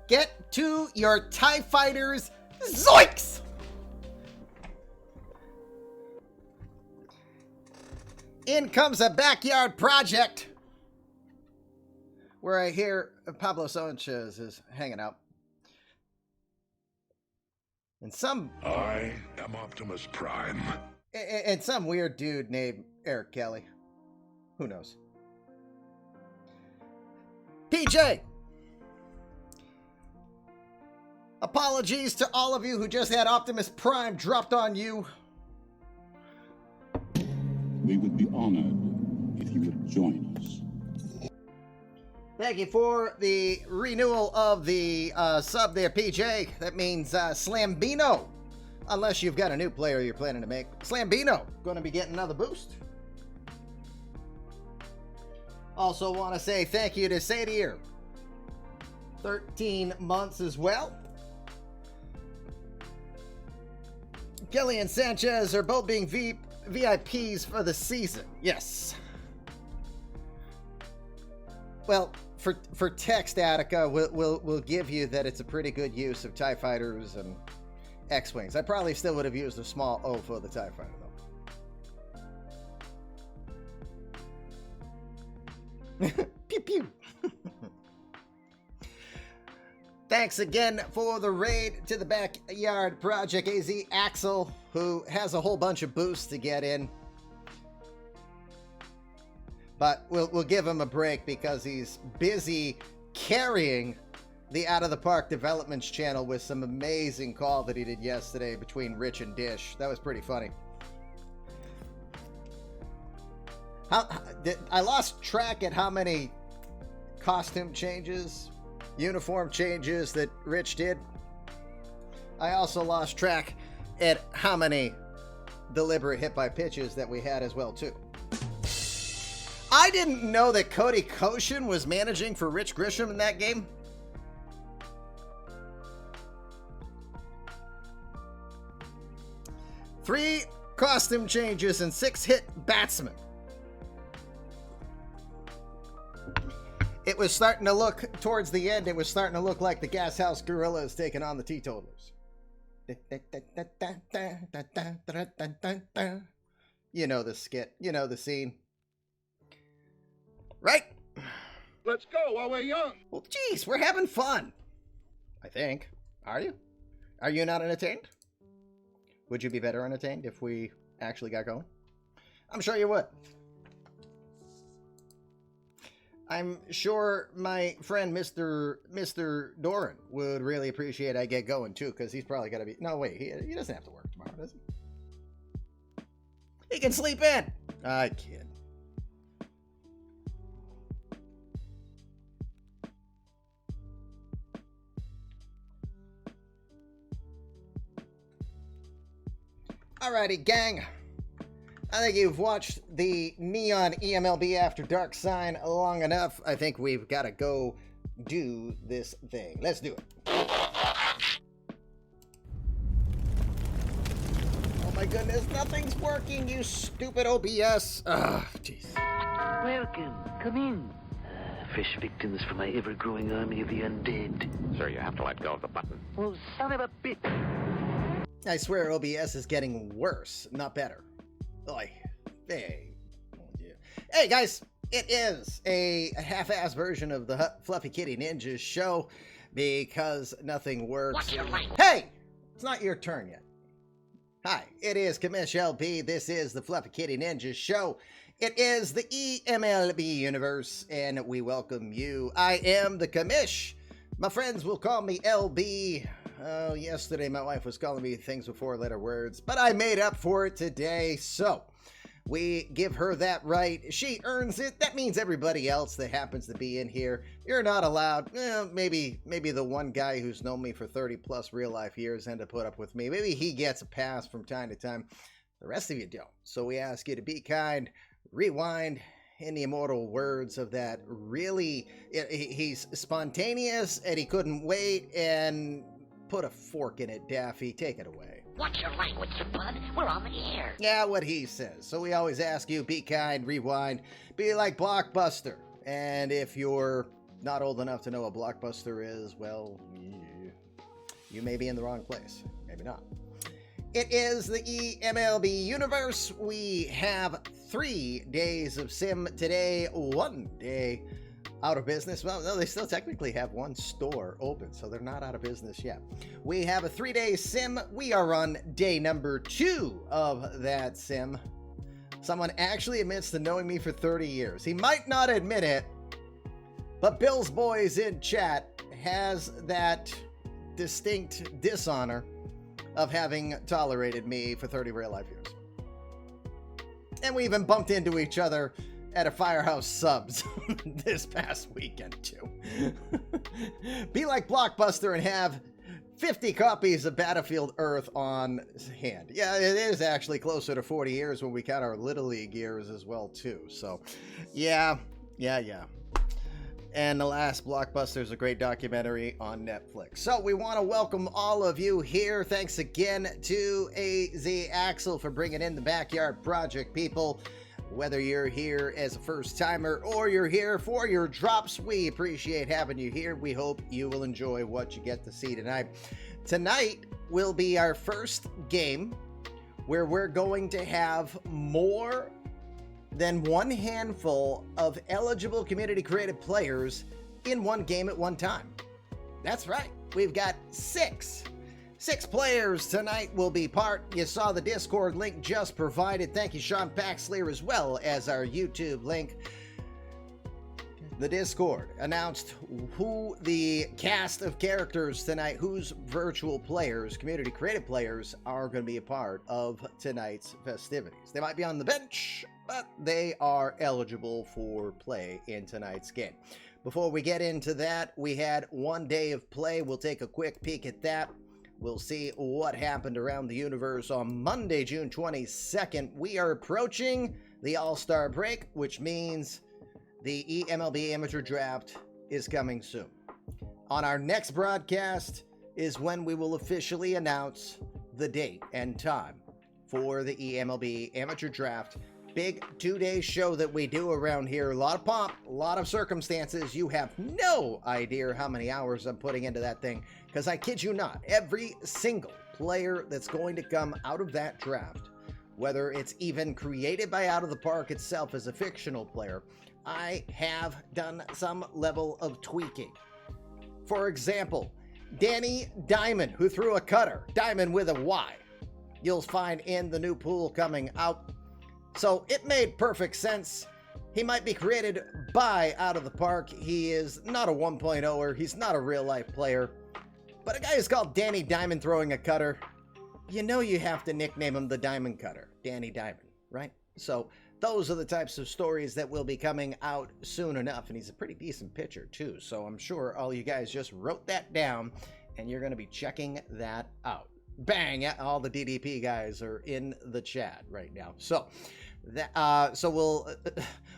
Get to your TIE Fighters. Zoinks! In comes a backyard project where I hear Pablo Sanchez is hanging out. And I am Optimus Prime. And some weird dude named Eric Kelly. Who knows? PJ! Apologies to all of you who just had Optimus Prime dropped on you. We would be honored if you would join us. Thank you for the renewal of the sub there, PJ. That means Slambino. Unless you've got a new player you're planning to make. Slambino, going to be getting another boost. Also want to say thank you to Sadier. 13 months as well. Kelly and Sanchez are both being VIPs for the season. Yes. Well, for text, Attica, we'll give you that it's a pretty good use of TIE Fighters and X-Wings. I probably still would have used a small O for the TIE Fighter, though. Pew pew. Thanks again for the raid to the Backyard Project. AZ Axel, who has a whole bunch of boosts to get in. But we'll give him a break because he's busy carrying the Out of the Park Developments channel with some amazing call that he did yesterday between Rich and Dish. That was pretty funny. I lost track at how many costume changes, uniform changes that Rich did. I also lost track at how many deliberate hit by pitches that we had as well, too. I didn't know that Cody Koshin was managing for Rich Grisham in that game. Three costume changes and 6 hit batsmen. It was starting to look, towards the end, it was starting to look like the Gas House Gorillas taking on the Teetotalers. You know the skit. You know the scene. Right? Let's go while we're young. Well, geez, we're having fun. I think. Are you? Are you not entertained? Would you be better entertained if we actually got going? I'm sure you would. I'm sure my friend Mr. Doran would really appreciate I get going too, because he's probably got to be... No, wait, he doesn't have to work tomorrow, does he? He can sleep in. I kid. Alrighty, gang. I think you've watched the Neon eMLB After Dark sign long enough. I think we've got to go do this thing. Let's do it. Oh my goodness, nothing's working, you stupid OBS. Ugh, jeez. Welcome. Come in. Fresh victims for my ever-growing army of the undead. Sir, you have to let go of the button. Well, son of a bitch. I swear OBS is getting worse, not better. Oy. Hey. Oh, yeah. Hey, guys. It is a half-ass version of the Fluffy Kitty Ninjas show because nothing works. What's your language? Hey! It's not your turn yet. Hi, it is Commish LP. This is the Fluffy Kitty Ninjas show. It is the eMLB universe, and we welcome you. I am the Commish. My friends will call me LB. Oh, yesterday my wife was calling me things with 4-letter words, but I made up for it today, so we give her that right. She earns it. That means everybody else that happens to be in here, you're not allowed. Maybe the one guy who's known me for 30 plus real life years and to put up with me. Maybe he gets a pass from time to time. The rest of you don't. So we ask you to be kind, rewind, in the immortal words of that really, he's spontaneous and he couldn't wait, and put a fork in it, Daffy. Take it away. What's your language, bud? We're on the air. Yeah, what he says. So we always ask you, be kind, rewind, be like Blockbuster. And if you're not old enough to know what Blockbuster is, well, you may be in the wrong place. Maybe not. It is the eMLB universe. We have 3 days of sim today, 1 day out of business. Well, no, they still technically have 1 store open, so they're not out of business yet. We have a 3-day sim. We are on day number 2 of that sim. Someone actually admits to knowing me for 30 years. He might not admit it, but Bill's Boys in chat has that distinct dishonor of having tolerated me for 30 real life years. And we even bumped into each other at a Firehouse Subs this past weekend too. Be like Blockbuster and have 50 copies of Battlefield Earth on hand. Yeah, it is actually closer to 40 years when we count our Little League years as well too. So yeah. And The Last Blockbuster is a great documentary on Netflix. So we want to welcome all of you here. Thanks again to AZ Axel for bringing in the Backyard Project, people. Whether you're here as a first timer or you're here for your drops, we appreciate having you here. We hope you will enjoy what you get to see tonight. Tonight will be our first game where we're going to have more than 1 handful of eligible community created players in 1 game at one time. That's right. We've got 6 players tonight will be part. You saw the Discord link just provided. Thank you, Sean Paxley, as well as our YouTube link. The Discord announced who the cast of characters tonight, whose virtual players, community created players, are going to be a part of tonight's festivities. They might be on the bench, but they are eligible for play in tonight's game. Before we get into that, we had 1 day of play. We'll take a quick peek at that. We'll see what happened around the universe on Monday, June 22nd. We are approaching the All-Star break, which means the eMLB Amateur Draft is coming soon. On our next broadcast is when we will officially announce the date and time for the eMLB Amateur Draft. Big 2-day show that we do around here. A lot of pomp, a lot of circumstances. You have no idea how many hours I'm putting into that thing, because I kid you not, every single player that's going to come out of that draft, whether it's even created by Out of the Park itself as a fictional player, I have done some level of tweaking. For example, Danny Diamond, who threw a cutter, Diamond with a Y, you'll find in the new pool coming out. So it made perfect sense. He might be created by Out of the Park. He is not a 1.0er. He's not a real life player. But a guy who's called Danny Diamond throwing a cutter, you know you have to nickname him the Diamond Cutter, Danny Diamond, right? So those are the types of stories that will be coming out soon enough. And he's a pretty decent pitcher too. So I'm sure all you guys just wrote that down and you're going to be checking that out. Bang! All the DDP guys are in the chat right now. So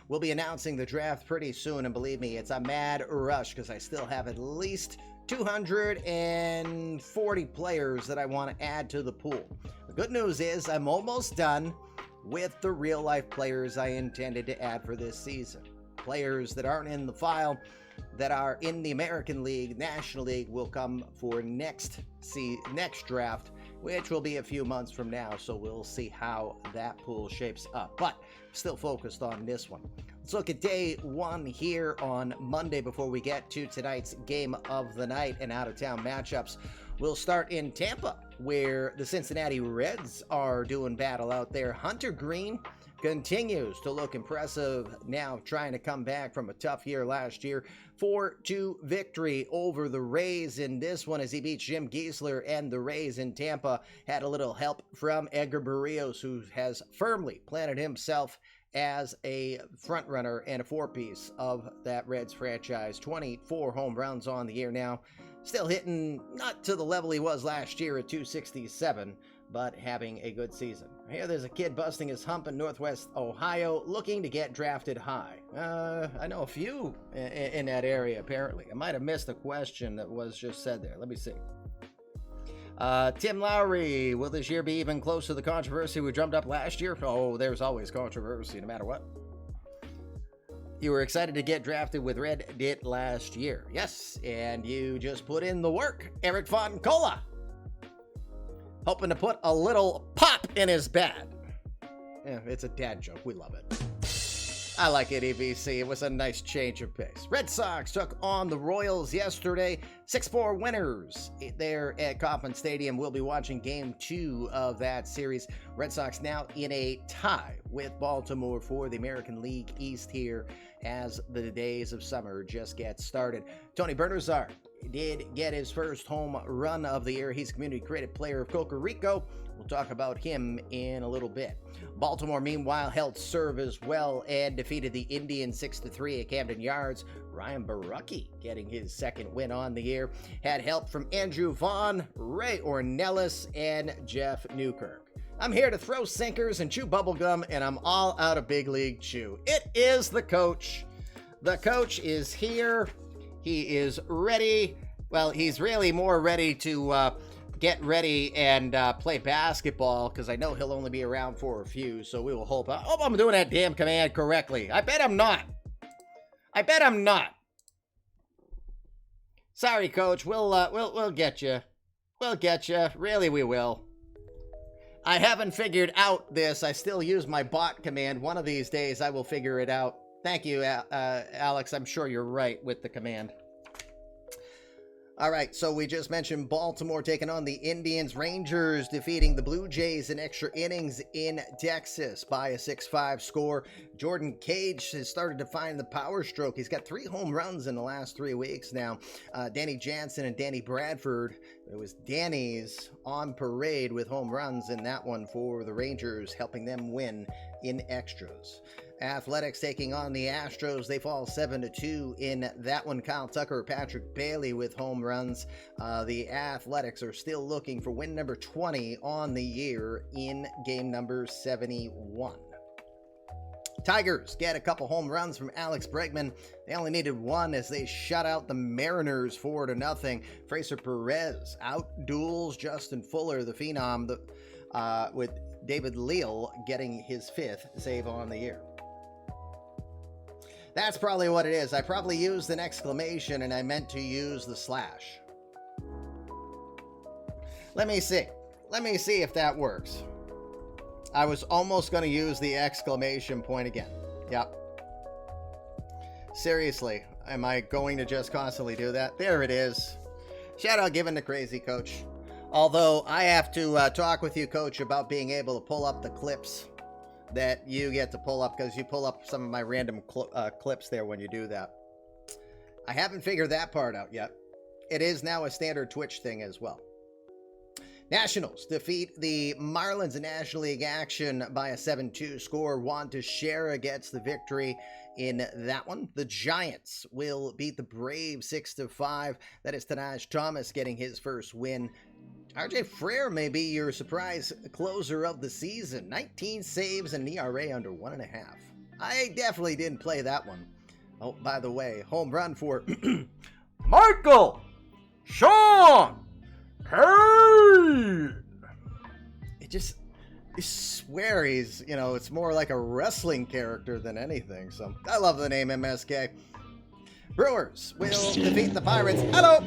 we'll be announcing the draft pretty soon, and believe me, it's a mad rush because I still have at least 240 players that I want to add to the pool. The good news is I'm almost done with the real life players I intended to add for this season. Players that aren't in the file, that are in the American League, National League, will come for next draft, which will be a few months from now, so we'll see how that pool shapes up. But still focused on this one. Let's look at day 1 here on Monday before we get to tonight's game of the night and out-of-town matchups. We'll start in Tampa, where the Cincinnati Reds are doing battle out there. Hunter Green continues to look impressive now, trying to come back from a tough year last year. 4-2 victory over the Rays in this one as he beat Jim Giesler, and the Rays in Tampa had a little help from Edgar Barrios, who has firmly planted himself as a front runner and a 4-piece of that Reds franchise. 24 home runs on the year now. Still hitting not to the level he was last year at 267, but having a good season. Here there's a kid busting his hump in Northwest Ohio, looking to get drafted high. I know a few in that area, apparently. I might have missed a question that was just said there. Let me see. Tim Lowry, will this year be even close to the controversy we drummed up last year? Oh, there's always controversy, no matter what. You were excited to get drafted with Reddit last year. Yes, and you just put in the work. Eric Foncola. Hoping to put a little pop in his bat. Yeah, it's a dad joke. We love it. I like it, EVC. It was a nice change of pace. Red Sox took on the Royals yesterday. 6-4 winners there at Kauffman Stadium. We'll be watching Game 2 of that series. Red Sox now in a tie with Baltimore for the American League East here as the days of summer just get started. Tony Bernazar did get his first home run of the year. He's Community Credit Player of Costa Rica. We'll talk about him in a little bit. Baltimore, meanwhile, held serve as well and defeated the Indians 6-3 at Camden Yards. Ryan Barucki getting his second win on the year. Had help from Andrew Vaughn, Ray Ornelas, and Jeff Newkirk. I'm here to throw sinkers and chew bubblegum, and I'm all out of big league chew. It is the coach. The coach is here. He is ready. Well, he's really more ready to get ready and play basketball, because I know he'll only be around for a few, so we will hope. I hope I'm doing that damn command correctly. I bet I'm not. I bet I'm not. Sorry, Coach. We'll get you. We'll get you. Really, we will. I haven't figured out this. I still use my bot command. One of these days, I will figure it out. Thank you, Alex. I'm sure you're right with the command. All right, so we just mentioned Baltimore taking on the Indians. Rangers defeating the Blue Jays in extra innings in Texas by a 6-5 score. Jordan Cage has started to find the power stroke. He's got 3 home runs in the last 3 weeks now. Danny Jansen and Danny Bradford. It was Danny's on parade with home runs in that one for the Rangers, helping them win in extras. Athletics taking on the Astros. They fall 7-2 in that one. Kyle Tucker, Patrick Bailey with home runs. The Athletics are still looking for win number 20 on the year in game number 71. Tigers get a couple home runs from Alex Bregman. They only needed one as they shut out the Mariners 4-0. Fraser Perez out-duels Justin Fuller, the phenom, with David Leal getting his 5th save on the year. That's probably what it is. I probably used an exclamation and I meant to use the slash. Let me see. Let me see if that works. I was almost going to use the exclamation point again. Yep. Seriously, am I going to just constantly do that? There it is. Shout out given to Crazy Coach. Although I have to talk with you, Coach, about being able to pull up the clips that you get to pull up, because you pull up some of my random clips there when you do that. I haven't figured that part out yet. It is now a standard Twitch thing as well. Nationals defeat the Marlins in National League action by a 7-2 score. Juan Teixeira gets the victory in that one. The Giants will beat the Braves 6-5. That is Tanaj Thomas getting his first win. RJ Frere may be your surprise closer of the season. 19 saves and an ERA under 1.5. I definitely didn't play that one. Oh, by the way, home run for Michael Sean Kane. I swear he's, it's more like a wrestling character than anything. So I love the name MSK. Brewers will defeat the Pirates. Hello.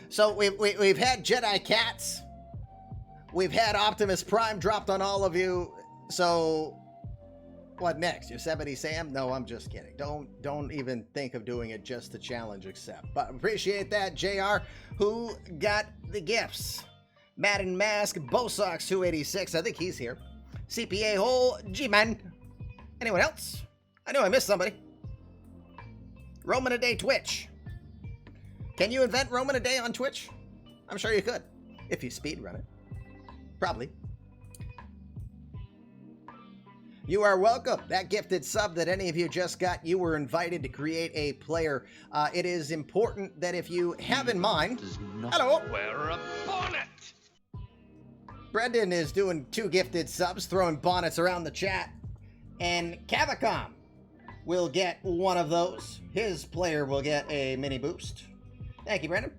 So we've had Jedi Cats. We've had Optimus Prime dropped on all of you. So what next? Yosemite Sam? No, I'm just kidding. Don't even think of doing it just to challenge accept. But appreciate that, JR, who got the gifts. Madden Mask, Bosox 286. I think he's here. CPA Hole, G-Man. Anyone else? I know I missed somebody. Roman a Day Twitch. Can you invent Roman a Day on Twitch? I'm sure you could, if you speedrun it. Probably. You are welcome. That gifted sub that any of you just got, you were invited to create a player. It is important that if you have in mind... Hello. Wear a bonnet. Brendan is doing 2 gifted subs, throwing bonnets around the chat. And Cavacom will get one of those. His player will get a mini boost. Thank you, Brendan.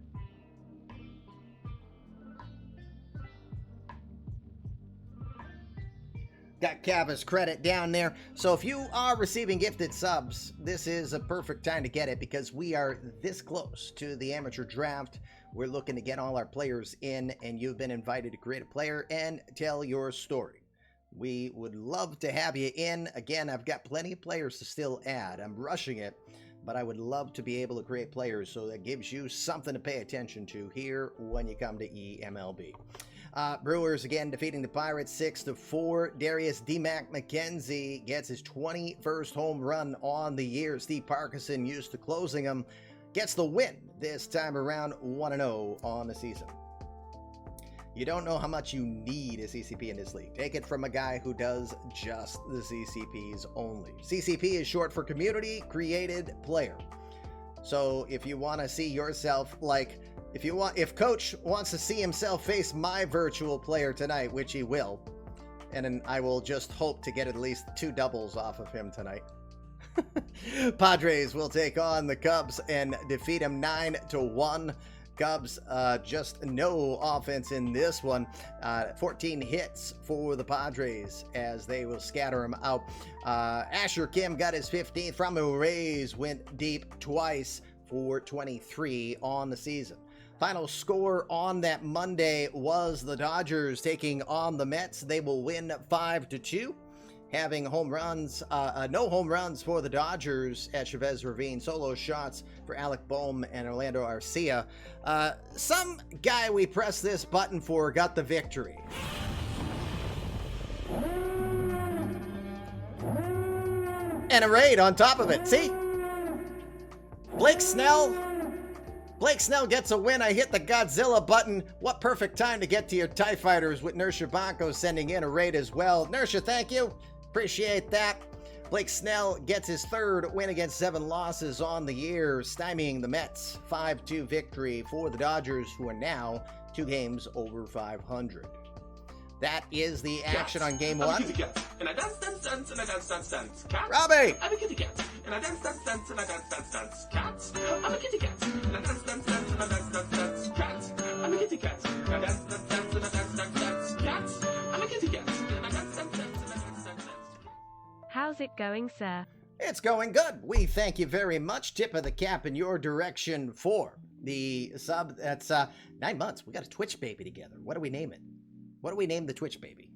Got Cavas credit down there. So if you are receiving gifted subs, this is a perfect time to get it because we are this close to the amateur draft. We're looking to get all our players in, and you've been invited to create a player and tell your story. We would love to have you in. Again, I've got plenty of players to still add. I'm rushing it, but I would love to be able to create players so that gives you something to pay attention to here when you come to eMLB. Brewers again defeating the Pirates 6-4. Darius D-Mac McKenzie gets his 21st home run on the year. Steve Parkinson, used to closing him, gets the win this time around, 1-0 on the season. You don't know how much you need a CCP in this league. Take it from a guy who does just the CCPs only. CCP is short for Community Created Player. So if you want to see yourself like... If Coach wants to see himself face my virtual player tonight, which he will, and then I will just hope to get at least 2 doubles off of him tonight. Padres will take on the Cubs and defeat them 9-1. Cubs just no offense in this one. 14 hits for the Padres as they will scatter them out. Asher Kim got his 15th from the Rays, went deep twice for 23 on the season. Final score on that Monday was the Dodgers taking on the Mets. They will win 5-2. Having home runs, no home runs for the Dodgers at Chavez Ravine. Solo shots for Alec Boehm and Orlando Arcia. Some guy we pressed this button for got the victory. And a raid on top of it. See? Blake Snell gets a win. I hit the Godzilla button. What perfect time to get to your TIE Fighters with Nersha Banco sending in a raid as well. Nersha, thank you. Appreciate that. Blake Snell gets his 3rd win against 7 losses on the year, stymieing the Mets. 5-2 victory for the Dodgers, who are now 2 games over 500. That is the action on game 1. And I dance, dance, dance, and I dance, dance, dance. Cat. Robbie! I'm a kitty cat. And I dance, dance, dance, and I dance, dance, dance. Cat. I'm a kitty cat. And I dance, dance, dance, and I dance, dance, dance. Cat. I'm a kitty cat. And I dance, dance, dance, and I dance, dance, dance. Cat. I'm a kitty cat. And I dance, dance, dance, and I dance, dance, dance. How's it going, sir? It's going good. We thank you very much. Tip of the cap in your direction for the sub. That's 9 months. We got a Twitch baby together. What do we name it? What do we name the Twitch baby?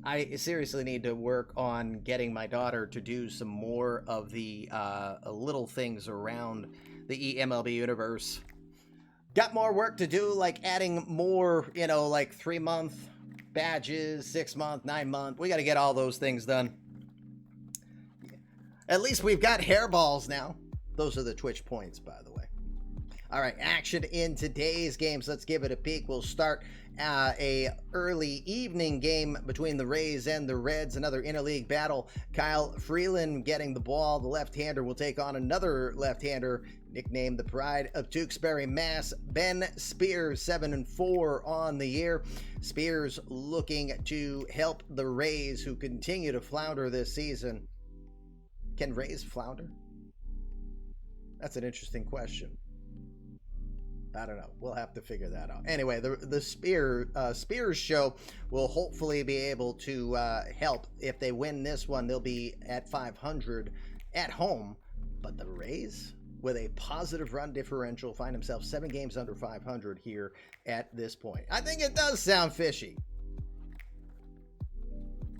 I seriously need to work on getting my daughter to do some more of the little things around the eMLB universe. Got more work to do, like adding more, like 3-month badges, 6-month, 9-month. We got to get all those things done. At least we've got hairballs now. Those are the Twitch points, by the way. All right, action in today's games. Let's give it a peek. We'll start a early evening game between the Rays and the Reds. Another interleague battle. Kyle Freeland getting the ball. The left-hander will take on another left-hander, nicknamed the Pride of Tewksbury, Mass. Ben Spears, 7-4 on the year. Spears looking to help the Rays, who continue to flounder this season. Can Rays flounder? That's an interesting question. I don't know. We'll have to figure that out. Anyway, the Spears show will hopefully be able to help. If they win this one, they'll be at 500 at home. But the Rays, with a positive run differential, find themselves 7 games under 500 here at this point. I think it does sound fishy.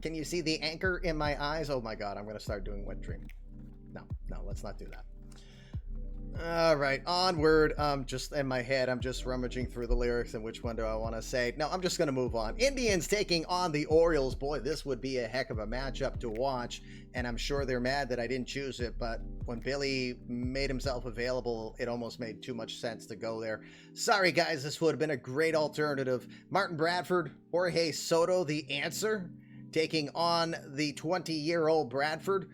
Can you see the anchor in my eyes? Oh my God, I'm going to start doing wet dream. No, let's not do that. All right, onward. Just in my head, I'm just rummaging through the lyrics and which one do I want to say. No, I'm just going to move on. Indians taking on the Orioles. Boy, this would be a heck of a matchup to watch, and I'm sure they're mad that I didn't choose it, but when Billy made himself available, it almost made too much sense to go there. Sorry, guys, this would have been a great alternative. Martin Bradford, Jorge Soto, the answer, taking on the 20-year-old Bradford.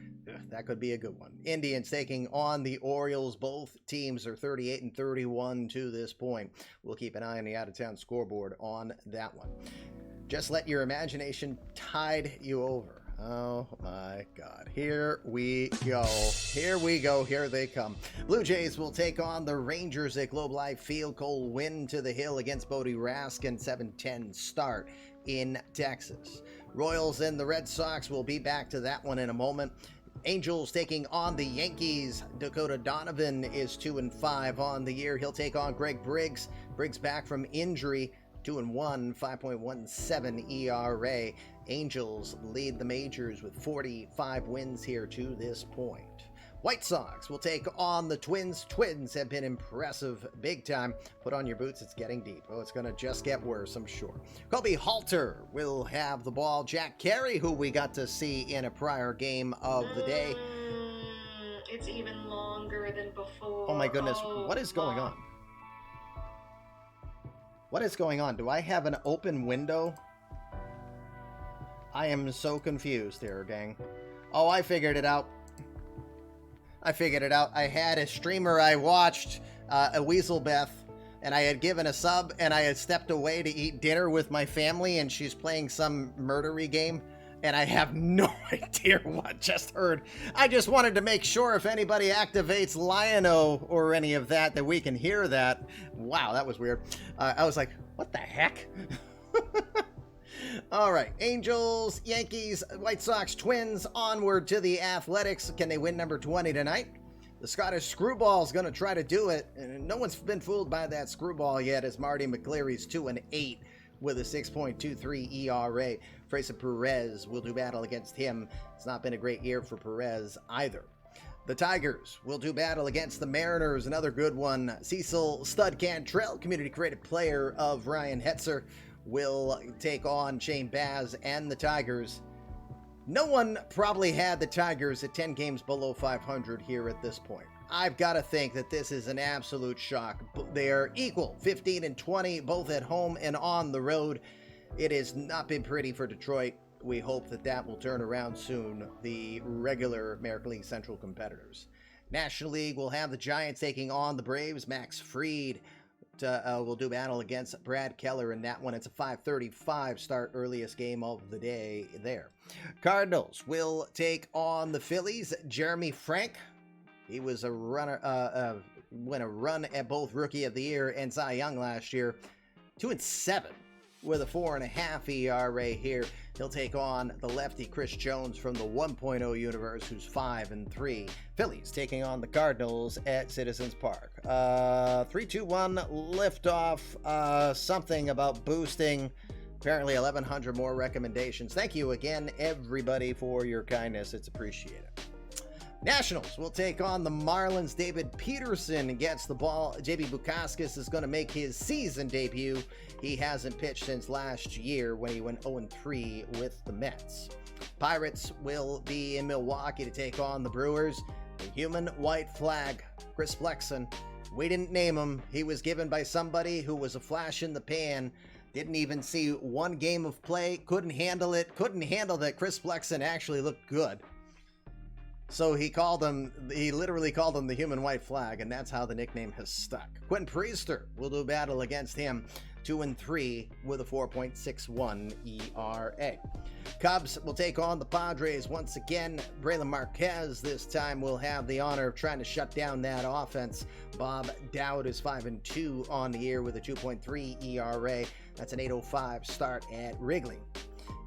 That could be a good one. Indians taking on the Orioles. Both teams are 38-31 to this point. We'll keep an eye on the out-of-town scoreboard on that one. Just let your imagination tide you over. Oh my God. Here we go. Here we go. Here they come. Blue Jays will take on the Rangers at Globe Life Field. Cole win to the hill against Bodie Raskin. 7-10 start in Texas. Royals and the Red Sox, will be back to that one in a moment. Angels taking on the Yankees. Dakota Donovan is 2-5 on the year. He'll take on Greg Briggs. Briggs back from injury, 2-1, 5.17 ERA. Angels lead the majors with 45 wins here to this point. White Sox will take on the Twins. Twins have been impressive big time. Put on your boots, it's getting deep. Oh, it's going to just get worse, I'm sure. Colby Halter will have the ball. Jack Carey, who we got to see in a prior game of the day. It's even longer than before. Oh my goodness, what is going on? What is going on? Do I have an open window? I am so confused here, gang. Oh, I figured it out. I had a streamer I watched, a Weaselbeth, and I had given a sub, and I had stepped away to eat dinner with my family, and she's playing some murdery game, and I have no idea what just heard. I just wanted to make sure if anybody activates Lion-O or any of that, that we can hear that. Wow, that was weird. I was like, what the heck? All right, Angels, Yankees, White Sox, Twins, onward to the Athletics. Can they win number 20 tonight? The Scottish Screwball's going to try to do it, and no one's been fooled by that screwball yet, as Marty McCleary's 2-8 with a 6.23 ERA. Fraser Perez will do battle against him. It's not been a great year for Perez either. The Tigers will do battle against the Mariners, another good one. Cecil Stud Cantrell, community creative player of Ryan Hetzer, will take on Shane Baz and the Tigers. No one probably had the Tigers at 10 games below 500 here at this point. I've got to think that this is an absolute shock. They are equal, 15-20, both at home and on the road. It has not been pretty for Detroit. We hope that that will turn around soon, the regular American League Central competitors. National League will have the Giants taking on the Braves. Max Fried will do battle against Brad Keller in that one. It's a 5:35 start, earliest game of the day there. Cardinals will take on the Phillies. Jeremy Frank, he was a runner, won a run at both Rookie of the Year and Cy Young last year. 2-7 with a 4.5 ERA here. He'll take on the lefty Chris Jones from the 1.0 universe, who's 5-3. Phillies taking on the Cardinals at Citizens Park. 3-2-1 liftoff. Something about boosting. Apparently 1,100 more recommendations. Thank you again, everybody, for your kindness. It's appreciated. Nationals will take on the Marlins. David Peterson gets the ball. JB Bukauskas is going to make his season debut. He hasn't pitched since last year when he went 0-3 with the Mets. Pirates will be in Milwaukee to take on the Brewers. The human white flag, Chris Flexen. We didn't name him. He was given by somebody who was a flash in the pan. Didn't even see one game of play. Couldn't handle it. Couldn't handle that Chris Flexen actually looked good. So he literally called him the human white flag, and that's how the nickname has stuck. Quentin Priester will do battle against him, 2-3 with a 4.61 ERA. Cubs will take on the Padres once again. Braylon Marquez this time will have the honor of trying to shut down that offense. Bob Dowd is 5-2 on the year with a 2.3 ERA. That's an 8.05 start at Wrigley.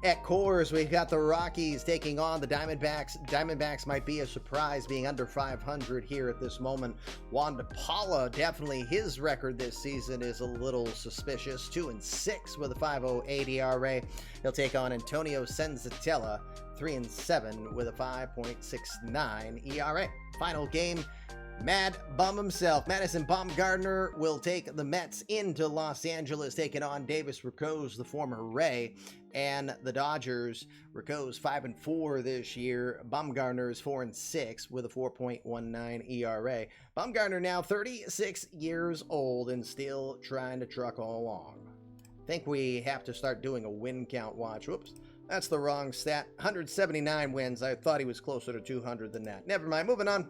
At Coors, we've got the Rockies taking on the Diamondbacks. Diamondbacks might be a surprise being under 500 here at this moment. Juan DePaula, definitely his record this season is a little suspicious. 2-6 with a 5.08 ERA. He'll take on Antonio Senzatella, 3-7 with a 5.69 ERA. Final game, Mad Bum himself, Madison Bumgarner, will take the Mets into Los Angeles, taking on Davis Riccos, the former Ray, and the Dodgers. Riccos 5-4 this year. Bumgarner's 4-6 with a 4.19 ERA. Bumgarner now 36 years old and still trying to truck along. Think we have to start doing a win count watch. Whoops, that's the wrong stat. 179 wins. I thought he was closer to 200 than that. Never mind, moving on.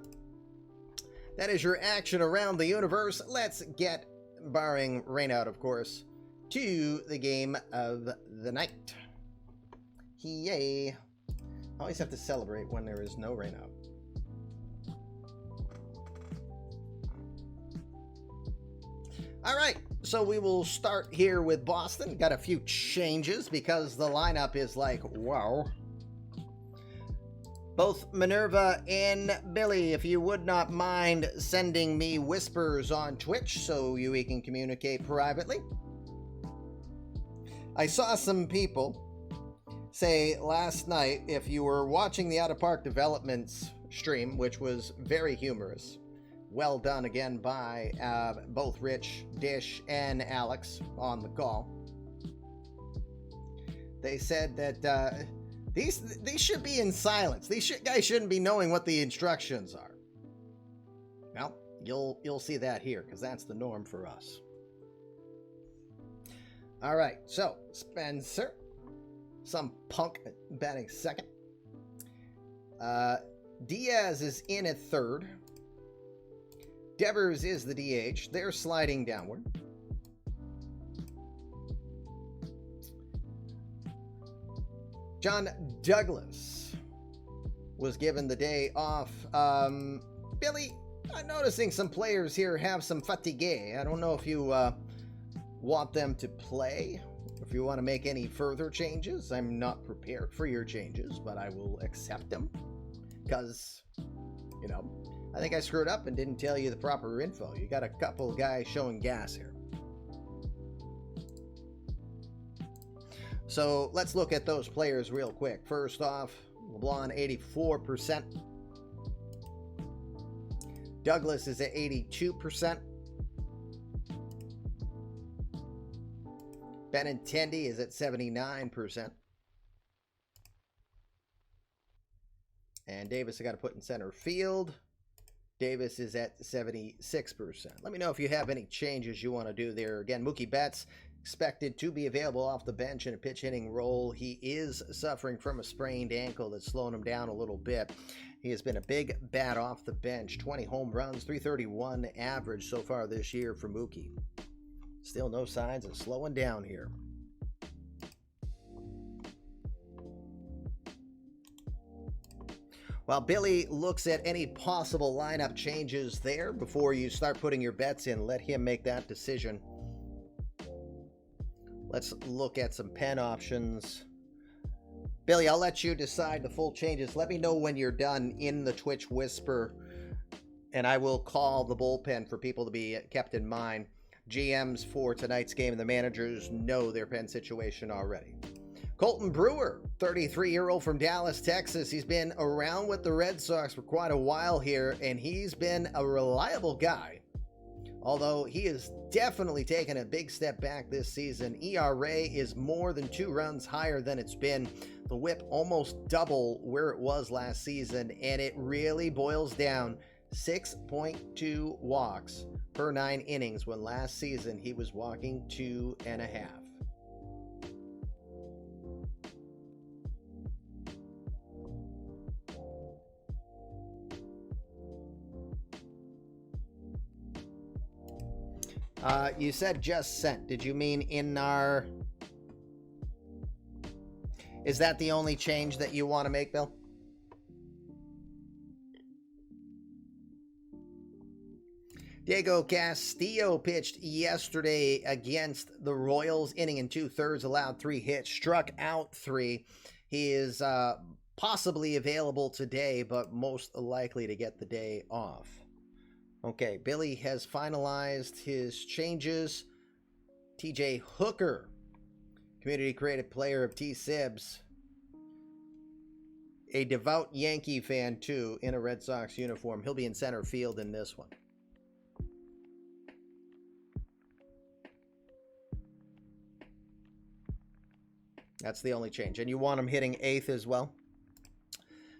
That is your action around the universe. Let's get, barring rainout, of course, to the game of the night. Yay. I always have to celebrate when there is no rainout. All right. So we will start here with Boston. Got a few changes because the lineup is like, wow. Both Minerva and Billy, if you would not mind sending me whispers on Twitch so we can communicate privately. I saw some people say last night, if you were watching the Out of Park Developments stream, which was very humorous, well done again by both Rich, Dish, and Alex on the call. They said that these should be in silence. These guys shouldn't be knowing what the instructions are. Well, you'll see that here because that's the norm for us. All right, so Spencer, some punk batting second. Diaz is in at third. Devers is the DH. They're sliding downward. John Douglas was given the day off. Billy, I'm noticing some players here have some fatigue. I don't know if you want them to play, if you want to make any further changes. I'm not prepared for your changes, but I will accept them because, you know, I think I screwed up and didn't tell you the proper info. You got a couple guys showing gas here. So let's look at those players real quick. First off, LeBlanc 84%. Douglas is at 82%. Benintendi is at 79%. And Davis I got to put in center field. Davis is at 76%. Let me know if you have any changes you want to do there. Again, Mookie Betts expected to be available off the bench in a pitch hitting role. He is suffering from a sprained ankle that's slowing him down a little bit. He has been a big bat off the bench. 20 home runs, 331 average so far this year for Mookie. Still no signs of slowing down here. While Billy looks at any possible lineup changes there before you start putting your bets in, let him make that decision. Let's look at some pen options. Billy, I'll let you decide the full changes. Let me know when you're done in the Twitch Whisper, and I will call the bullpen for people to be kept in mind. GMs for tonight's game and the managers know their pen situation already. Colton Brewer, 33-year-old from Dallas, Texas. He's been around with the Red Sox for quite a while here, and he's been a reliable guy. Although he has definitely taken a big step back this season. ERA is more than 2 runs higher than it's been. The whip almost double where it was last season, and it really boils down 6.2 walks per 9 innings when last season he was walking 2.5. You said just sent. Did you mean in our... Is that the only change that you want to make, Bill? Diego Castillo pitched yesterday against the Royals, inning and 2/3, allowed 3 hits, struck out 3. He is possibly available today, but most likely to get the day off. Okay, Billy has finalized his changes. TJ Hooker, community creative player of T-Sibs, a devout Yankee fan too, in a Red Sox uniform. He'll be in center field in this one. That's the only change. And you want him hitting 8th as well?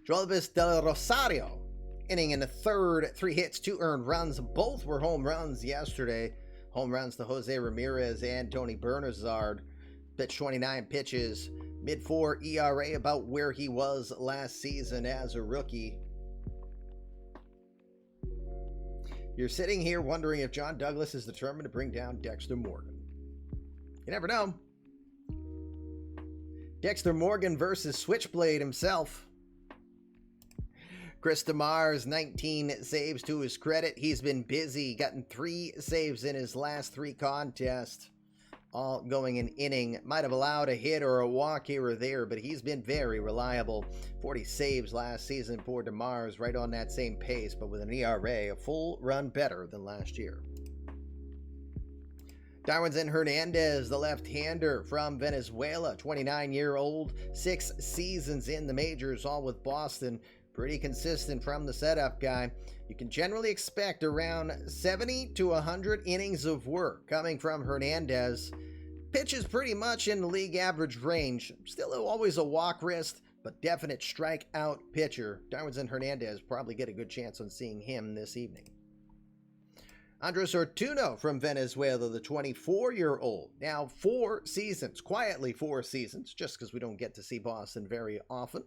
Joelvis Del Rosario, inning in the 3rd, 3 hits, 2 earned runs. Both were home runs yesterday. Home runs to Jose Ramirez and Tony Bernazard. Pitched 29 pitches. Mid-4 ERA, about where he was last season as a rookie. You're sitting here wondering if John Douglas is determined to bring down Dexter Morgan. You never know. Dexter Morgan versus Switchblade himself. Chris DeMars, 19 saves to his credit. He's been busy, gotten 3 saves in his last 3 contests, all going an inning. Might have allowed a hit or a walk here or there, but he's been very reliable. 40 saves last season for DeMars, right on that same pace, but with an ERA a full run better than last year. Darwinzon Hernandez, the left-hander from Venezuela, 29-year-old, 6 seasons in the majors, all with Boston. Pretty consistent from the setup guy. You can generally expect around 70 to 100 innings of work coming from Hernandez. Pitches pretty much in the league average range. Still always a walk risk, but definite strikeout pitcher. Darwinzon Hernandez probably get a good chance on seeing him this evening. Andres Ortuno from Venezuela, the 24-year-old. Now 4 seasons, quietly 4 seasons, just because we don't get to see Boston very often.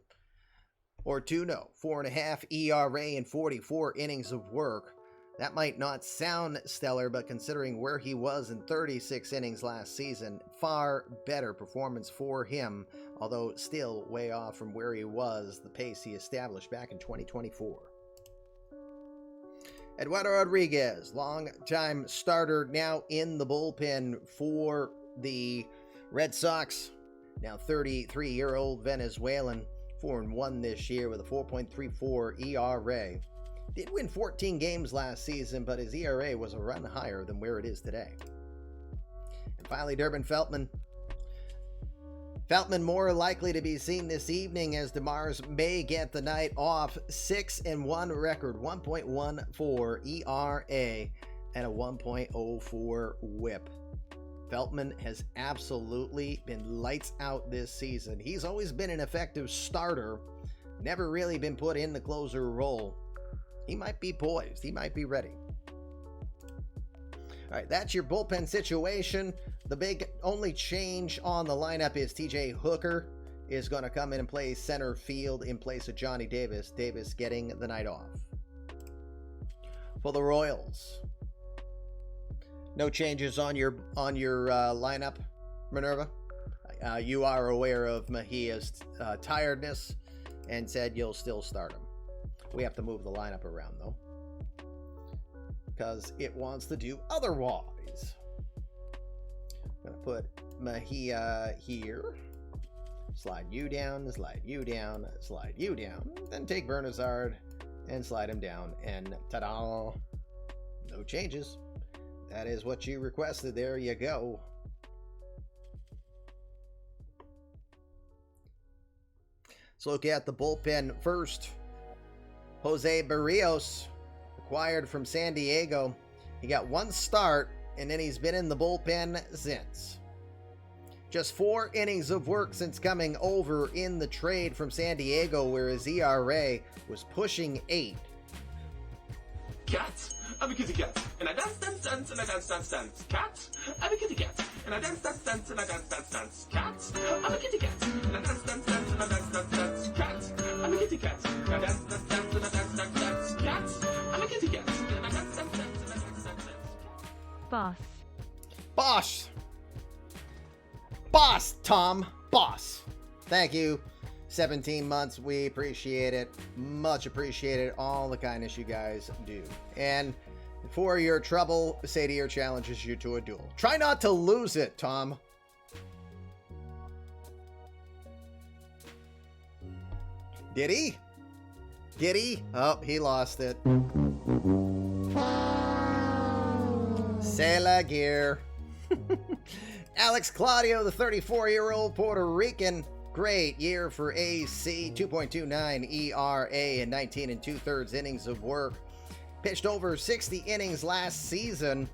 Ortuno, 4.5 ERA and 44 innings of work. That might not sound stellar, but considering where he was in 36 innings last season, far better performance for him, although still way off from where he was, the pace he established back in 2024. Eduardo Rodriguez, long-time starter, now in the bullpen for the Red Sox. Now 33-year-old Venezuelan, 4-1 this year with a 4.34 ERA. Did win 14 games last season, but his ERA was a run higher than where it is today. And finally, Durbin Feltman. Feltman more likely to be seen this evening as DeMars may get the night off. 6-1 record, 1.14 ERA, and a 1.04 WHIP. Feltman has absolutely been lights out this season. He's always been an effective starter, never really been put in the closer role. He might be poised. He might be ready. All right, that's your bullpen situation. The big only change on the lineup is TJ Hooker is going to come in and play center field in place of Johnny Davis. Davis getting the night off. For the Royals, no changes on your lineup, Minerva. You are aware of Mejia's tiredness and said you'll still start him. We have to move the lineup around though, because it wants to do otherwise. I'm gonna put Mejia here. Slide you down, slide you down, slide you down. Then take Bernazard and slide him down, and ta-da! No changes. That is what you requested. There you go. Let's look at the bullpen first. Jose Barrios, acquired from San Diego. He got 1 start, and then he's been in the bullpen since. Just 4 innings of work since coming over in the trade from San Diego, where his ERA was pushing 8. Cat, I'm a kitty cat, and I dance, dance, dance, and I dance, dance, dance. Cat, I'm a kitty cat, and I dance, dance, dance, and I dance, dance, dance. Cat, I'm a kitty cat, and I dance, dance, dance, and I dance, dance, dance. Cat, I'm a kitty cat, and I dance, dance, dance, and I dance, dance, dance. Cat, I'm a kitty cat, and I dance, dance, dance, and I dance, dance, dance. Boss. Boss. Boss, Tom. Boss. Thank you. 17 months. We appreciate it. Much appreciated. All the kindness you guys do. And for your trouble, Sadir challenges you to a duel. Try not to lose it, Tom. Did he? Did he? Oh, he lost it. C'est la guerre. Alex Claudio, the 34-year-old Puerto Rican. Great year for AC. 2.29 ERA and 19 2/3 innings of work. Pitched over 60 innings last season.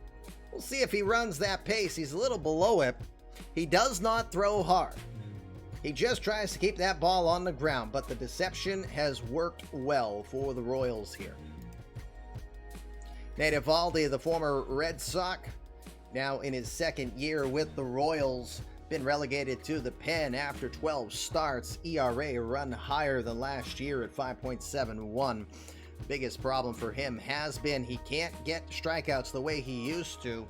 We'll see if he runs that pace. He's a little below it. He does not throw hard. He just tries to keep that ball on the ground, but the deception has worked well for the Royals here. Nate Eovaldi, the former Red Sox, now in his 2nd year with the Royals, been relegated to the pen after 12 starts. ERA a run higher than last year at 5.71. Biggest problem for him has been he can't get strikeouts the way he used to,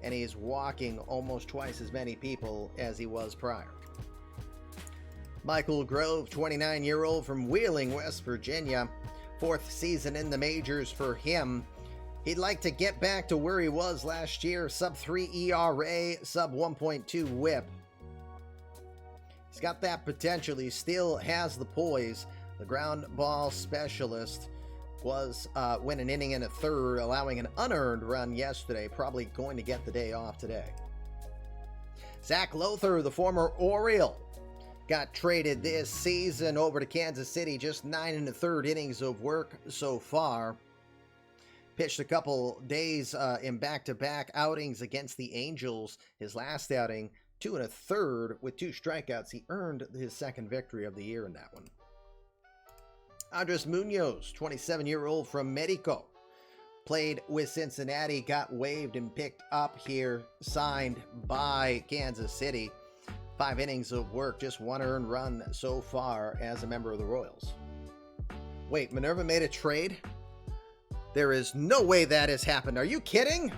and he's walking almost twice as many people as he was prior. Michael Grove, 29-year-old from Wheeling, West Virginia. 4th season in the majors for him. He'd like to get back to where he was last year. Sub-3 ERA, sub-1.2 whip. He's got that potential. He still has the poise. The ground ball specialist was win an inning and a third, allowing an unearned run yesterday. Probably going to get the day off today. Zach Lothar, the former Oriole, got traded this season over to Kansas City. Just 9 1/3 innings of work so far. Pitched a couple days in back-to-back outings against the Angels. His last outing, 2 1/3 with 2 strikeouts. He earned his 2nd victory of the year in that one. Andres Munoz, 27-year-old from Mexico, played with Cincinnati, got waived and picked up here, signed by Kansas City. 5 innings of work, just 1 earned run so far as a member of the Royals. Wait, Minerva made a trade? There is no way that has happened. Are you kidding?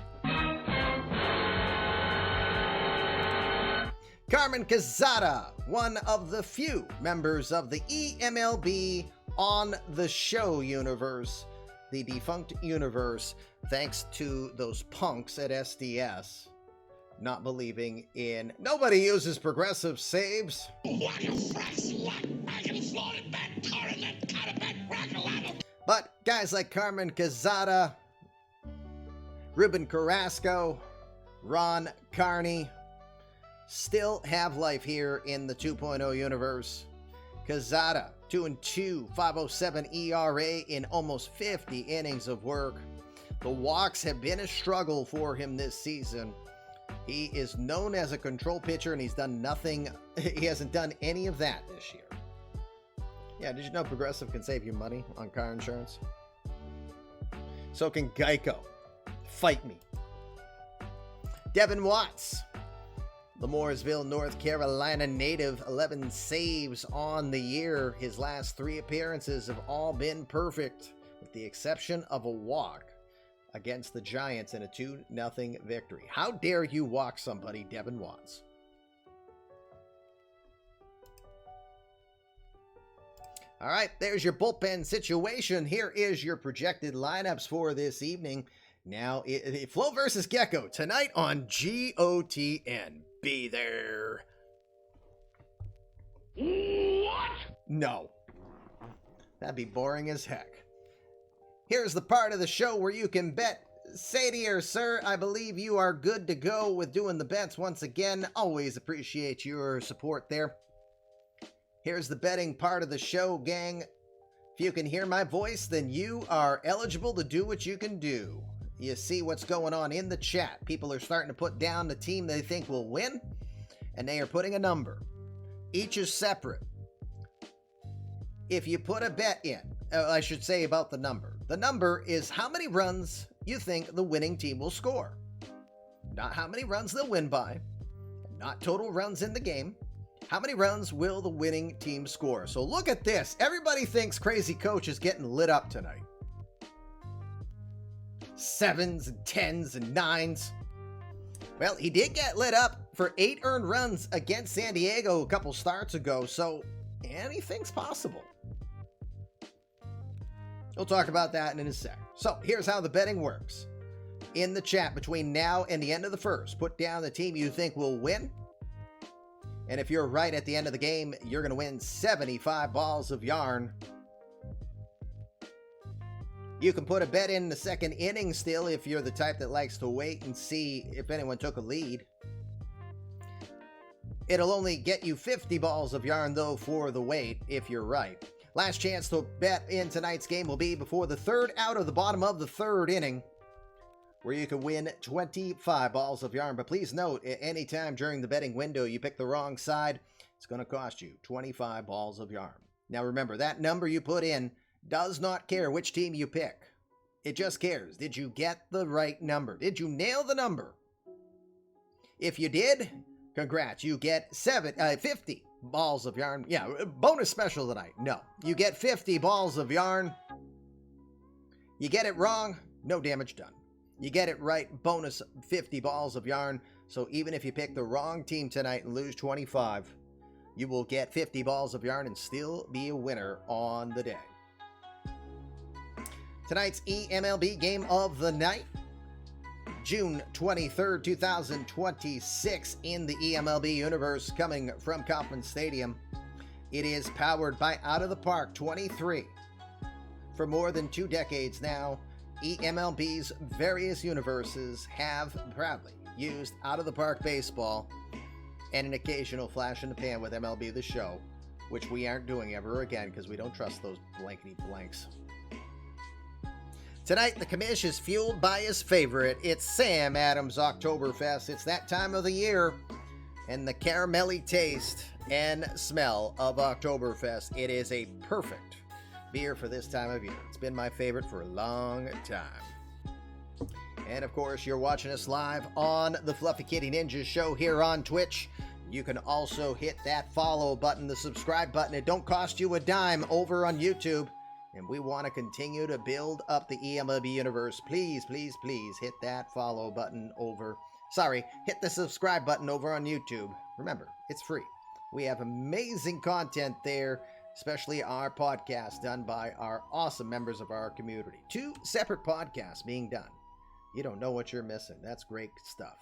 Carmen Quezada, one of the few members of the eMLB on the show universe, the defunct universe, thanks to those punks at SDS not believing in nobody uses progressive saves. But guys like Carmen Quezada, Ruben Carrasco, Ron Carney still have life here in the 2.0 universe. Quezada, 2-2, 5.07 ERA in almost 50 innings of work. The walks have been a struggle for him this season. He is known as a control pitcher, and he's done nothing. He hasn't done any of that this year. Yeah, did you know Progressive can save you money on car insurance? So can Geico. Fight me. Devin Watts, the Mooresville, North Carolina native, 11 saves on the year. His last 3 appearances have all been perfect, with the exception of a walk against the Giants in a 2-0 victory. How dare you walk somebody, Devin Watts? All right, there's your bullpen situation. Here is your projected lineups for this evening. Now, Flo versus Gecko tonight on GOTN. Be there. What? No. That'd be boring as heck. Here's the part of the show where you can bet. Say dear sir, I believe you are good to go with doing the bets once again. Always appreciate your support there. Here's the betting part of the show, gang. If you can hear my voice, then you are eligible to do what you can do. You see what's going on in the chat. People are starting to put down the team they think will win, and they are putting a number. Each is separate. If you put a bet in, I should say about the number is how many runs you think the winning team will score. Not how many runs they'll win by, not total runs in the game. How many runs will the winning team score? So look at this. Everybody thinks Crazy Coach is getting lit up tonight. 7s and 10s and 9s. Well, he did get lit up for 8 earned runs against San Diego a couple starts ago, so anything's possible. We'll talk about that in a sec. So here's how the betting works. In the chat between now and the end of the first, put down the team you think will win. And if you're right at the end of the game, you're going to win 75 balls of yarn. You can put a bet in the second inning still if you're the type that likes to wait and see if anyone took a lead. It'll only get you 50 balls of yarn, though, for the wait, if you're right. Last chance to bet in tonight's game will be before the third out of the bottom of the third inning, where you can win 25 balls of yarn. But please note, at any time during the betting window you pick the wrong side, it's going to cost you 25 balls of yarn. Now remember, that number you put in does not care which team you pick. It just cares, did you get the right number? Did you nail the number? If you did, congrats, you get 50 balls of yarn. Yeah, bonus special tonight. No, you get 50 balls of yarn. You get it wrong, no damage done. You get it right, bonus 50 balls of yarn. So even if you pick the wrong team tonight and lose 25, you will get 50 balls of yarn and still be a winner on the day. Tonight's eMLB game of the night, June 23rd, 2026, in the eMLB universe, coming from Kauffman Stadium. It is powered by Out of the Park 23. For more than 2 decades now, eMLB's various universes have proudly used Out of the Park baseball and an occasional flash in the pan with MLB The Show, which we aren't doing ever again because we don't trust those blankety blanks. Tonight, the commish is fueled by his favorite. It's Sam Adams Oktoberfest. It's that time of the year, and the caramelly taste and smell of Oktoberfest. It is a perfect beer for this time of year. It's been my favorite for a long time. And of course, you're watching us live on the Fluffy Kitty Ninja Show here on Twitch. You can also hit that follow button, the subscribe button. It don't cost you a dime over on YouTube. And we want to continue to build up the eMLB universe. Please, please, please hit that follow button over. Hit the subscribe button over on YouTube. Remember, it's free. We have amazing content there, especially our podcast done by our awesome members of our community. 2 separate podcasts being done. You don't know what you're missing. That's great stuff.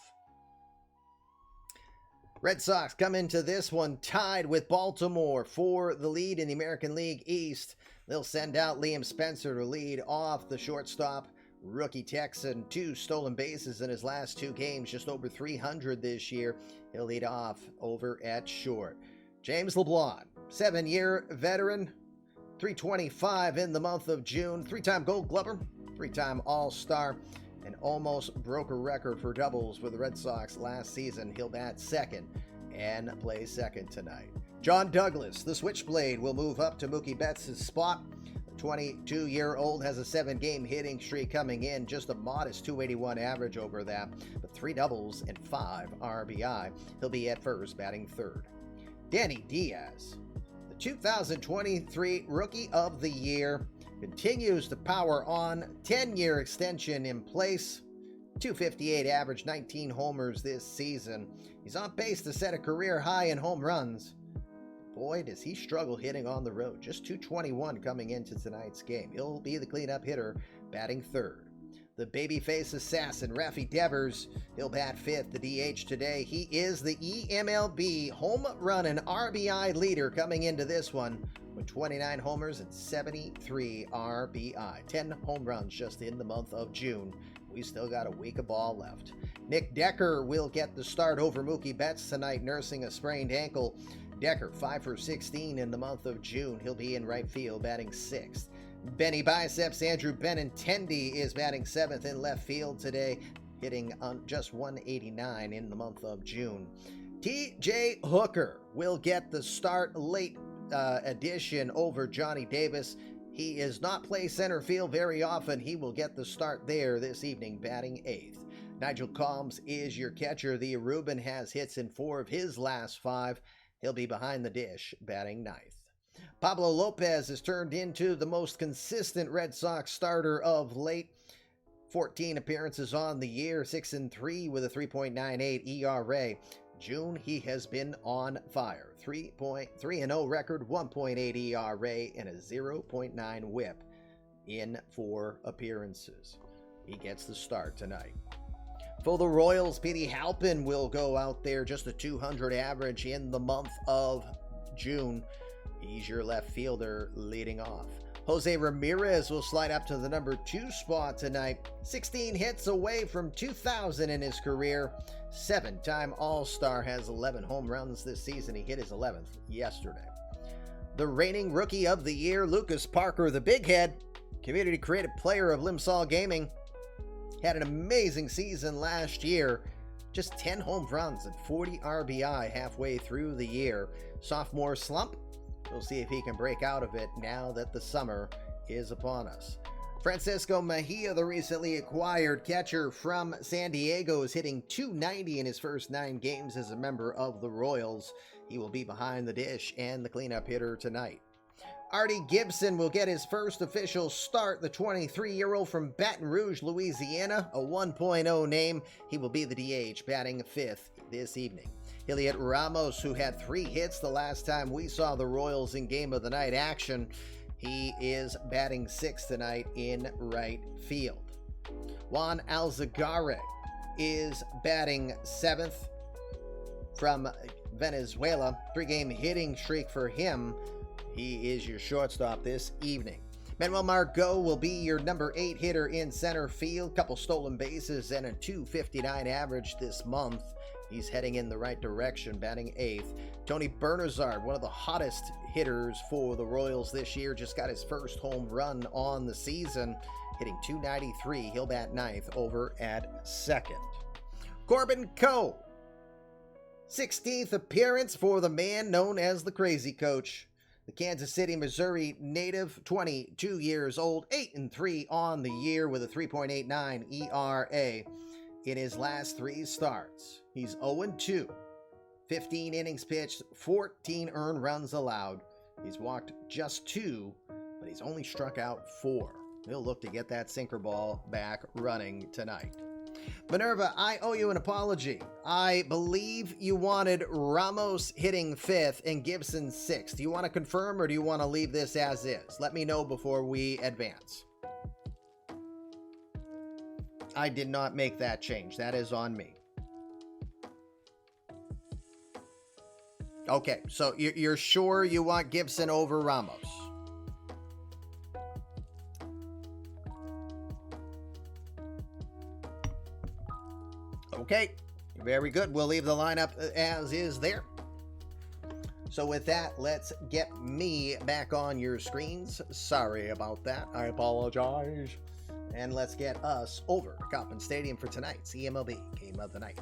Red Sox come into this one tied with Baltimore for the lead in the American League East. They'll send out Liam Spencer to lead off, the shortstop. Rookie Texan, 2 stolen bases in his last 2 games, just over 300 this year. He'll lead off over at short. James LeBlanc, 7-year veteran, 325 in the month of June, 3-time Gold Glover, 3-time All-Star, and almost broke a record for doubles with the Red Sox last season. He'll bat second and play second tonight. John Douglas, the switchblade, will move up to Mookie Betts' spot. The 22-year-old has a 7-game hitting streak coming in, just a modest 281 average over that, but 3 doubles and 5 RBI. He'll be at first, batting third. Danny Diaz, the 2023 Rookie of the Year, continues to power on. 10-year extension in place. 258 average, 19 homers this season. He's on pace to set a career high in home runs. Boy, does he struggle hitting on the road. Just 221 coming into tonight's game. He'll be the cleanup hitter, batting third. The babyface assassin, Rafi Devers, he'll bat fifth, the DH today. He is the eMLB home run and RBI leader coming into this one with 29 homers and 73 RBI. 10 home runs just in the month of June. We still got a week of ball left. Nick Decker will get the start over Mookie Betts tonight, nursing a sprained ankle. Decker, 5 for 16 in the month of June. He'll be in right field, batting sixth. Benny Biceps, Andrew Benintendi is batting 7th in left field today, hitting on just 189 in the month of June. TJ Hooker will get the start, late addition over Johnny Davis. He is not play center field very often. He will get the start there this evening, batting 8th. Nigel Combs is your catcher. The Aruban has hits in 4 of his last 5. He'll be behind the dish, batting 9th. Pablo Lopez has turned into the most consistent Red Sox starter of late. 14 appearances on the year, 6-3 with a 3.98 ERA. June, he has been on fire. 3.3-0 record, 1.8 ERA, and a 0.9 whip in 4 appearances. He gets the start tonight. For the Royals, Petey Halpin will go out there, just a 200 average in the month of June. He's your left fielder leading off. Jose Ramirez will slide up to the number 2 spot tonight. 16 hits away from 2,000 in his career. 7-time All-Star, has 11 home runs this season. He hit his 11th yesterday. The reigning Rookie of the Year, Lucas Parker, the Big Head, Community Creative Player of Limsall Gaming, had an amazing season last year. Just 10 home runs and 40 RBI halfway through the year. Sophomore slump. We'll see if he can break out of it now that the summer is upon us. Francisco Mejia, the recently acquired catcher from San Diego, is hitting .290 in his first 9 games as a member of the Royals. He will be behind the dish and the cleanup hitter tonight. Artie Gibson will get his first official start. The 23-year-old from Baton Rouge, Louisiana, a 1.0 name. He will be the DH, batting 5th this evening. Heliot Ramos, who had 3 hits the last time we saw the Royals in Game of the Night action. He is batting 6th tonight in right field. Juan Alzagare is batting 7th from Venezuela. 3-game hitting streak for him. He is your shortstop this evening. Manuel Margot will be your number 8 hitter in center field. Couple stolen bases and a .259 average this month. He's heading in the right direction, batting 8th. Tony Bernazard, one of the hottest hitters for the Royals this year, just got his first home run on the season, hitting .293. He'll bat 9th over at 2nd. Corbin Coe, 16th appearance for the man known as the Crazy Coach. The Kansas City, Missouri native, 22 years old, 8-3 on the year with a 3.89 ERA. In his last 3 starts, he's 0-2, 15 innings pitched, 14 earned runs allowed. He's walked just 2, but he's only struck out 4. He'll look to get that sinker ball back running tonight. Minerva, I owe you an apology. I believe you wanted Ramos hitting 5th and Gibson 6th. Do you want to confirm or do you want to leave this as is? Let me know before we advance. I did not make that change. That is on me. Okay, so you're sure you want Gibson over Ramos? Okay, very good. We'll leave the lineup as is there. So with that, let's get me back on your screens. Sorry about that. I apologize. And let's get us over to Kauffman Stadium for tonight's eMLB Game of the Night.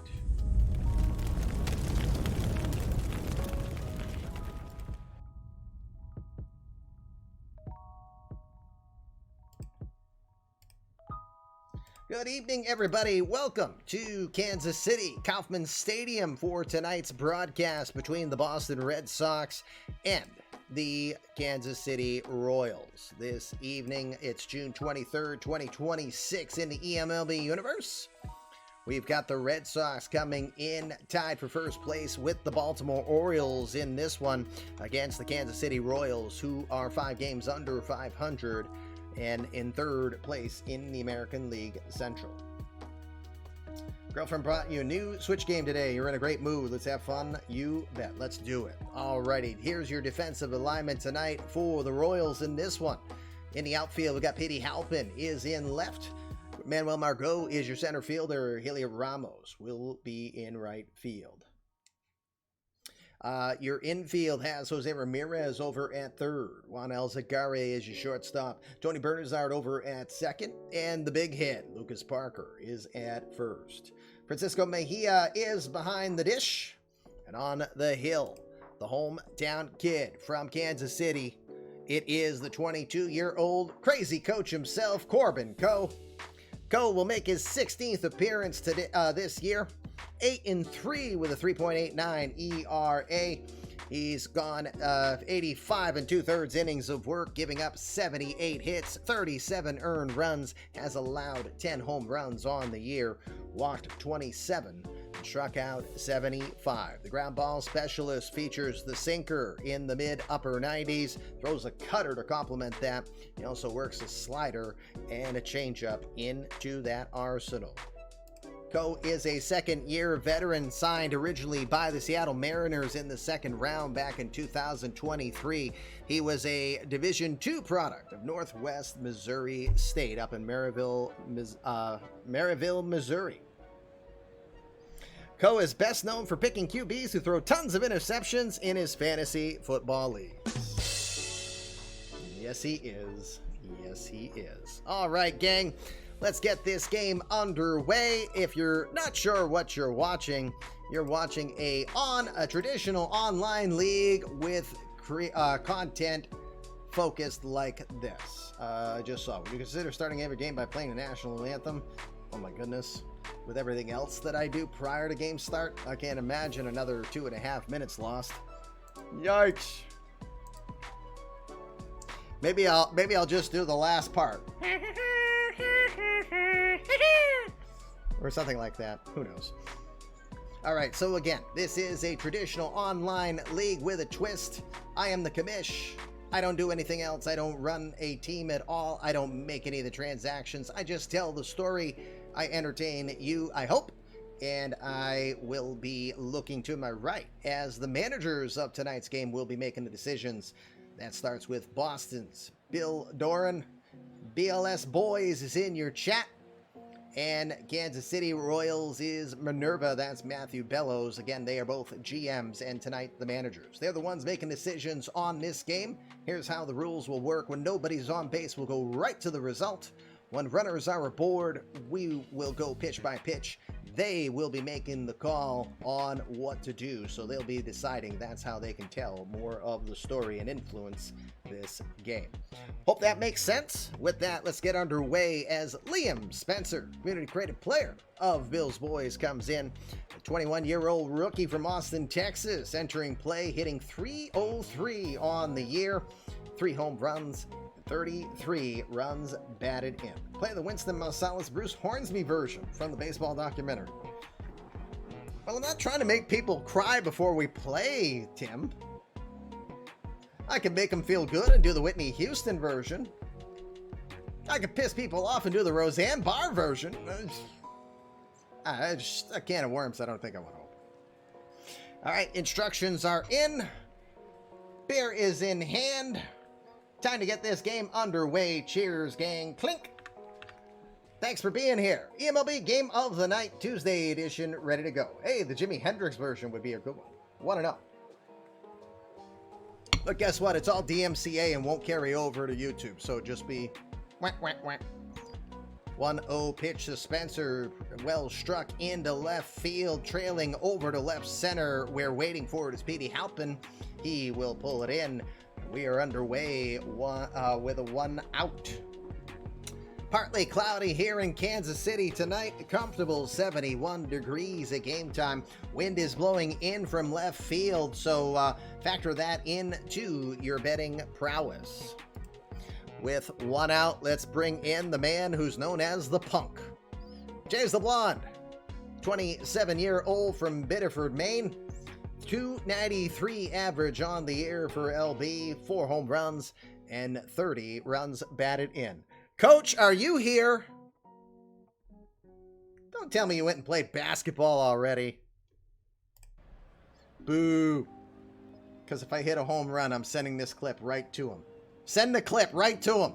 Good evening, everybody. Welcome to Kansas City, Kauffman Stadium for tonight's broadcast between the Boston Red Sox and the Kansas City Royals. This evening, it's June 23rd, 2026 in the eMLB universe. We've got the Red Sox coming in tied for first place with the Baltimore Orioles in this one against the Kansas City Royals, who are 5 games under 500 and in 3rd place in the American League Central. Girlfriend brought you a new Switch game today. You're in a great mood. Let's have fun. You bet. Let's do it. Alrighty, here's your defensive alignment tonight for the Royals in this one. In the outfield, we got Petey Halpin is in left. Manuel Margot is your center fielder. Heliot Ramos will be in right field. Your infield has Jose Ramirez over at 3rd. Juan Alzagare is your shortstop. Tony Bernazard over at 2nd. And the big hit, Lucas Parker, is at 1st. Francisco Mejia is behind the dish. And on the hill, the hometown kid from Kansas City, it is the 22-year-old Crazy Coach himself, Corbin Coe. Coe will make his 16th appearance today, this year. 8-3 with a 3.89 ERA. He's gone 85 2/3 innings of work, giving up 78 hits, 37 earned runs, has allowed 10 home runs on the year, walked 27, and struck out 75. The ground ball specialist features the sinker in the mid-upper 90s, throws a cutter to complement that. He also works a slider and a changeup into that arsenal. Coe is a second-year veteran signed originally by the Seattle Mariners in the 2nd round back in 2023. He was a Division II product of Northwest Missouri State up in Maryville, Missouri. Coe is best known for picking QBs who throw tons of interceptions in his fantasy football leagues. Yes, he is. Yes, he is. All right, gang. Let's get this game underway. If you're not sure what you're watching a traditional online league with content focused like this. I just saw. Would you consider starting every game by playing the national anthem? Oh my goodness. With everything else that I do prior to game start, I can't imagine another 2.5 minutes lost. Yikes. Maybe I'll just do the last part. Or something like that. Who knows? All right, so again, this is a traditional online league with a twist. I am the commish. I don't do anything else. I don't run a team at all. I don't make any of the transactions. I just tell the story. I entertain you, I hope. And I will be looking to my right as the managers of tonight's game will be making the decisions. That starts with Boston's Bill Doran. BLS Boys is in your chat. And Kansas City Royals is Minerva. That's Matthew Bellows. Again, they are both GMs and tonight the managers. They're the ones making decisions on this game. Here's how the rules will work. When nobody's on base, we'll go right to the result. When runners are aboard, we will go pitch by pitch. They will be making the call on what to do, so they'll be deciding. That's how they can tell more of the story and influence this game. Hope that makes sense. With that, let's get underway as Liam Spencer, community creative player of Bill's Boys, comes in. A 21-year-old rookie from Austin, Texas, entering play, hitting .303 on the year, 3 home runs, 33 runs batted in. Play the Winston Marsalis Bruce Hornsby version from the baseball documentary. Well, I'm not trying to make people cry before we play, Tim. I can make them feel good and do the Whitney Houston version. I can piss people off and do the Roseanne Barr version. Just a can of worms I don't think I want to open. All right, instructions are in. Beer is in hand. Time to get this game underway. Cheers, gang. Clink. Thanks for being here. eMLB Game of the Night, Tuesday edition, ready to go. Hey, the Jimi Hendrix version would be a good one. Want to know? But guess what? It's all DMCA and won't carry over to YouTube, so just be whack, whack, whack. 1-0 pitch to Spencer. Well struck into left field, trailing over to left center. We're waiting for it. It's Petey Halpin. He will pull it in. We are underway with a 1 out. Partly cloudy here in Kansas City tonight. Comfortable 71 degrees at game time. Wind is blowing in from left field, so factor that into your betting prowess. With 1 out, let's bring in the man who's known as the Punk. Jays the Blonde, 27-year-old from Biddeford, Maine. .293 average on the year for LB, 4 home runs, and 30 runs batted in. Coach, are you here? Don't tell me you went and played basketball already. Boo. Because if I hit a home run, I'm sending this clip right to him. Send the clip right to him.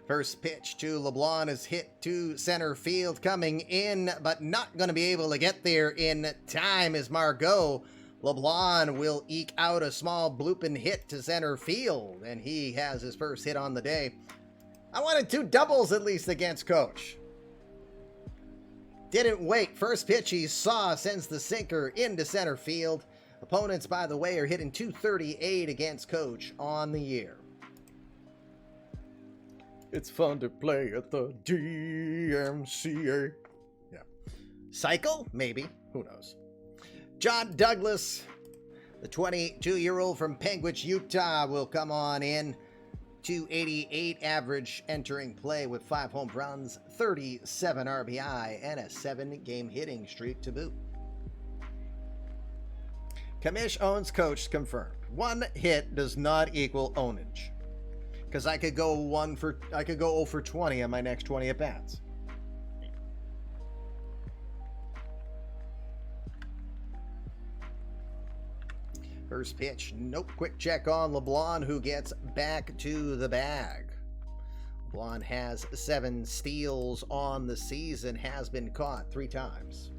First pitch to LeBlanc is hit to center field, coming in, but not going to be able to get there in time as Margot. LeBlanc will eke out a small blooping hit to center field, and he has his first hit on the day. I wanted 2 doubles at least against Coach. Didn't wait. First pitch he saw sends the sinker into center field. Opponents, by the way, are hitting .238 against Coach on the year. It's fun to play at the DMCA. Yeah. Cycle? Maybe. Who knows? John Douglas, the 22-year-old from Penguich, Utah, will come on in. .288 average entering play with 5 home runs, 37 RBI, and a 7-game hitting streak to boot. Commish owns Coach confirmed. 1 hit does not equal ownage. Because I could go 0 for 20 on my next 20 at bats. First pitch, nope. Quick check on LeBlanc, who gets back to the bag. LeBlanc has 7 steals on the season, has been caught 3 times.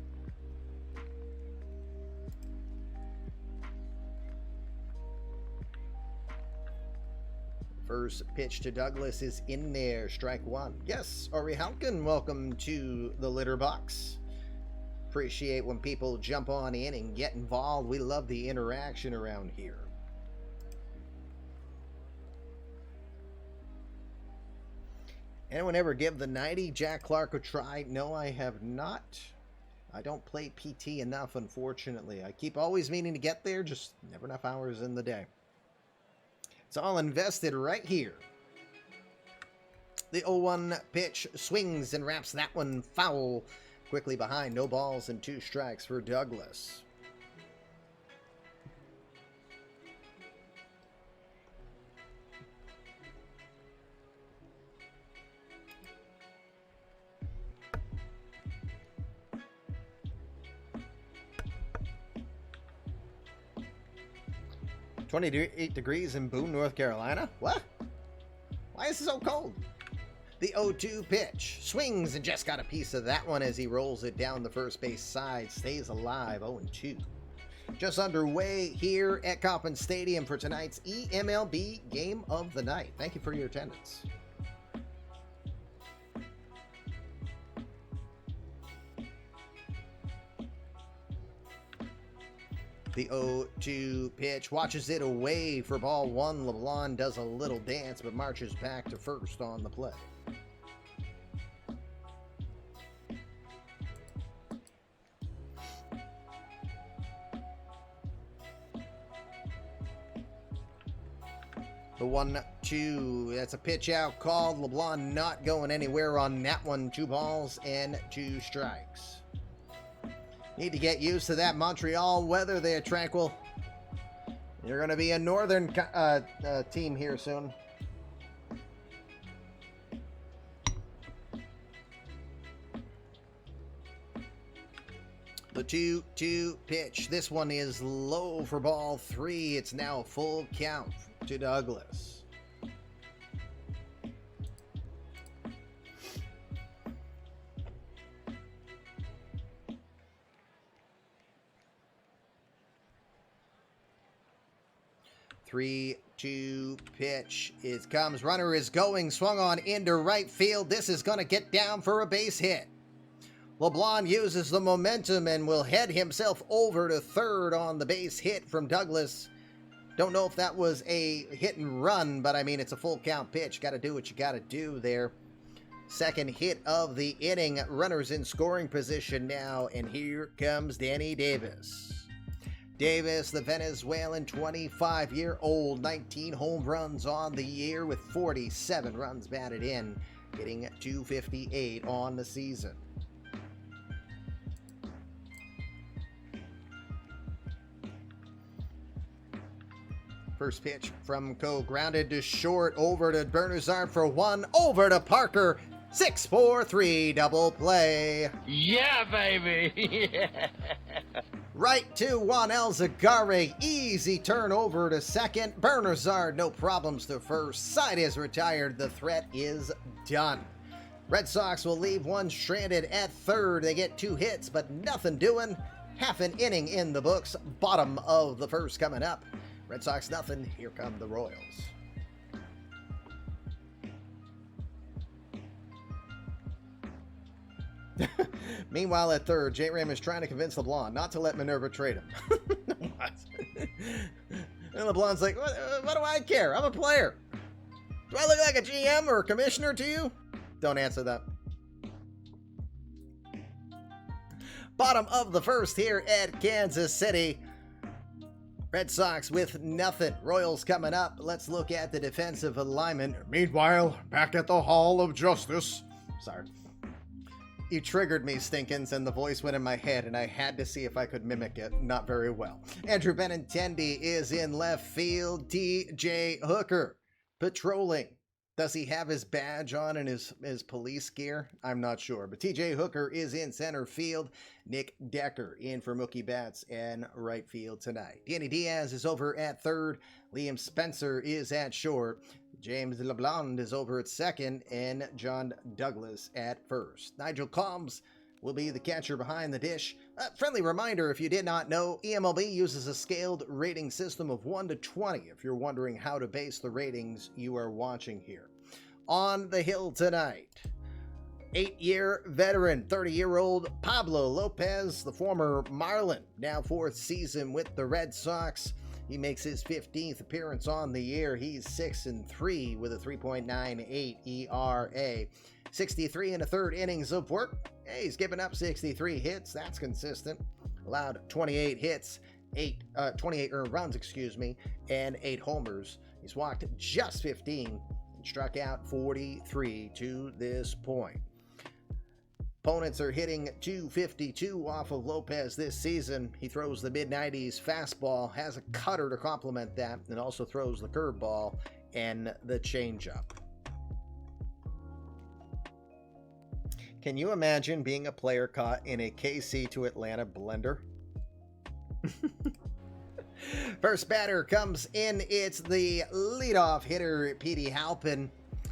First pitch to Douglas is in there, strike 1. Yes, Ori Halkin, welcome to the litter box. Appreciate when people jump on in and get involved. We love the interaction around here. Anyone ever give the 90 Jack Clark a try? No, I have not. I don't play PT enough, unfortunately. I keep always meaning to get there, just never enough hours in the day. It's all invested right here. The 0-1 pitch swings and wraps that one foul. Quickly behind, no balls and 2 strikes for Douglas. $28 degrees in Boone, North Carolina. What? Why is it so cold? The 0-2 pitch swings and just got a piece of that one as he rolls it down the first base side. Stays alive, 0-2. Just underway here at Kauffman Stadium for tonight's eMLB Game of the Night. Thank you for your attendance. The 0-2 pitch watches it away for ball 1. LeBlanc does a little dance but marches back to first on the play. The 1-2, that's a pitch out called. LeBlanc not going anywhere on that one. 2 balls and 2 strikes. Need to get used to that Montreal weather there, Tranquil. You're going to be a northern team here soon. The 2-2 pitch. This one is low for ball 3. It's now a full count to Douglas. Three-two pitch. It comes. Runner is going. Swung on into right field. This is going to get down for a base hit. LeBlanc uses the momentum and will head himself over to third on the base hit from Douglas. Don't know if that was a hit and run, but I mean, it's a full count pitch. Got to do what you got to do there. Second hit of the inning. Runners in scoring position now, and here comes Danny Davis. Davis, the Venezuelan 25-year-old, 19 home runs on the year with 47 runs batted in, getting 258 on the season. First pitch from Coe, grounded to short, over to Bernazard for 1, over to Parker, 6-4-3 double play. Yeah, baby! Right to Juan Alzagare, easy turn over to second. Bernazard, no problems to first. Side is retired, the threat is done. Red Sox will leave one stranded at third. They get 2 hits, but nothing doing. Half an inning in the books. Bottom of the first coming up. Red Sox nothing. Here come the Royals. Meanwhile, at third, J. Ram is trying to convince LeBlanc not to let Minerva trade him. And LeBlanc's like, what do I care? I'm a player. Do I look like a GM or a commissioner to you? Don't answer that. Bottom of the first here at Kansas City. Red Sox with nothing. Royals coming up. Let's look at the defensive alignment. Meanwhile, back at the Hall of Justice. Sorry. You triggered me, Stinkins, and the voice went in my head, and I had to see if I could mimic it. Not very well. Andrew Benintendi is in left field. TJ Hooker patrolling. Does he have his badge on and his police gear? I'm not sure. But TJ Hooker is in center field. Nick Decker in for Mookie Betts and right field tonight. Danny Diaz is over at third. Liam Spencer is at short. James LeBlanc is over at second, and John Douglas at first. Nigel Combs will be the catcher behind the dish. A friendly reminder, if you did not know, eMLB uses a scaled rating system of 1 to 20. If you're wondering how to base the ratings you are watching here. On the hill tonight, 8-year veteran, 30-year-old Pablo Lopez, the former Marlin, now 4th season with the Red Sox. He makes his 15th appearance on the year. He's 6-3 with a 3.98 ERA. 63 and a third innings of work. Hey, he's given up 63 hits. That's consistent. Allowed 28 hits, 28 earned runs, and 8 homers. He's walked just 15, Struck out 43 to this point. Opponents are hitting 252 off of Lopez this season. He throws the mid-90s fastball, has a cutter to complement that, and also throws the curveball and the changeup. Can you imagine being a player caught in a KC to Atlanta blender? First batter comes in. It's the leadoff hitter, Petey Halpin.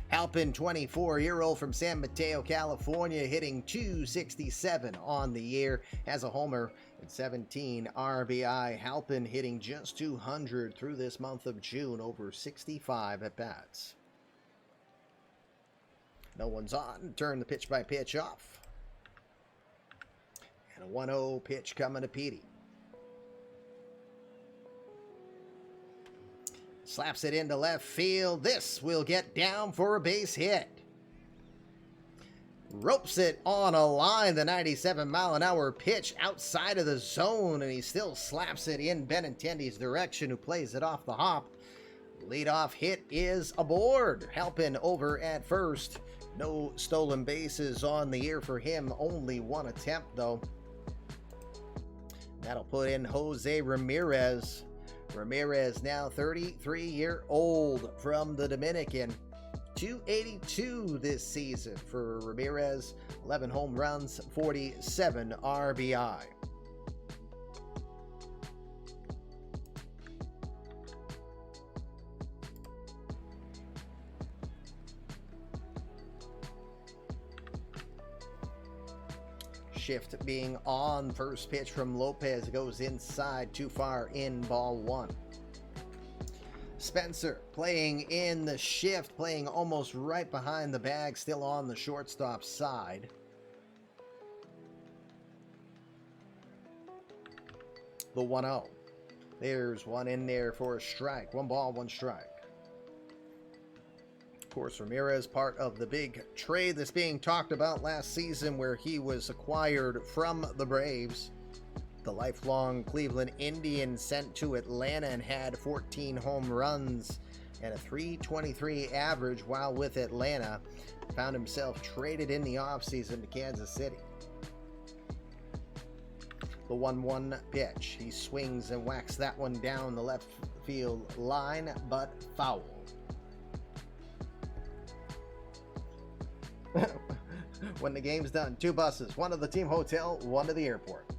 Halpin, 24-year-old from San Mateo, California, hitting 267 on the year, has a homer and 17 RBI. Halpin hitting just 200 through this month of June, over 65 at-bats. No one's on. Turn the pitch by pitch off. And a 1-0 pitch coming to Petey. Slaps it into left field. This will get down for a base hit. Ropes it on a line. The 97-mile-an-hour pitch outside of the zone, and he still slaps it in Benintendi's direction, who plays it off the hop. Leadoff hit is aboard. Halpin over at first. No stolen bases on the year for him. Only one attempt, though. That'll put in Jose Ramirez. Ramirez, now 33-year-old from the Dominican. 282 this season for Ramirez. 11 home runs, 47 RBI. Shift being on. First pitch from Lopez goes inside, too far in, ball one. Spencer playing in the shift, playing almost right behind the bag, still on the shortstop side. The 1-0. There's one in there for a strike. 1 ball, 1 strike. Of course, Ramirez, part of the big trade that's being talked about last season, where he was acquired from the Braves. The lifelong Cleveland Indian sent to Atlanta and had 14 home runs and a .323 average while with Atlanta. Found himself traded in the offseason to Kansas City. The 1-1 pitch. He swings and whacks that one down the left field line, but foul. When the game's done, 2 buses, 1 to the team hotel, 1 to the airport.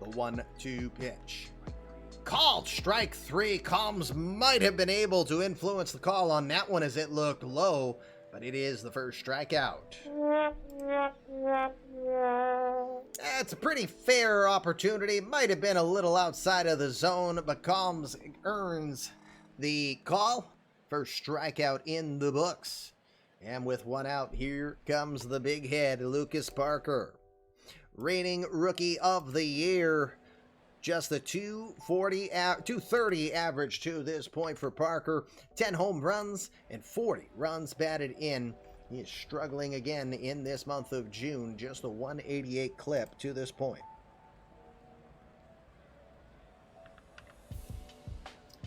The 1-2 pitch. Called strike 3. Combs might have been able to influence the call on that one as it looked low, but it is the first strikeout. That's a pretty fair opportunity. Might have been a little outside of the zone, but Combs earns the call. First strikeout in the books. And with 1 out, here comes the big head, Lucas Parker. Reigning Rookie of the Year. Just a 230 average to this point for Parker. 10 home runs and 40 runs batted in. He is struggling again in this month of June. Just a 188 clip to this point.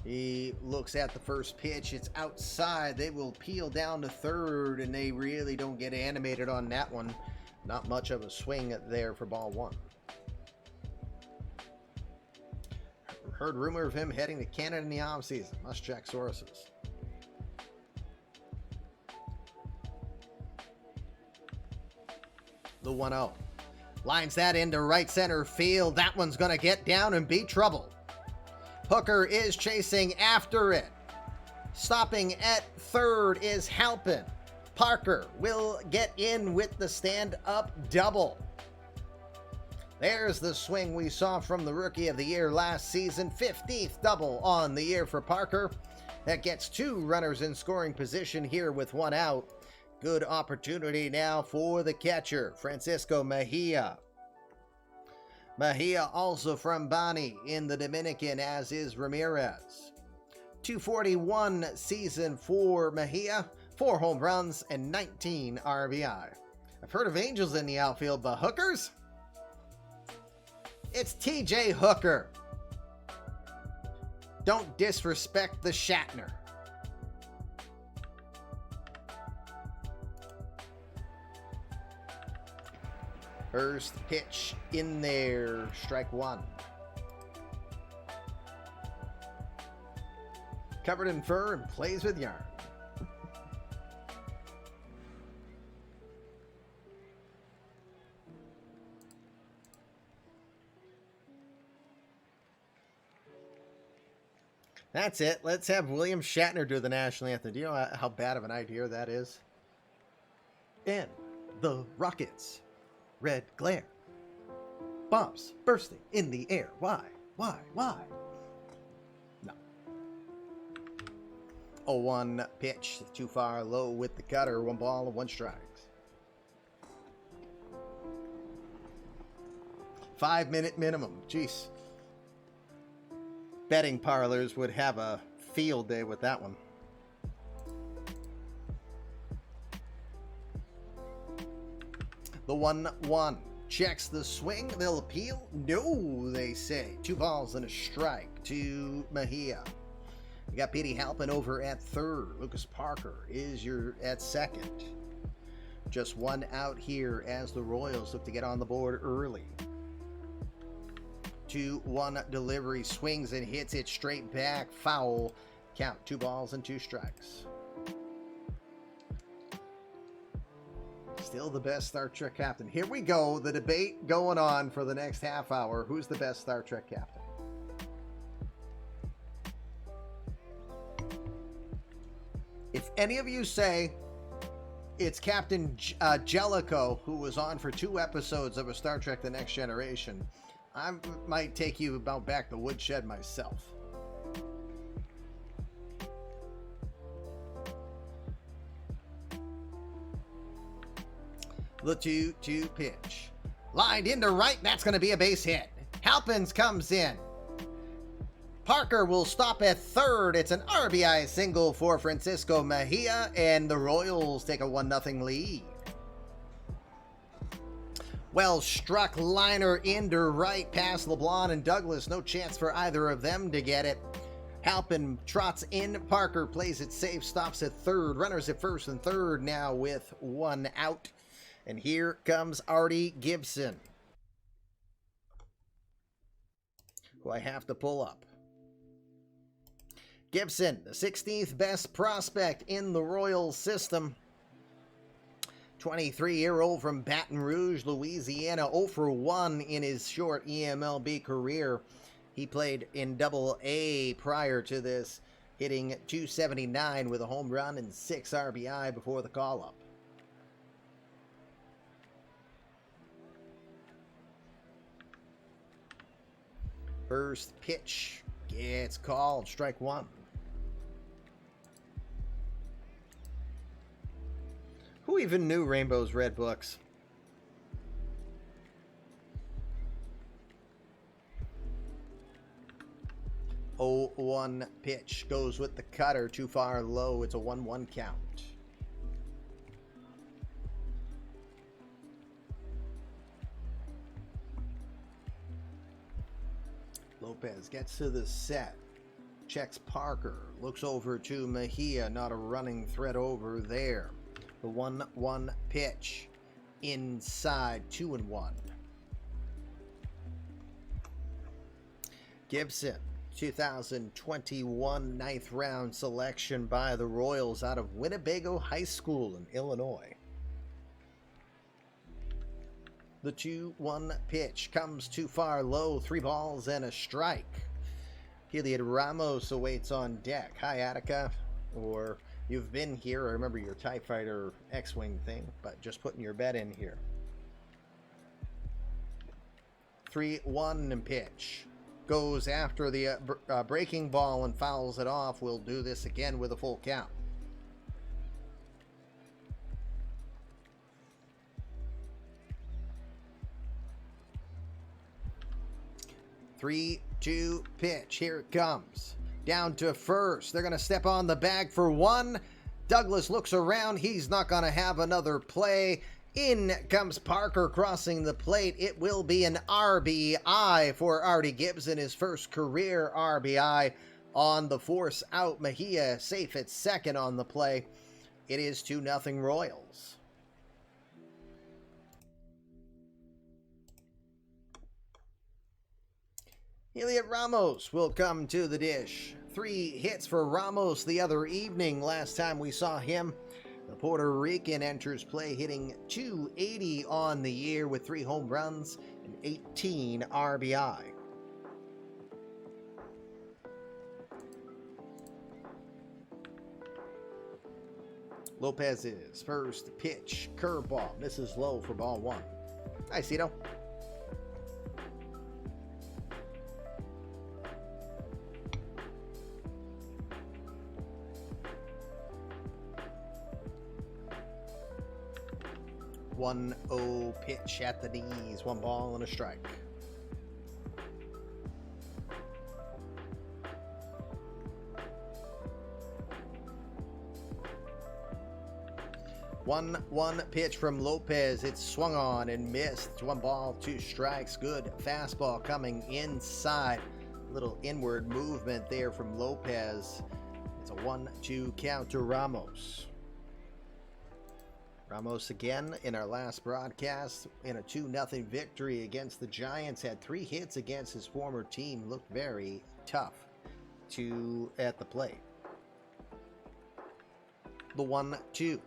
He looks at the first pitch. It's outside. They will peel down to third, and they really don't get animated on that one. Not much of a swing there for ball 1. Heard rumor of him heading to Canada in the offseason. Must check sources. The 1-0. Lines that into right center field. That one's going to get down and be trouble. Hooker is chasing after it. Stopping at third is Halpin. Parker will get in with the stand-up double. There's the swing we saw from the Rookie of the Year last season. 15th double on the year for Parker. That gets 2 runners in scoring position here with 1 out. Good opportunity now for the catcher, Francisco Mejia. Mejia also from Bani in the Dominican, as is Ramirez. 241 season for Mejia, 4 home runs and 19 RBI. I've heard of Angels in the outfield, but hookers? It's TJ Hooker. Don't disrespect the Shatner. First pitch in there, strike one. Covered in fur and plays with yarn. That's it. Let's have William Shatner do the national anthem. Do you know how bad of an idea that is? And the rockets. Red glare. Bombs bursting in the air. Why? Why? No. 0-1 pitch. Too far low with the cutter. 1 ball and 1 strike. 5-minute minimum. Jeez. Betting parlors would have a field day with that one. The 1-1 checks the swing. They'll appeal. No, they say. 2 balls and a strike to Mejia. We got Petey Halpin over at third. Lucas Parker is at second. Just 1 out here as the Royals look to get on the board early. 2-1 delivery, swings and hits it straight back. Foul. Count. 2 balls and 2 strikes. Still the best Star Trek captain. Here we go. The debate going on for the next half hour. Who's the best Star Trek captain? If any of you say it's Captain Jellicoe, who was on for 2 episodes of a Star Trek The Next Generation, I might take you about back to woodshed myself. The 2-2 pitch. Lined into right. That's going to be a base hit. Halpins comes in. Parker will stop at third. It's an RBI single for Francisco Mejia, and the Royals take a 1-0 lead. Well struck liner into right past LeBlanc and Douglas. No chance for either of them to get it. Halpin trots in. Parker plays it safe, stops at third. Runners at first and third now with 1 out. And here comes Artie Gibson, who I have to pull up. Gibson, the 16th best prospect in the Royals system. 23-year-old from Baton Rouge, Louisiana, 0 for 1 in his short eMLB career. He played in Double-A prior to this, hitting .279 with a home run and 6 RBI before the call-up. First pitch gets called, strike 1. Who even knew Rainbow's Red Books? Oh, 1 pitch goes with the cutter, too far low. It's a 1-1 count. Lopez gets to the set, checks Parker, looks over to Mejia, not a running threat over there. The 1-1 pitch inside, 2-1. Gibson, 2021 9th round selection by the Royals out of Winnebago High School in Illinois. The 2-1 pitch comes too far low, 3 balls and a strike. Heliod Ramos awaits on deck. Hi, Attica, or you've been here. I remember your TIE Fighter X-Wing thing, but just putting your bet in here. 3-1 pitch. Goes after the breaking ball and fouls it off. We'll do this again with a full count. Three, 2 pitch. Here it comes. Down to first. They're going to step on the bag for 1. Douglas looks around. He's not going to have another play. In comes Parker crossing the plate. It will be an RBI for Artie Gibson, his first career RBI. on the force out. Mejia safe at second on the play. It is 2-0 Royals. Elliot Ramos will come to the dish. 3 hits for Ramos the other evening. Last time we saw him, the Puerto Rican enters play hitting .280 on the year with 3 home runs and 18 RBI. Lopez's first pitch, curveball, misses low for ball 1. Hi, Cito. One 0 pitch at the knees, 1 ball and a strike. One pitch from Lopez. It's swung on and missed. It's 1 ball, 2 strikes. Good fastball coming inside. Little inward movement there from Lopez. It's a 1-2 count to Ramos. Ramos again in our last broadcast in a 2-0 victory against the Giants. Had 3 hits against his former team. Looked very tough at the plate. The 1-2.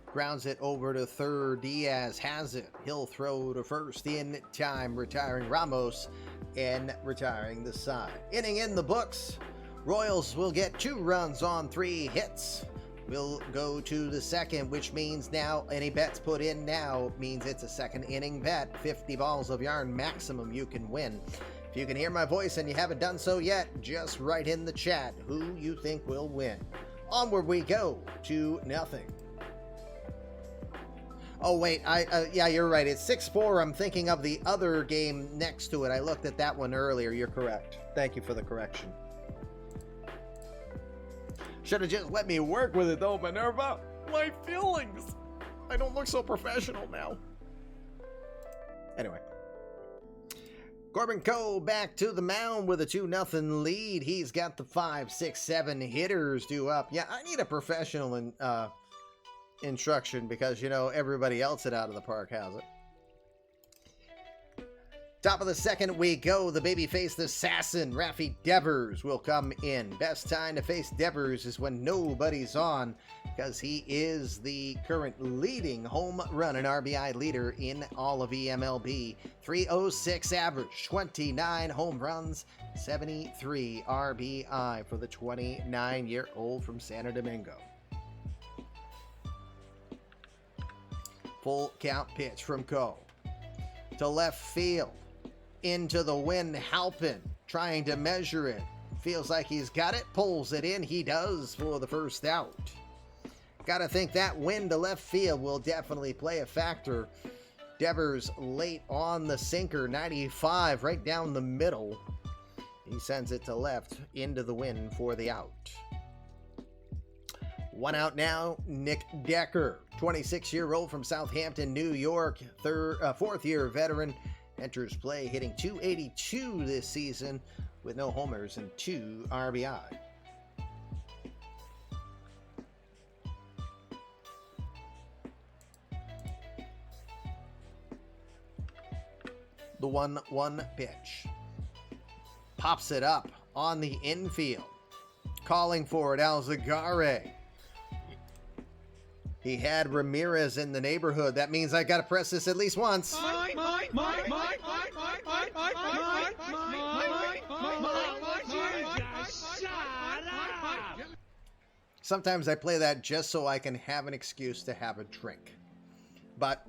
Grounds it over to third. Diaz has it. He'll throw to first in time, retiring Ramos and retiring the side. Inning in the books. Royals will get 2 runs on 3 hits. We'll go to the second, which means now any bets put in now means it's a second inning bet. 50 balls of yarn maximum you can win. If you can hear my voice and you haven't done so yet, just write in the chat who you think will win. Onward we go, 2-0. Oh wait, yeah, you're right. It's 6-4. I'm thinking of the other game next to it. I looked at that one earlier. You're correct. Thank you for the correction. Should have just let me work with it though, Minerva. My feelings. I don't look so professional now. Anyway. Corbin Coe back to the mound with a 2-0 lead. He's got the 5, 6, 7 hitters due up. Yeah, I need a professional instruction because, you know, everybody else at Out of the Park has it. Top of the second we go. The baby-faced assassin, Rafi Devers, will come in. Best time to face Devers is when nobody's on because he is the current leading home run and RBI leader in all of eMLB. 306 average, 29 home runs, 73 RBI for the 29-year-old from Santo Domingo. Full count pitch from Coe. To left field. Into the wind, Halpin trying to measure it. Feels like he's got it, pulls it in. He does for the first out. Gotta think that wind to left field will definitely play a factor. Devers late on the sinker, 95 right down the middle. He sends it to left into the wind for the out. 1 out now, Nick Decker, 26-year-old from Southampton, New York, 4th-year veteran. Enters play hitting .282 this season with no homers and 2 RBI. The 1-1 pitch. Pops it up on the infield. Calling for it, Alzagare. He had Ramirez in the neighborhood. That means I gotta press this at least once. Sometimes I play that just so I can have an excuse to have a drink. But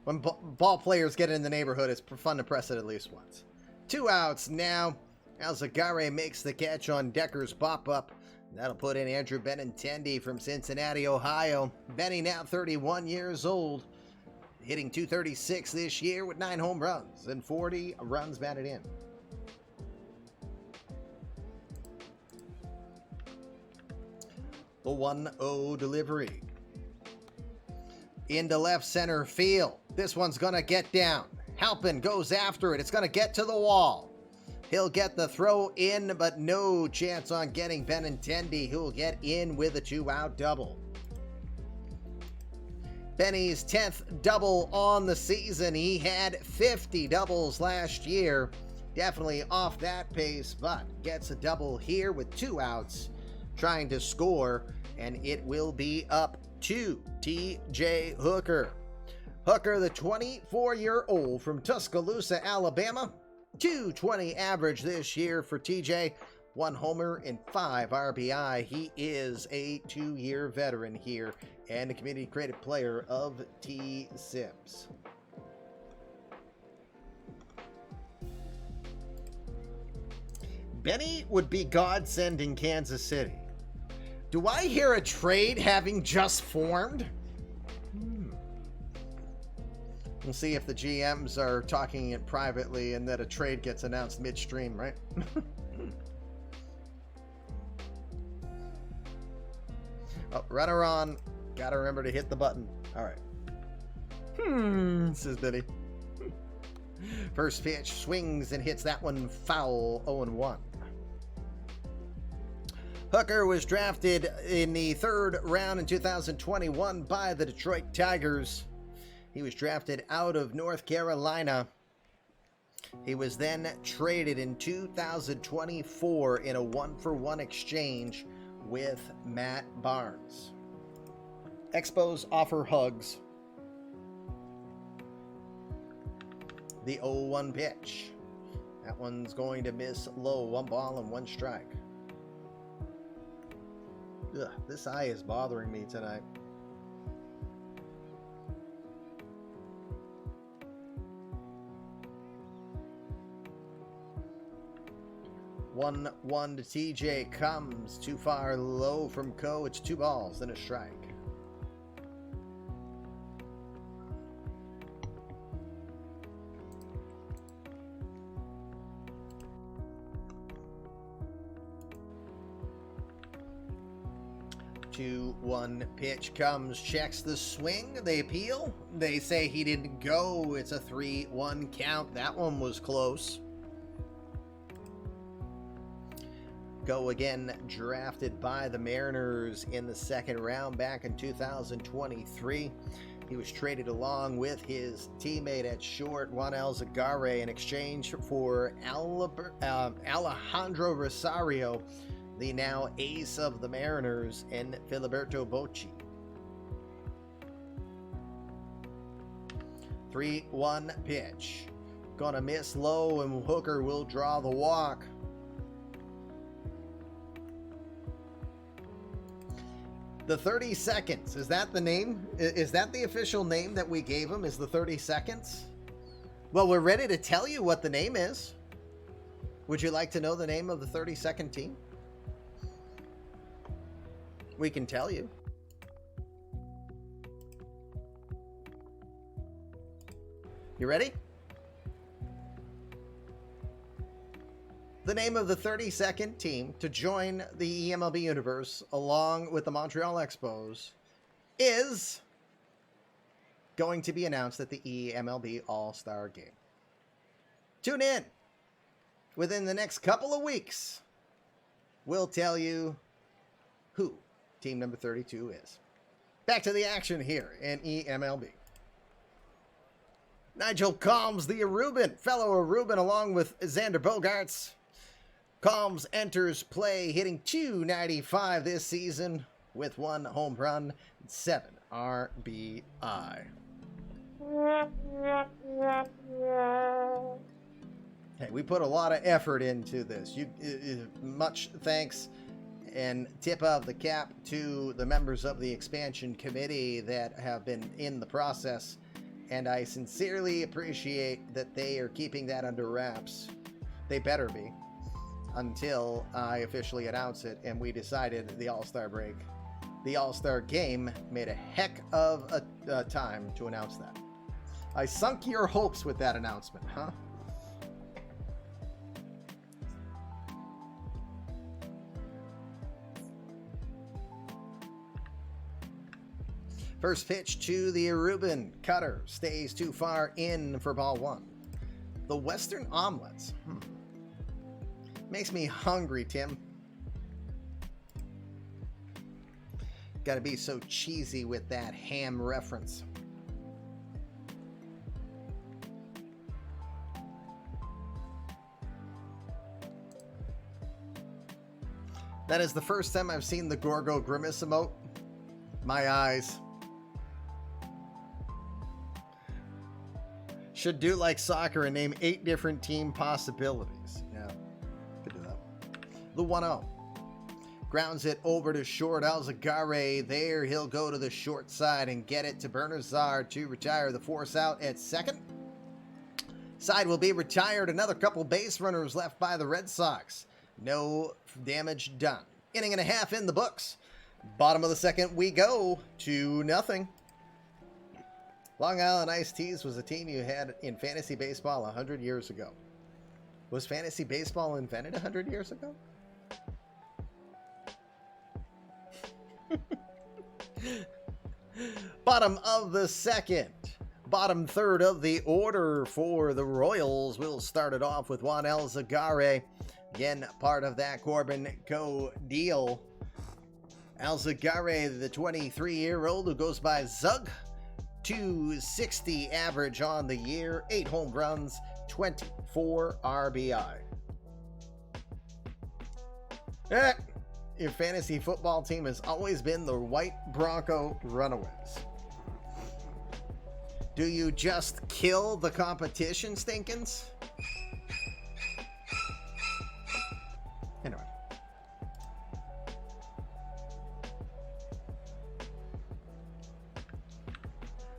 when ball players get in the neighborhood, it's fun to press it at least once. 2 outs now. Alzagare makes the catch on Decker's pop-up. That'll put in Andrew Benintendi from Cincinnati, Ohio. Benny now 31 years old, hitting .236 this year with 9 home runs and 40 runs batted in. The 1-0 delivery. Into left center field. This one's going to get down. Halpin goes after it. It's going to get to the wall. He'll get the throw in, but no chance on getting Benintendi, who will get in with a 2-out double. Benny's 10th double on the season. He had 50 doubles last year. Definitely off that pace, but gets a double here with 2 outs, trying to score, and it will be up to TJ Hooker. Hooker, the 24-year-old from Tuscaloosa, Alabama. 220 average this year for TJ. 1 homer and 5 RBI. He is a 2-year veteran here and a community credit player of T-Sips. Benny would be godsend in Kansas City. Do I hear a trade having just formed? We'll see if the GMs are talking it privately and that a trade gets announced midstream, right? Oh, runner on. Gotta remember to hit the button. All right. Says Benny. First pitch swings and hits that one foul, 0-1. Hooker was drafted in the 3rd round in 2021 by the Detroit Tigers. He was drafted out of North Carolina. He was then traded in 2024 in a 1-for-1 exchange with Matt Barnes. Expos offer hugs. The 0-1 pitch. That one's going to miss low. 1 ball and 1 strike. Ugh, this eye is bothering me tonight. 1-1 to TJ. Comes too far low from Co. It's 2 balls and a strike. Two, 1 pitch comes, checks the swing. They appeal. They say he didn't go. It's a 3-1 count. That one was close. Go again, drafted by the Mariners in the 2nd round back in 2023. He was traded along with his teammate at short, Juan Alzagare, in exchange for Alejandro Rosario, the now ace of the Mariners, and Filiberto Bocci. 3-1 pitch. Gonna miss low, and Hooker will draw the walk. The 30 seconds, is that the name? Is that the official name that we gave him, is the 30 seconds? Well, we're ready to tell you what the name is. Would you like to know the name of the 32nd team? We can tell you. You ready? The name of the 32nd team to join the eMLB universe along with the Montreal Expos is going to be announced at the eMLB All-Star Game. Tune in. Within the next couple of weeks, we'll tell you who team number 32 is. Back to the action here in eMLB. Nigel Combs, the Aruban, fellow Aruban, along with Xander Bogaerts. Combs enters play hitting .295 this season with 1 home run and 7 RBI. Hey, we put a lot of effort into this. Much thanks and tip of the cap to the members of the expansion committee that have been in the process, and I sincerely appreciate that they are keeping that under wraps. They better be, until I officially announce it and we decided the All-Star break. The All-Star game made a heck of a time to announce that. I sunk your hopes with that announcement, huh? First pitch to the Aruban. Cutter stays too far in for ball 1. The Western Omelets. Makes me hungry, Tim. Gotta be so cheesy with that ham reference. That is the first time I've seen the Gorgo Grimace emote. My eyes. Should do like soccer and name 8 different team possibilities. Yeah, could do that. The 1-0. Grounds it over to short. Alzagare there. He'll go to the short side and get it to Bernazar to retire the force out at second. Side will be retired. Another couple base runners left by the Red Sox. No damage done. Inning and a half in the books. Bottom of the second we go. 2-0. Long Island Iced Teas was a team you had in fantasy baseball 100 years ago. Was fantasy baseball invented 100 years ago? Bottom of the second. Bottom third of the order for the Royals. We'll start it off with Juan Alzagare. Again, part of that Corbin Co. deal. Alzagare, the 23-year-old who goes by Zug. 260 average on the year. 8 home runs, 24 RBI. Your fantasy football team has always been the White Bronco Runaways. Do you just kill the competition, Stinkins? Anyway.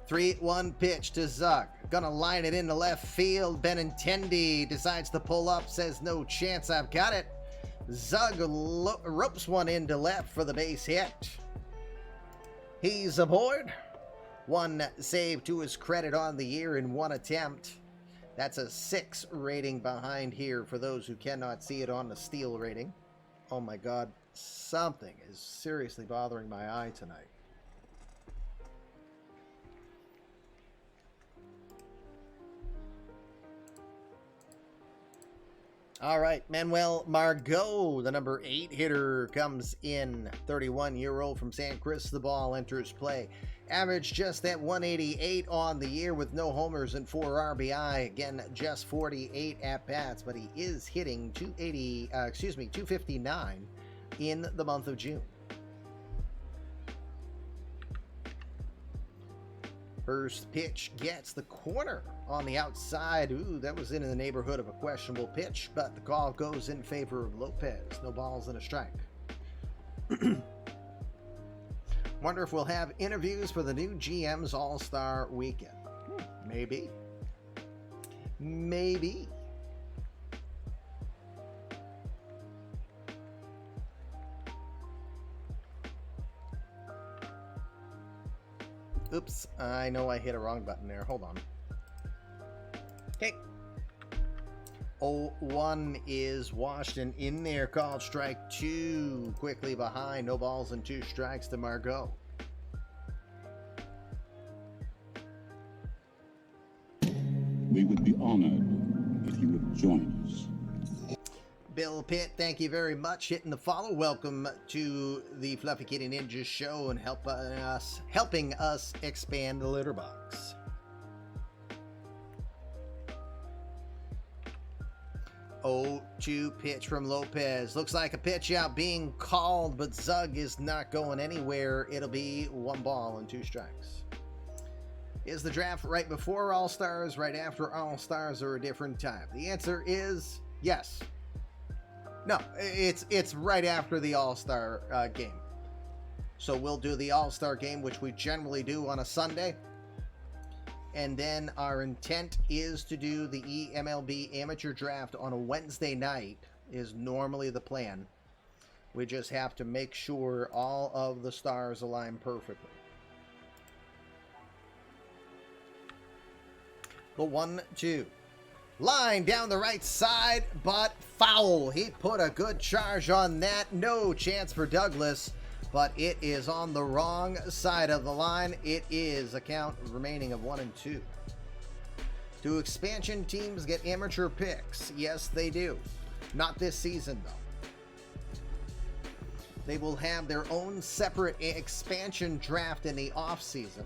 Three-1 pitch to Zug. Gonna line it into left field. Benintendi decides to pull up. Says, no chance, I've got it. Zug ropes one into left for the base hit. He's aboard. 1 save to his credit on the year in 1 attempt. That's a 6 rating behind here for those who cannot see it on the Steel rating. Oh my God, something is seriously bothering my eye tonight. All right, Manuel Margot, the number 8 hitter, comes in. 31-year-old from San Cristobal enters play. Average just at 188 on the year with no homers and 4 RBI. Again, just 48 at-bats, but he is hitting 259 in the month of June. First pitch gets the corner on the outside. Ooh, that was in the neighborhood of a questionable pitch, but the call goes in favor of Lopez. No balls and a strike. Wonder if we'll have interviews for the new GM's All-Star Weekend. Maybe. Maybe. Oops, I know I hit a wrong button there. Hold on. Okay. 0-1 is Washington in there. Called strike 2. Quickly behind. No balls and 2 strikes to Margot. We would be honored if you would join us. Bill Pitt, thank you very much. Hitting the follow. Welcome to the Fluffy Kitty Ninja Show and helping us expand the litter box. Oh, 2 pitch from Lopez. Looks like a pitch out being called, but Zug is not going anywhere. It'll be 1 ball and 2 strikes. Is the draft right before All-Stars, right after All-Stars, or a different time? The answer is yes. No, it's right after the All-Star game. So we'll do the All-Star game, which we generally do on a Sunday. And then our intent is to do the eMLB amateur draft on a Wednesday night, is normally the plan. We just have to make sure all of the stars align perfectly. The 1-2. Line down the right side, but foul. He put a good charge on that. No chance for Douglas, but it is on the wrong side of the line. It is a count remaining of 1-2. Do expansion teams get amateur picks? Yes, they do. Not this season, though. They will have their own separate expansion draft in the offseason.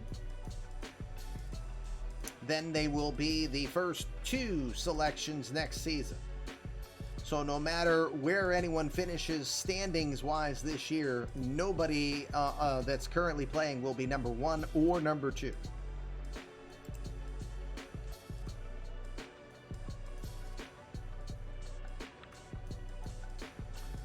Then they will be the first 2 selections next season. So no matter where anyone finishes standings-wise this year, nobody that's currently playing will be number 1 or number 2.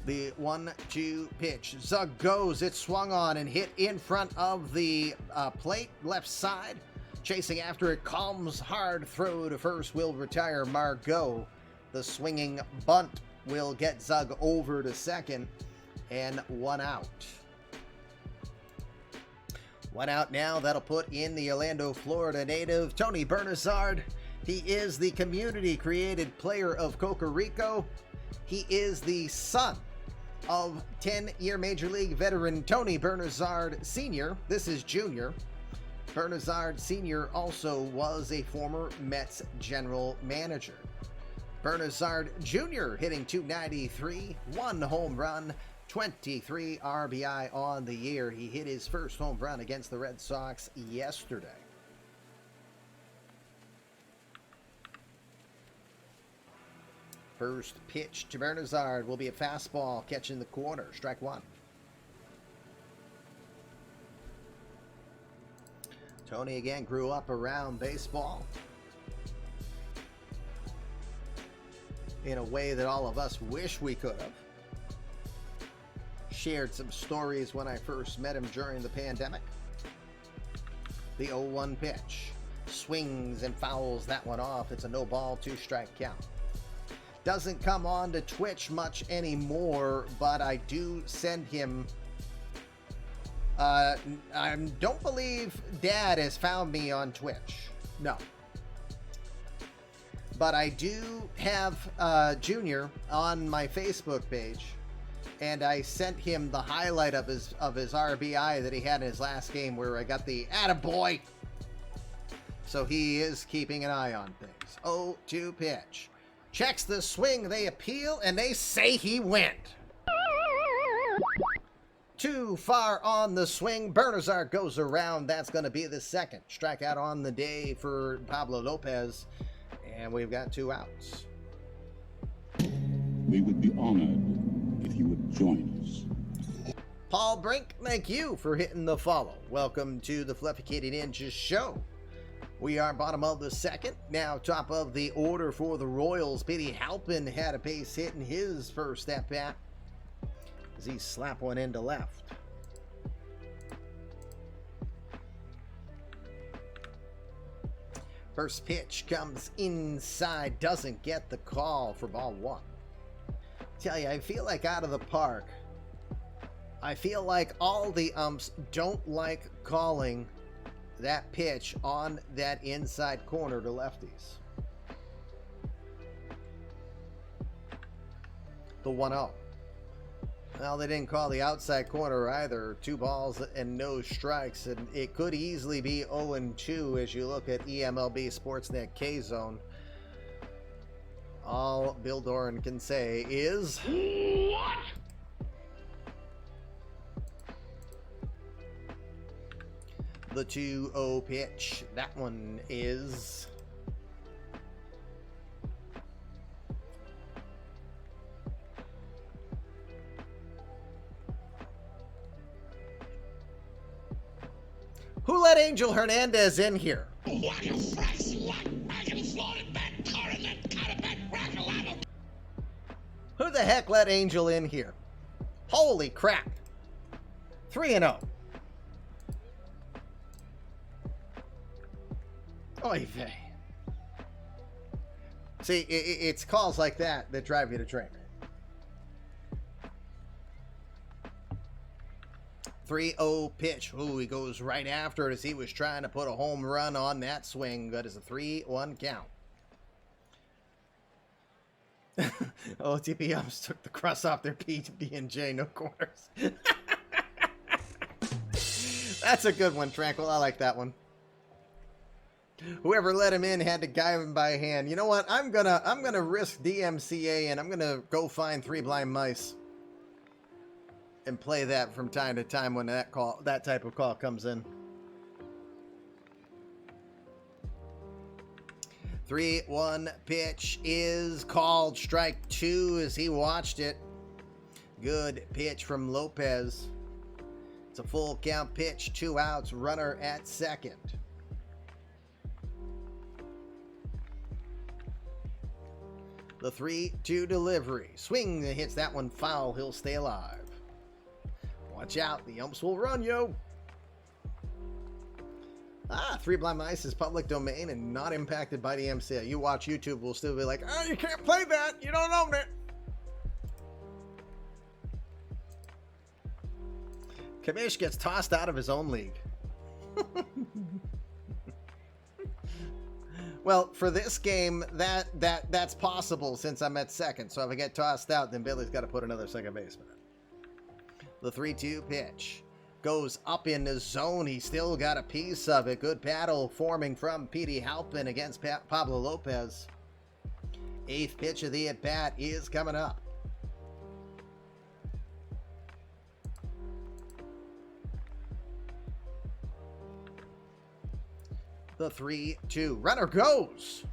The 1-2 pitch. Zug goes. It swung on and hit in front of the plate, left side. Chasing after it, Calm's hard throw to first will retire Margot. The swinging bunt will get Zug over to second, and 1 out. 1 out now. That'll put in the Orlando, Florida native, Tony Bernazard. He is the community-created player of Costa Rica. He is the son of 10-year Major League veteran Tony Bernazard Sr. This is Junior. Bernazard Sr. also was a former Mets general manager. Bernazard Jr. hitting .293, 1 home run, 23 RBI on the year. He hit his first home run against the Red Sox yesterday. First pitch to Bernazard will be a fastball catching the corner. Strike 1. Tony again grew up around baseball in a way that all of us wish we could have. Shared some stories when I first met him during the pandemic. The 0-1 pitch. Swings and fouls that one off. It's a no ball, 2 strike count. Doesn't come on to Twitch much anymore, but I do send him... I don't believe Dad has found me on Twitch. No. But I do have Junior on my Facebook page, and I sent him the highlight of his RBI that he had in his last game, where I got the attaboy. So he is keeping an eye on things. 0-2 pitch. Checks the swing. They appeal, and they say he went. Too far on the swing. Bernazard goes around. That's going to be the second strikeout on the day for Pablo Lopez. And we've got 2 outs. We would be honored if you would join us. Paul Brink, thank you for hitting the follow. Welcome to the Fluffy Kitty Ninja Show. We are bottom of the second. Now top of the order for the Royals. Petey Halpin had a base hit in his first at-bat as he slapped one into left. First pitch comes inside, doesn't get the call for ball 1. Tell you, I feel like out of the park, I feel like all the umps don't like calling that pitch on that inside corner to lefties. The 1-0. Well, they didn't call the outside corner either. 2 balls and no strikes, and it could easily be 0-2 as you look at eMLB Sportsnet K-Zone. All Bill Doran can say is... What? The 2-0 pitch. That one is... Who let Angel Hernandez in here? Who the heck let Angel in here? Holy crap. 3-0. Oy vey. See, it's calls like that that drive you to drink. 3-0 pitch. Ooh, he goes right after it as he was trying to put a home run on that swing. That is a 3-1 count. OOTP umps took the crust off their PB&J, no corners. That's a good one, Tranquil. I like that one. Whoever let him in had to guide him by hand. You know what? I'm gonna risk DMCA and I'm gonna go find 3 blind mice and play that from time to time when that type of call comes in. 3-1 pitch is called. Strike 2 as he watched it. Good pitch from Lopez. It's a full count pitch, 2 outs, runner at second. The 3-2 delivery. Swing hits that one foul. He'll stay alive. Watch out. The umps will run, yo. 3 blind mice is public domain and not impacted by the MCA. You watch YouTube, will still be like, oh, you can't play that. You don't own it. Kamish gets tossed out of his own league. Well, for this game, that's possible since I'm at second. So if I get tossed out, then Billy's got to put another second baseman in. The 3-2 pitch goes up in the zone. He still got a piece of it. Good battle forming from Petey Halpin against Pablo Lopez. 8th pitch of the at-bat is coming up. The 3-2. Runner goes.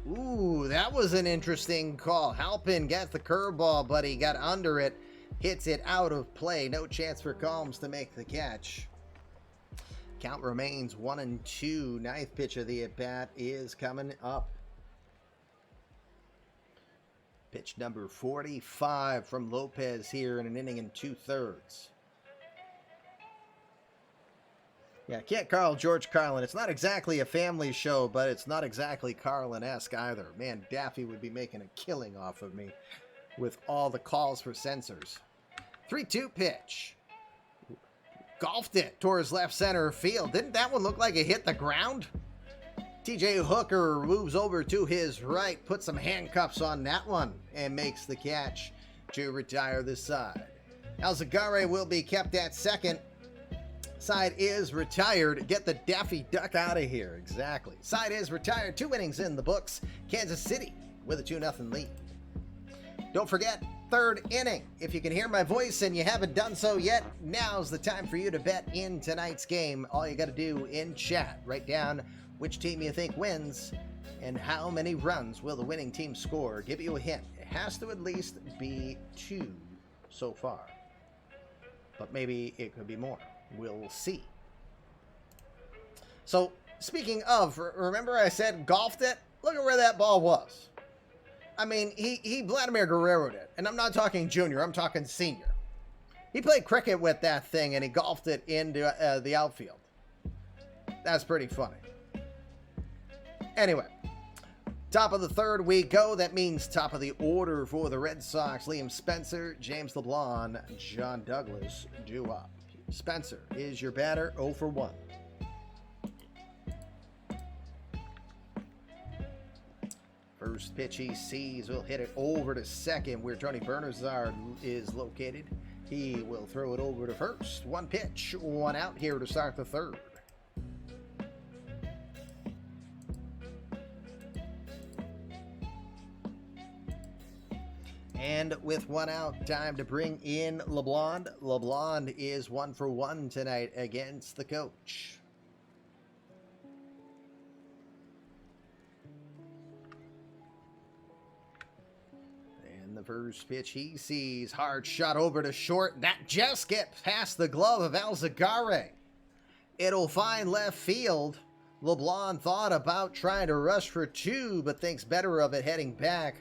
Ooh, that was an interesting call. Halpin gets the curveball, but he got under it. Hits it out of play. No chance for Combs to make the catch. Count remains 1-2. 9th pitch of the at-bat is coming up. Pitch number 45 from Lopez here in an inning and 2/3. Yeah, can't Carl George Carlin. It's not exactly a family show, but it's not exactly Carlin-esque either. Man, Daffy would be making a killing off of me with all the calls for censors. 3-2 pitch. Golfed it towards left center field. Didn't that one look like it hit the ground? TJ Hooker moves over to his right, puts some handcuffs on that one, and makes the catch to retire the side. Alzagare will be kept at second. Side is retired. Get the Daffy Duck out of here. Exactly. Side is retired. 2 innings in the books. Kansas City with a 2-0 lead. Don't forget, 3rd inning. If you can hear my voice and you haven't done so yet, now's the time for you to bet in tonight's game. All you got to do in chat, write down which team you think wins and how many runs will the winning team score. Give you a hint. It has to at least be 2 so far. But maybe it could be more. We'll see. So, speaking of, remember I said golfed it? Look at where that ball was. I mean, he Vladimir Guerrero'd it. And I'm not talking junior, I'm talking senior. He played cricket with that thing and he golfed it into the outfield. That's pretty funny. Anyway, top of the 3rd we go. That means top of the order for the Red Sox. Liam Spencer, James LeBlanc, John Douglas due up. Spencer is your batter, 0 for 1. First pitch he sees will hit it over to second where Tony Bernazard is located. He will throw it over to first. 1 pitch, 1 out here to start the 3rd. And with 1 out, time to bring in LeBlanc. LeBlanc is 1 for 1 tonight against the coach. And the first pitch he sees, hard shot over to short. That just gets past the glove of Alzagare. It'll find left field. LeBlanc thought about trying to rush for 2, but thinks better of it heading back.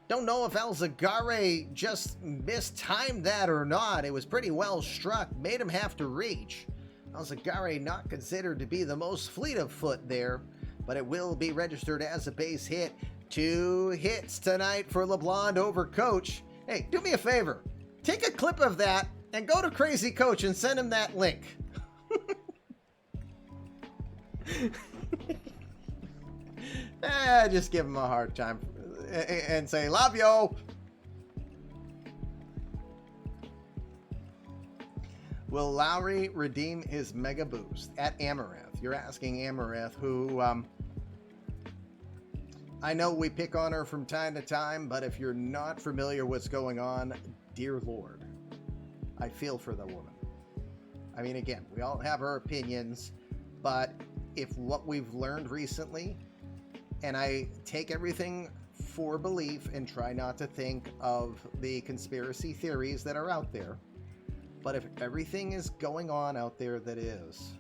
Don't know if Alzagare just mistimed that or not. It was pretty well struck, made him have to reach. Alzagare not considered to be the most fleet of foot there, but it will be registered as a base hit. 2 hits tonight for LeBlanc over Coach. Hey, do me a favor. Take a clip of that and go to Crazy Coach and send him that link. Just give him a hard time and say, love you. Will Lowry redeem his mega boost at Amaranth? You're asking Amaranth, who I know we pick on her from time to time, but if you're not familiar what's going on, dear Lord, I feel for the woman. I mean, again, we all have our opinions, but if what we've learned recently, and I take everything for belief and try not to think of the conspiracy theories that are out there, but if everything is going on out there that is,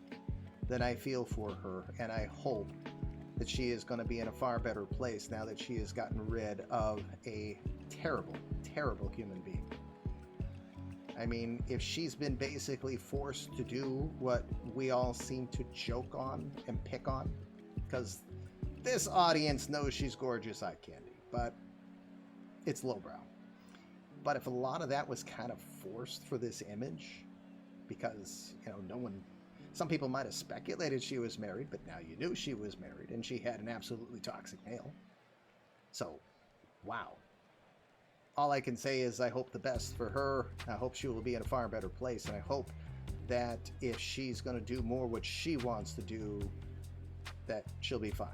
then I feel for her, and I hope that she is going to be in a far better place now that she has gotten rid of a terrible, terrible human being. I mean, if she's been basically forced to do what we all seem to joke on and pick on, because this audience knows she's gorgeous eye candy, but it's lowbrow. But if a lot of that was kind of forced for this image, because, you know, some people might have speculated she was married, but now you knew she was married, and she had an absolutely toxic male. So, wow. All I can say is I hope the best for her. I hope she will be in a far better place, and I hope that if she's going to do more what she wants to do, that she'll be fine.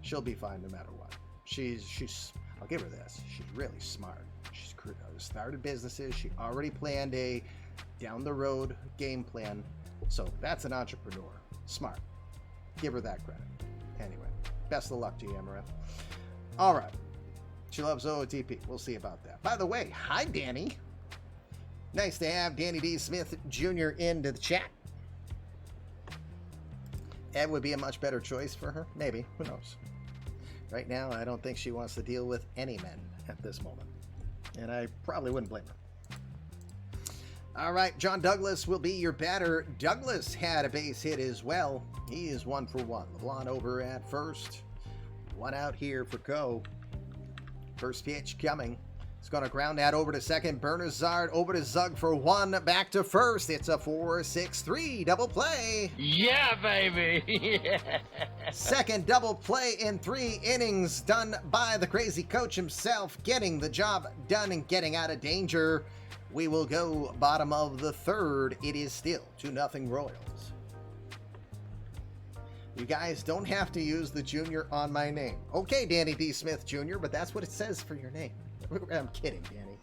She'll be fine no matter what. She's I'll give her this. She's really smart. She's started businesses. She already planned a down the road game plan. So that's an entrepreneur. Smart. Give her that credit. Anyway, best of luck to you, Amaranth. All right. She loves OOTP. We'll see about that. By the way, hi, Danny. Nice to have Danny D. Smith Jr. into the chat. Ed would be a much better choice for her. Maybe. Who knows? Right now, I don't think she wants to deal with any men at this moment. And I probably wouldn't blame her. All right, John Douglas will be your batter. Douglas had a base hit as well. He is 1 for 1. LeBlanc over at first. 1 out here for Coe. First pitch coming. It's going to ground that over to second. Bernazard over to Zug for 1. Back to first. It's a 4-6-3 double play. Yeah, baby. Second double play in 3 innings done by the crazy coach himself, getting the job done and getting out of danger. We will go bottom of the third. It is still 2-0 Royals. You guys don't have to use the junior on my name. Okay, Danny D. Smith Jr., but that's what it says for your name. I'm kidding, Danny.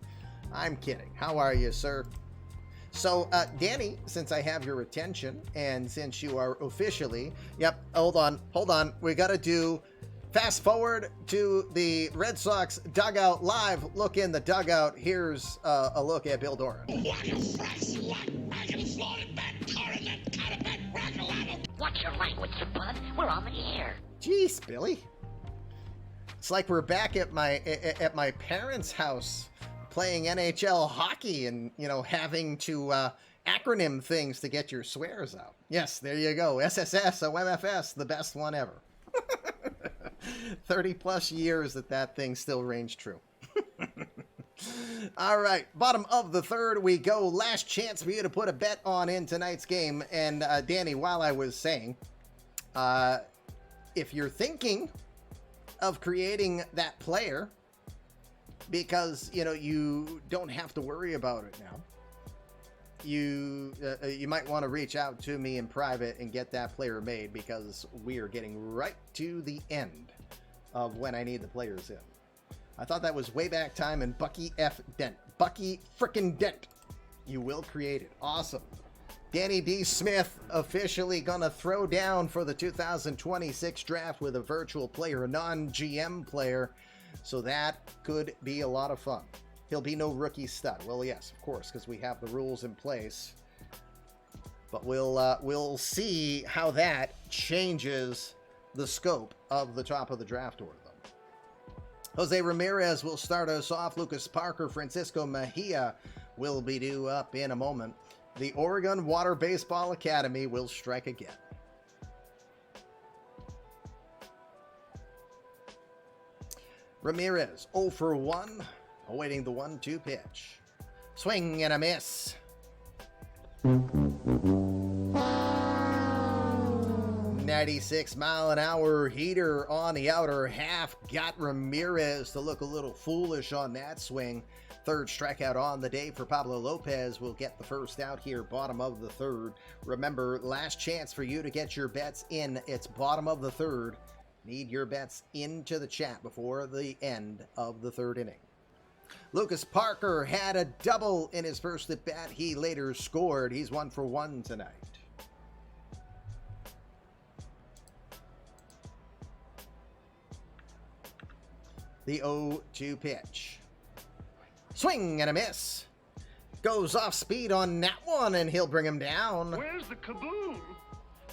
I'm kidding. How are you, sir? So, Danny, since I have your attention, and since you are officially... Yep, hold on. We got to do... Fast forward to the Red Sox dugout live. Look in the dugout. Here's a look at Bill Doran. Watch your language, bud. We're on the air. Jeez, Billy. It's like we're back at my parents' house playing NHL hockey and, you know, having to acronym things to get your swears out. Yes, there you go. SSS, OMFS, the best one ever. 30 plus years that thing still reigns true. All right, bottom of the third we go. Last chance for you to put a bet on in tonight's game. And Danny, while I was saying, if you're thinking of creating that player, because you know you don't have to worry about it now, you might want to reach out to me in private and get that player made, because we are getting right to the end of when I need the players in. I thought that was way back time, and Bucky F. Dent. Bucky frickin' Dent. You will create it. Awesome. Danny D. Smith officially gonna throw down for the 2026 draft with a virtual player, a non-GM player. So that could be a lot of fun. He'll be no rookie stud. Well, yes, of course, because we have the rules in place. But we'll see how that changes the scope of the top of the draft order. Jose Ramirez will start us off. Lucas Parker, Francisco Mejia will be due up in a moment. The Oregon Water Baseball Academy will strike again. Ramirez 0 for 1, awaiting the 1-2 pitch. Swing and a miss. 96-mile-an-hour heater on the outer half. Got Ramirez to look a little foolish on that swing. Third strikeout on the day for Pablo Lopez. Will get the first out here, bottom of the third. Remember, last chance for you to get your bets in. It's bottom of the third. Need your bets into the chat before the end of the third inning. Lucas Parker had a double in his first at bat. He later scored. He's 1 for 1 tonight. The 0-2 pitch. Swing and a miss. Goes off speed on that one, and he'll bring him down. Where's the kaboom?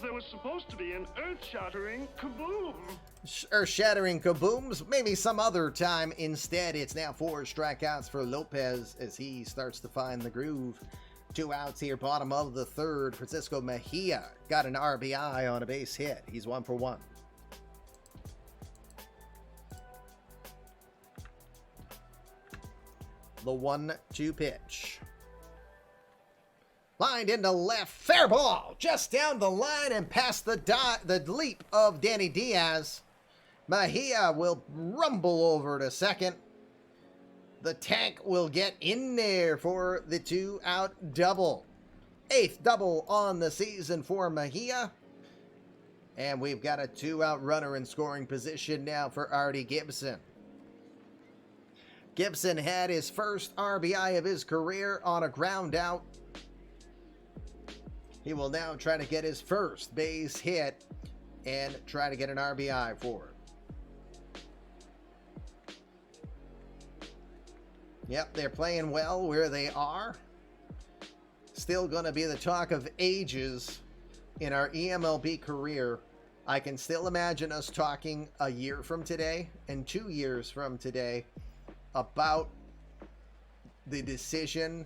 There was supposed to be an earth-shattering kaboom. Earth-shattering kabooms. Maybe some other time. Instead, it's now 4 strikeouts for Lopez as he starts to find the groove. 2 outs here, bottom of the third. Francisco Mejia got an RBI on a base hit. He's 1 for 1. The 1-2 pitch. Lined into left. Fair ball. Just down the line and past the leap of Danny Diaz. Mejia will rumble over to second. The tank will get in there for the 2-out double. 8th double on the season for Mejia. And we've got a 2-out runner in scoring position now for Artie Gibson. Gibson had his first RBI of his career on a ground out. He will now try to get his first base hit and try to get an RBI for it. Yep, they're playing well where they are. Still going to be the talk of ages in our eMLB career. I can still imagine us talking a year from today and 2 years from today about the decision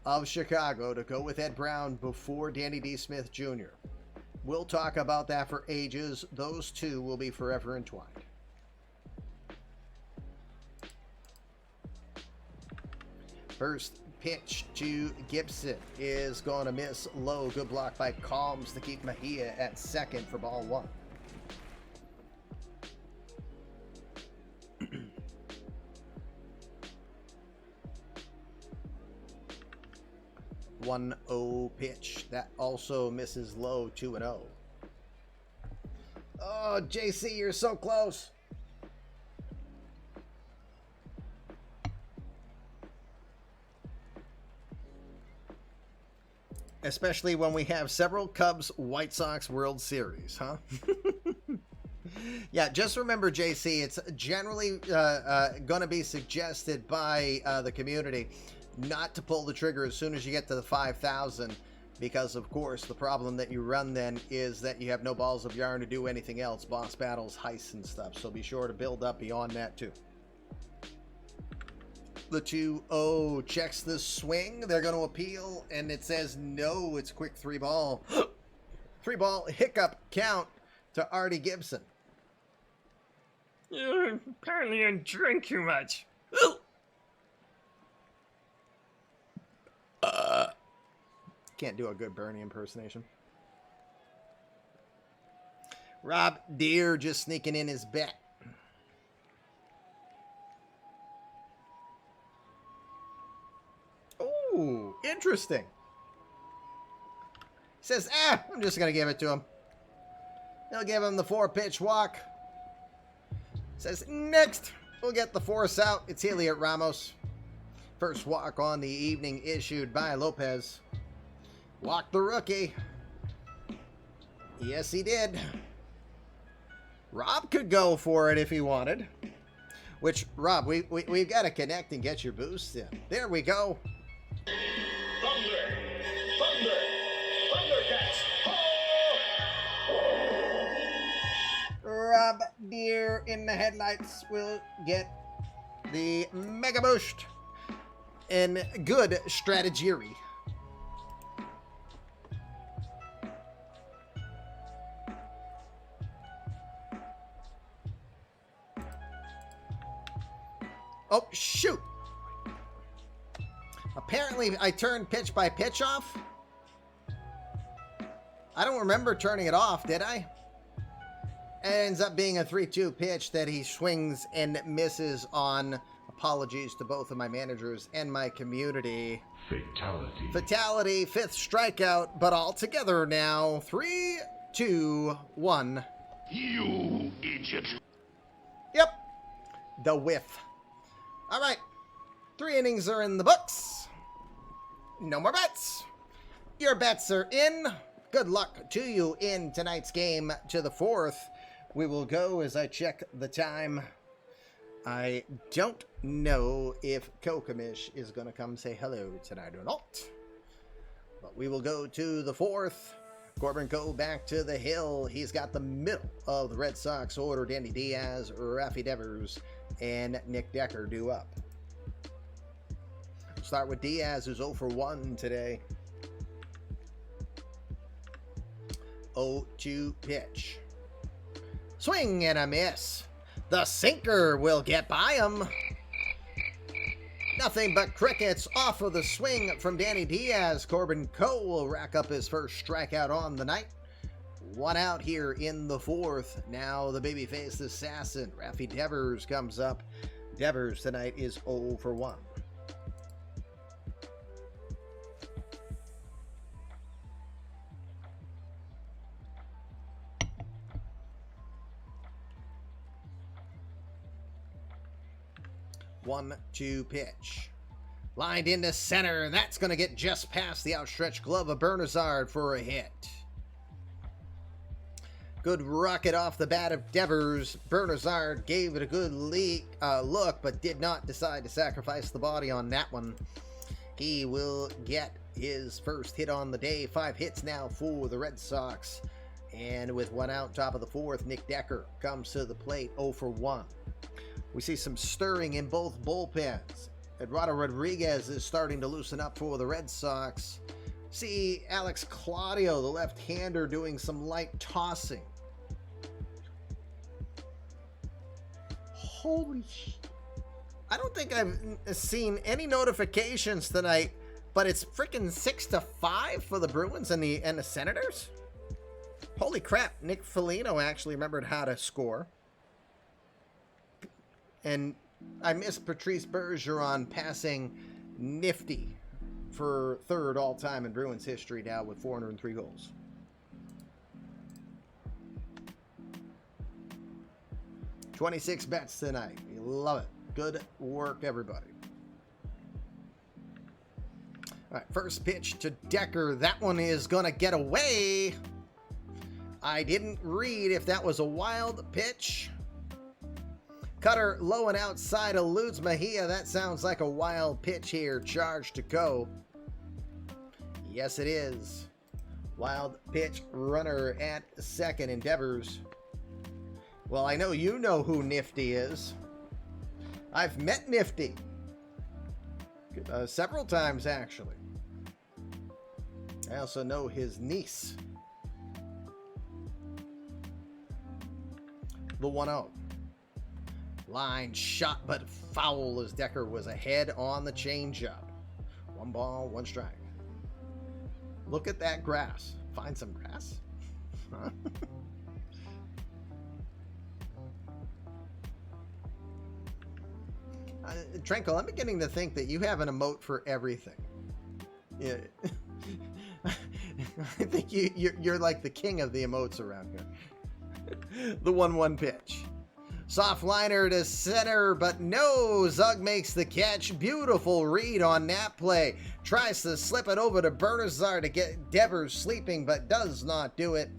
of Chicago to go with Ed Brown before Danny D. Smith Jr. We'll talk about that for ages. Those two will be forever entwined. First pitch to Gibson is going to miss low. Good block by Calms to keep Mejia at second for ball 1. 1-0 pitch. That also misses low, 2-0. Oh, JC, you're so close. Especially when we have several Cubs White Sox World Series, huh? Yeah, just remember, JC, it's generally going to be suggested by the community not to pull the trigger as soon as you get to the 5,000, because of course the problem that you run then is that you have no balls of yarn to do anything else, boss battles, heists and stuff, so be sure to build up beyond that too. The 2-0 checks the swing. They're going to appeal, and it says no, it's quick 3-ball. 3-ball hiccup count to Artie Gibson. Apparently you drink too much. Can't do a good Bernie impersonation. Rob Deere just sneaking in his bet. Ooh, interesting. Says, I'm just going to give it to him. He'll give him the 4-pitch walk. Says, next, we'll get the force out. It's Heliot Ramos. First walk on the evening issued by Lopez. Walked the rookie. Yes, he did. Rob could go for it if he wanted. Which, Rob, we've got to connect and get your boost in. There we go. Thunder! Thunder! Thundercats! Rob Deere in the headlights will get the mega boost in good strategery. Oh, shoot. Apparently, I turned pitch by pitch off. I don't remember turning it off, did I? It ends up being a 3-2 pitch that he swings and misses on. Apologies to both of my managers and my community. Fatality. Fatality, 5th strikeout, but all together now. 3, 2, 1. You idiot. Yep. The whiff. All right. 3 innings are in the books. No more bets. Your bets are in. Good luck to you in tonight's game to the 4th. We will go as I check the time. I don't know if Kokamish is going to come say hello tonight or not. But we will go to the 4th. Corbin Co back to the hill. He's got the middle of the Red Sox order. Danny Diaz, Rafi Devers, and Nick Decker due up. Start with Diaz, who's 0 for 1 today. 0-2 pitch. Swing and a miss. The sinker will get by him. Nothing but crickets off of the swing from Danny Diaz. Corbin Co will rack up his first strikeout on the night. 1 out here in the 4th. Now the babyface assassin, Rafi Devers, comes up. Devers tonight is 0 for 1. One, 2 pitch. Lined into center. That's going to get just past the outstretched glove of Bernazard for a hit. Good rocket off the bat of Devers. Bernazard gave it a good look, but did not decide to sacrifice the body on that one. He will get his first hit on the day. 5 hits now for the Red Sox. And with 1 out, top of the 4th, Nick Decker comes to the plate, 0 for 1. We see some stirring in both bullpens. Eduardo Rodriguez is starting to loosen up for the Red Sox. See Alex Claudio, the left-hander, doing some light tossing. Holy shit. I don't think I've seen any notifications tonight, but it's freaking 6-5 for the Bruins and the Senators. Holy crap, Nick Foligno actually remembered how to score. And I miss Patrice Bergeron passing Nifty for 3rd all-time in Bruins history now with 403 goals. $26 bets tonight. We love it. Good work, everybody. All right, first pitch to Decker. That one is going to get away. I didn't read if that was a wild pitch. Cutter low and outside eludes Mejia. That sounds like a wild pitch here. Charge to go. Yes, it is. Wild pitch runner at second. Endeavors. Well, I know you know who Nifty is. I've met Nifty. Several times, actually. I also know his niece. The 1-0. Line shot, but foul as Decker was ahead on the changeup. 1 ball, 1 strike. Look at that grass. Find some grass. Huh? Tranquil, I'm beginning to think that you have an emote for everything. Yeah. I think you're like the king of the emotes around here. The 1-1 pitch. Soft liner to center, but no. Zug makes the catch. Beautiful read on that play. Tries to slip it over to Bernazard to get Devers sleeping, but does not do it.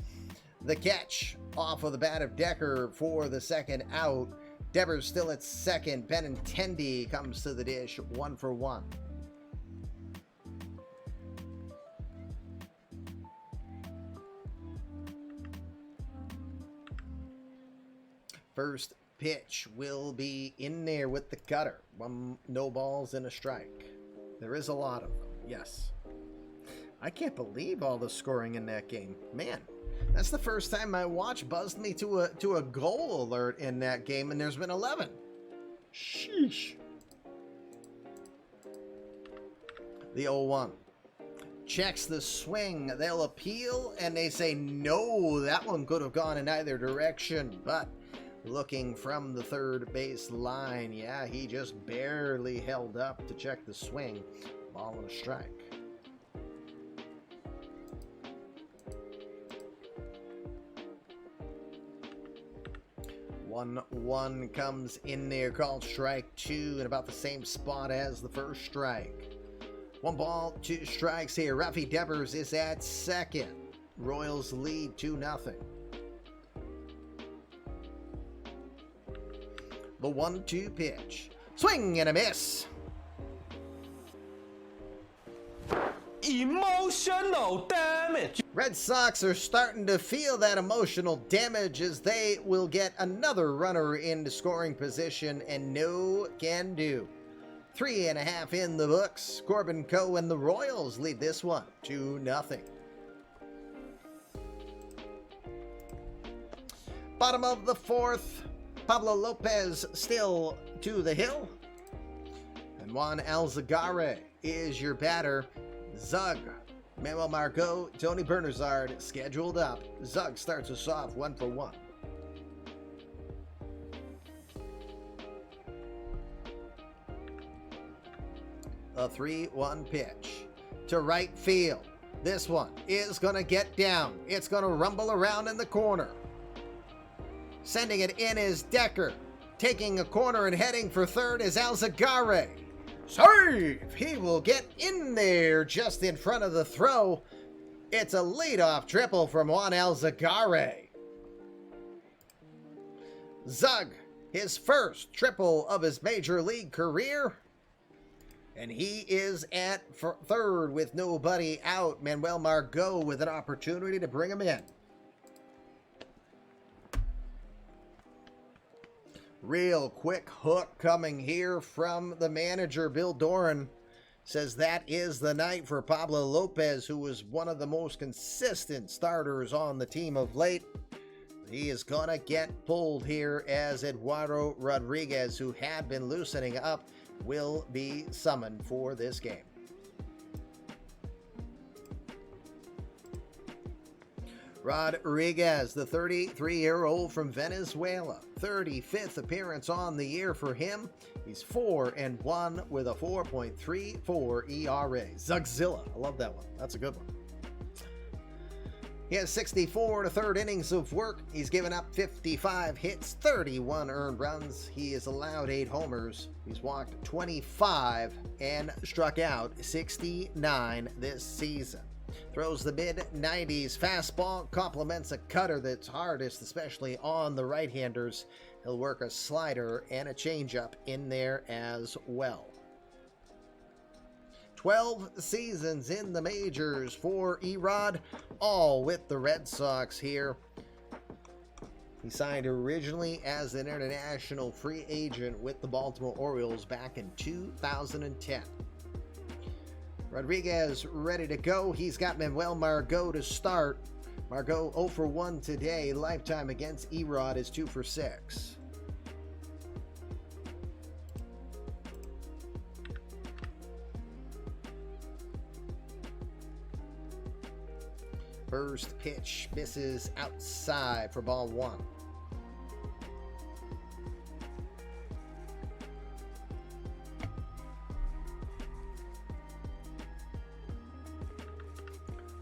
The catch off of the bat of Decker for the 2nd out. Devers still at second. Benintendi comes to the dish, 1 for 1. First pitch will be in there with the cutter. 1 no balls and a strike. There is a lot of them, yes. I can't believe all the scoring in that game. Man, that's the first time my watch buzzed me to a goal alert in that game, and there's been 11. Sheesh. The 0-1. Checks the swing. They'll appeal, and they say, no, that one could have gone in either direction, but looking from the third base line, yeah, he just barely held up to check the swing. Ball and a strike. 1-1 comes in there, called strike 2, in about the same spot as the first strike. 1 ball, 2 strikes here. Rafi Devers is at second. Royals lead 2-0. The 1-2 pitch. Swing and a miss. Emotional damage. Red Sox are starting to feel that emotional damage as they will get another runner into scoring position, and no can do. 3.5 in the books. Corbin Coe and the Royals lead this one 2-0. Bottom of the 4th. Pablo Lopez still to the hill. And Juan Alzagare is your batter. Zug, Manuel Margot, Tony Bernazard scheduled up. Zug starts us off 1 for 1. A 3-1 pitch to right field. This one is going to get down. It's going to rumble around in the corner. Sending it in is Decker. Taking a corner and heading for third is Alzagare. Save! He will get in there just in front of the throw. It's a leadoff triple from Juan Alzagare. Zug, his first triple of his major league career. And he is at third with nobody out. Manuel Margot with an opportunity to bring him in. Real quick hook coming here from the manager, Bill Doran. Says that is the night for Pablo Lopez, who was one of the most consistent starters on the team of late. He is going to get pulled here as Eduardo Rodriguez, who had been loosening up, will be summoned for this game. Rodriguez, the 33-year-old from Venezuela. 35th appearance on the year for him. He's 4-1 with a 4.34 ERA. Zugzilla. I love that one. That's a good one. He has 64 to third innings of work. He's given up 55 hits, 31 earned runs. He has allowed 8 homers. He's walked 25 and struck out 69 this season. Throws the mid-90s fastball, complements a cutter that's hardest, especially on the right-handers. He'll work a slider and a changeup in there as well. 12 seasons in the majors for Erod, all with the Red Sox here. He signed originally as an international free agent with the Baltimore Orioles back in 2010. Rodriguez ready to go. He's got Manuel Margot to start. Margot 0 for 1 today. Lifetime against Erod is 2 for 6. First pitch misses outside for ball 1.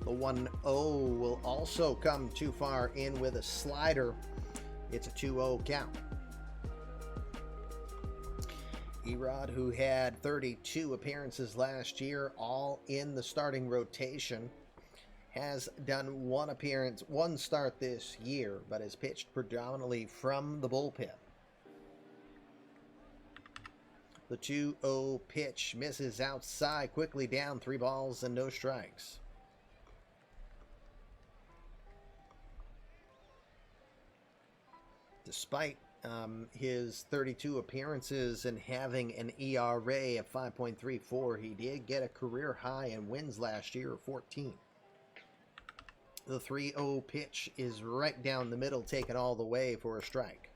The 1-0 will also come too far in with a slider. It's a 2-0 count. Erod, who had 32 appearances last year, all in the starting rotation, has done one start this year, but has pitched predominantly from the bullpen. The 2-0 pitch misses outside, quickly down, 3 balls and no strikes. Despite his 32 appearances and having an ERA of 5.34, he did get a career high in wins last year of 14. The 3-0 pitch is right down the middle, taken all the way for a strike.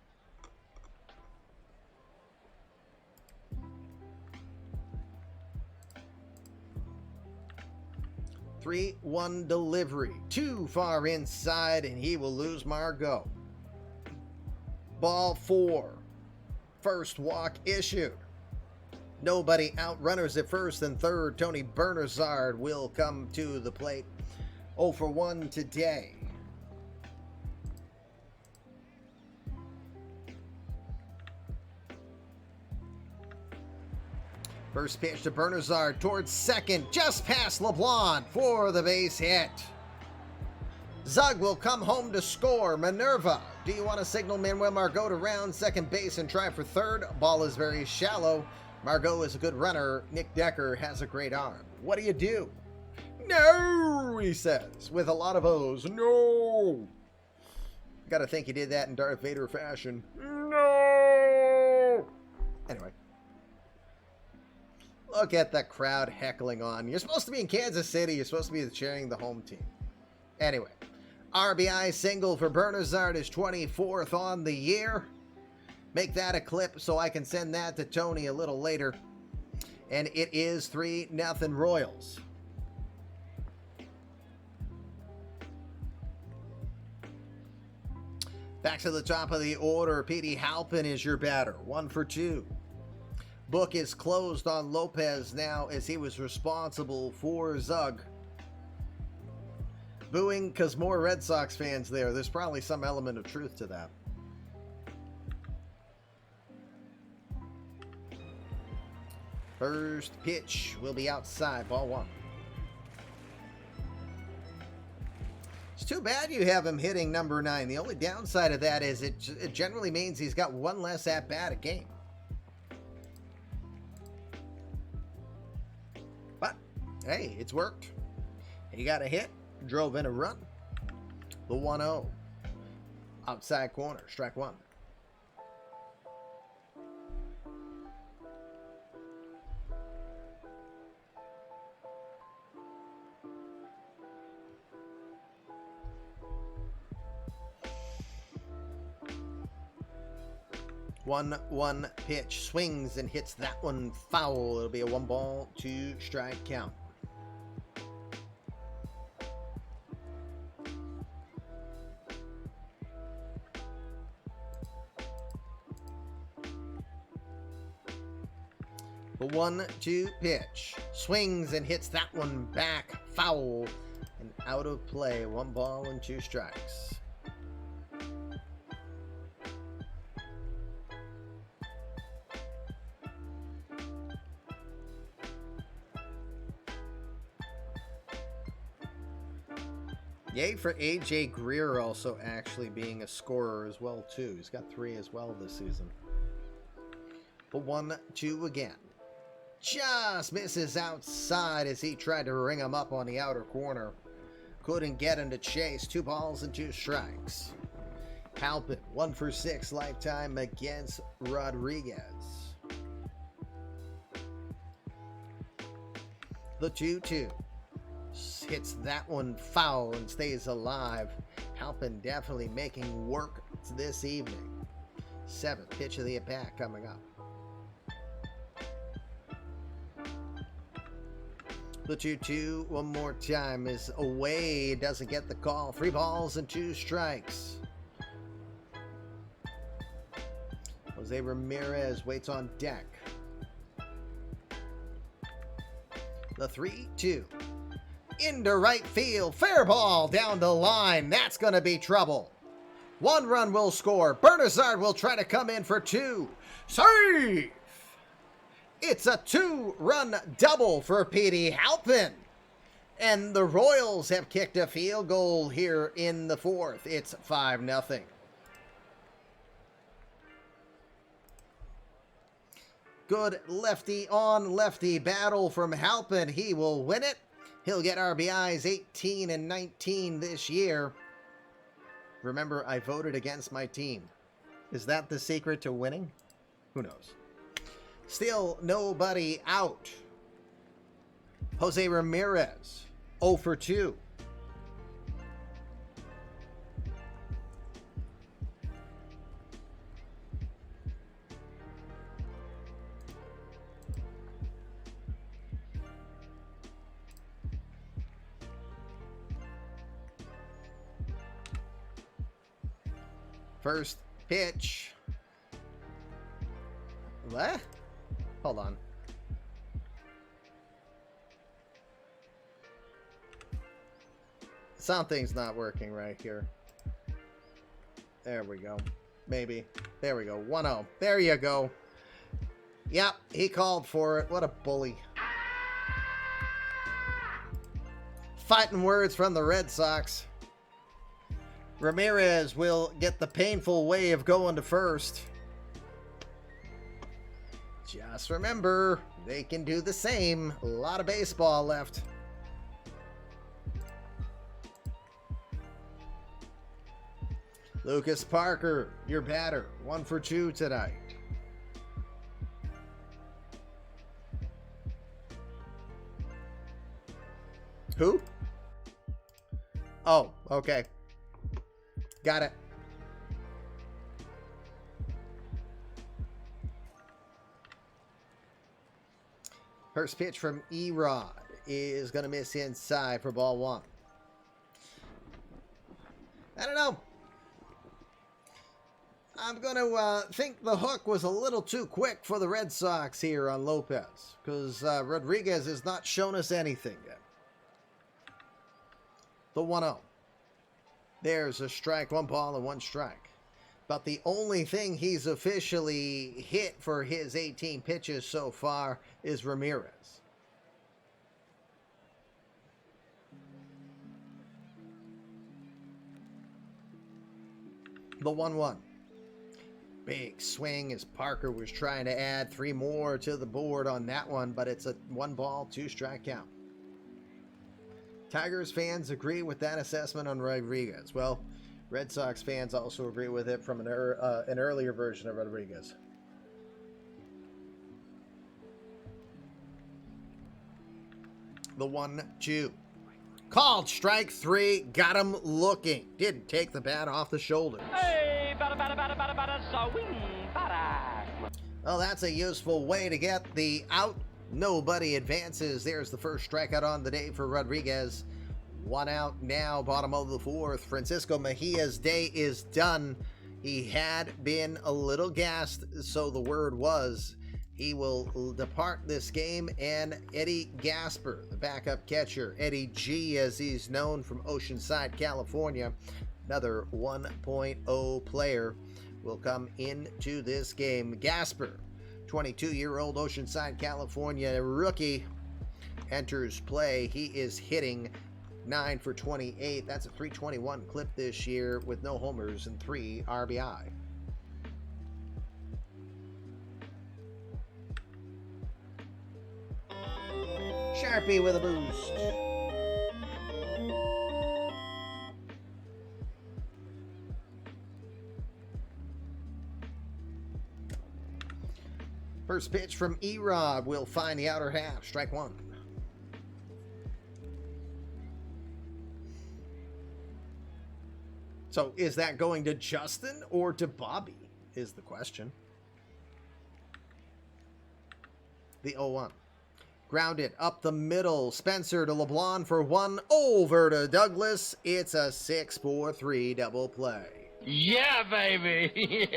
(3-1) delivery, too far inside, and he will lose Margot. Ball 4. First walk issued. Nobody out. Runners at first and third. Tony Bernazard will come to the plate. 0 for 1 today. First pitch to Bernazard towards second, just past LeBlanc for the base hit. Zug will come home to score. Minerva, do you want to signal Manuel Margot to round second base and try for third? Ball is very shallow. Margot is a good runner. Nick Decker has a great arm. What do you do? No, he says, with a lot of O's. No. Gotta think he did that in Darth Vader fashion. No. Anyway. Look at the crowd heckling on. You're supposed to be in Kansas City. You're supposed to be cheering the home team. Anyway. RBI single for Bernazard is 24th on the year. Make that a clip so I can send that to Tony a little later. And it is 3-0 Royals. Back to the top of the order, Petey Halpin is your batter. 1 for 2. Book is closed on Lopez now as he was responsible for Zug. Booing because more Red Sox fans there. There's probably some element of truth to that. First pitch will be outside, ball 1. It's too bad you have him hitting number 9. The only downside of that is it generally means he's got one less at-bat a game. But, hey, it's worked. He got a hit, drove in a run. The 1-0. Outside corner, strike 1. One pitch, swings and hits that one foul. It'll be a 1-ball, 2-strike count. The 1-2 pitch, swings and hits that one back, foul, and out of play. 1 ball and 2 strikes. Yay for AJ Greer also actually being a scorer as well, too. He's got 3 as well this season. But 1-2 again. Just misses outside as he tried to ring him up on the outer corner. Couldn't get him to chase. 2 balls and 2 strikes. Halpin, 1 for 6 lifetime against Rodriguez. The 2-2. Hits that one foul and stays alive. Halpin definitely making work this evening. 7th pitch of the at-bat coming up. The 2-2 one more time is away. Doesn't get the call. 3 balls and 2 strikes. Jose Ramirez waits on deck. The 3-2. Into right field. Fair ball down the line. That's going to be trouble. 1 run will score. Bernazard will try to come in for 2. Safe! It's a 2-run double for Petey Halpin. And the Royals have kicked a field goal here in the 4th. It's 5-0. Good lefty on lefty battle from Halpin. He will win it. He'll get RBIs 18 and 19 this year. Remember, I voted against my team. Is that the secret to winning? Who knows? Still nobody out. Jose Ramirez, 0 for 2. First pitch. What? Hold on. Something's not working right here. There we go. Maybe. There we go. 1-0. There you go. Yep, he called for it. What a bully. Fighting words from the Red Sox. Ramirez will get the painful way of going to first. Just remember, they can do the same. A lot of baseball left. Lucas Parker, your batter. 1 for 2 tonight. Who? Oh, okay. Got it. First pitch from Erod is going to miss inside for ball 1. I don't know. I'm going to think the hook was a little too quick for the Red Sox here on Lopez, because Rodriguez has not shown us anything yet. The 1-0. There's a strike, 1 ball and 1 strike. But the only thing he's officially hit for his 18 pitches so far is Ramirez. The 1-1. Big swing as Parker was trying to add 3 more to the board on that one, but it's a 1 ball, 2 strike count. Tigers fans agree with that assessment on Rodriguez. Well, Red Sox fans also agree with it from an earlier version of Rodriguez. The 1-2. Called strike 3. Got him looking. Didn't take the bat off the shoulder. Hey, bada, swing, bada. Well, that's a useful way to get the out. Nobody advances. There's the first strikeout on the day for Rodriguez. 1 out now, bottom of the 4th. Francisco Mejia's day is done. He had been a little gassed, so the word was he will depart this game. And Eddie Gasper, the backup catcher, Eddie G as he's known from Oceanside, California, another 1.0 player, will come into this game. Gasper, 22-year-old Oceanside, California rookie, enters play. He is hitting 9 for 28. That's a 321 clip this year with no homers and 3 RBI. Sharpie with a boost. First pitch from Erod will find the outer half. Strike 1. So is that going to Justin or to Bobby is the question. The 0-1. Grounded up the middle. Spencer to LeBlanc for 1. Over to Douglas. It's a 6-4-3 double play. Yeah, baby.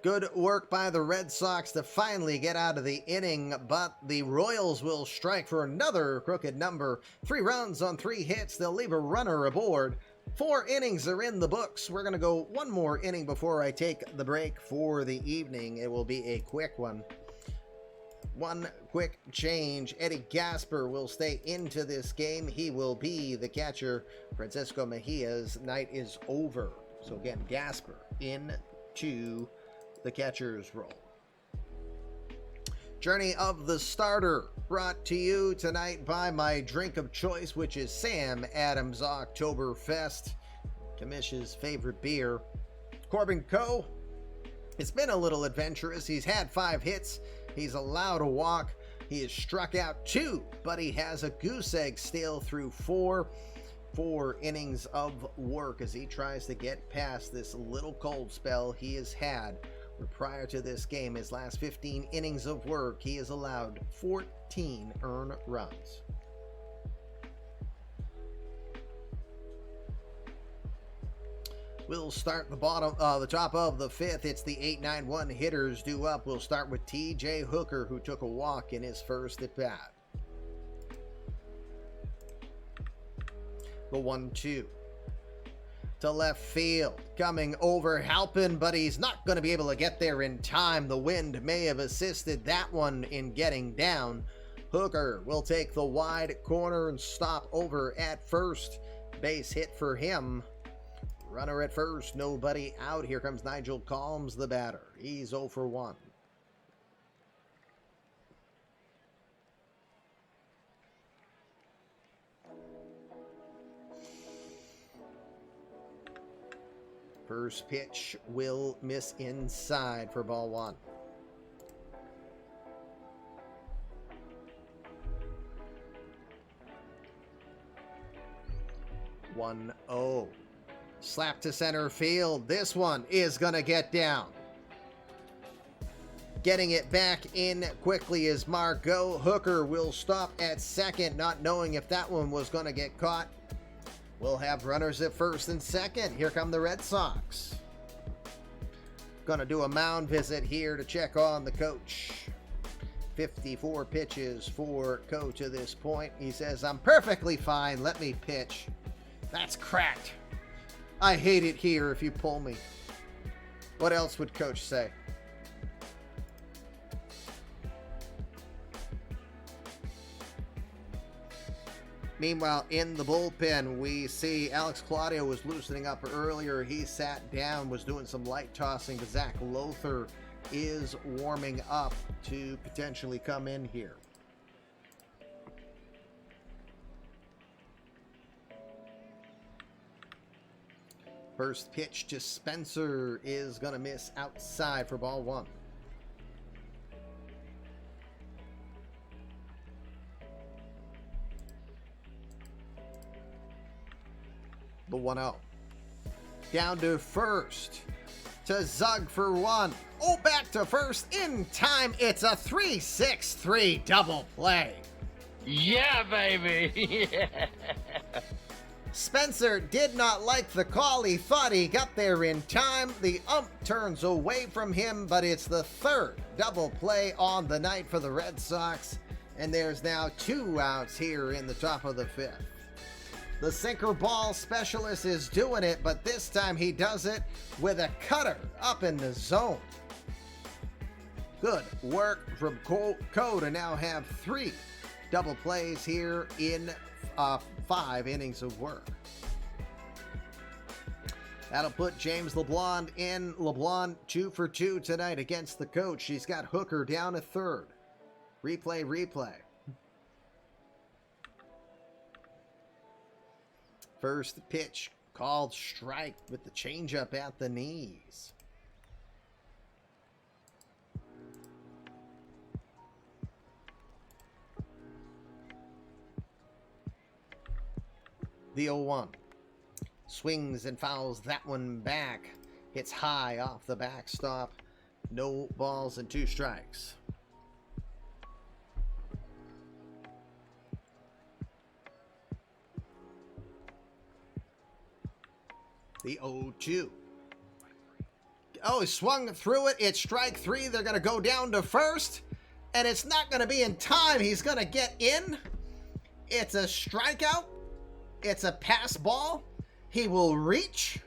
Good work by the Red Sox to finally get out of the inning, but the Royals will strike for another crooked number. 3 runs on 3 hits. They'll leave a runner aboard. 4 innings are in the books. We're going to go 1 more inning before I take the break for the evening. It will be a quick one. 1 quick change. Eddie Gasper will stay into this game. He will be the catcher. Francisco Mejia's night is over. So again, Gasper into the catcher's role. Journey of the Starter, brought to you tonight by my drink of choice, which is Sam Adams Oktoberfest, Kamish's favorite beer. Corbin Coe, it's been a little adventurous. He's had 5 hits. He's allowed a walk. He has struck out 2, but he has a goose egg still through 4 innings of work as he tries to get past this little cold spell he has had. Prior to this game, his last 15 innings of work, he has allowed 14 earned runs. We'll start the top of the 5th. It's the 8-9-1 hitters due up. We'll start with T.J. Hooker, who took a walk in his first at bat. The 1-2. to left field. Coming over Halpin, but he's not going to be able to get there in time. The wind may have assisted that one in getting down. Hooker will take the wide corner and stop over at first. Base hit for him. Runner at first, nobody out. Here comes Nigel Calms, the batter. He's 0 for 1. First pitch will miss inside for ball 1. 1-0. Slap to center field. This one is going to get down. Getting it back in quickly is Margot. Hooker will stop at second, not knowing if that one was going to get caught. We'll have runners at first and second. Here come the Red Sox. Going to do a mound visit here to check on the coach. 54 pitches for Coach to this point. He says, I'm perfectly fine. Let me pitch. That's cracked. I hate it here if you pull me. What else would Coach say? Meanwhile, in the bullpen, we see Alex Claudio was loosening up earlier. He sat down, was doing some light tossing, but Zach Lothar is warming up to potentially come in here. First pitch to Spencer is going to miss outside for ball 1. The 1-0. Down to first. To Zug for 1. Oh, back to first in time. It's a 3-6-3 double play. Yeah, baby. Yeah. Spencer did not like the call. He thought he got there in time. The ump turns away from him, but it's the third double play on the night for the Red Sox. And there's now 2 outs here in the top of the 5th. The sinker ball specialist is doing it, but this time he does it with a cutter up in the zone. Good work from Co to now have 3 double plays here in 5 innings of work. That'll put James LeBlanc in. LeBlanc 2 for 2 tonight against the coach. He's got Hooker down to third. Replay. First pitch called strike with the changeup at the knees. The 0-1. Swings and fouls that one back. Hits high off the backstop. No balls and 2 strikes. The 0-2. Oh, he swung through it. It's strike 3. They're going to go down to first. And it's not going to be in time. He's going to get in. It's a strikeout. It's a pass ball. He will reach.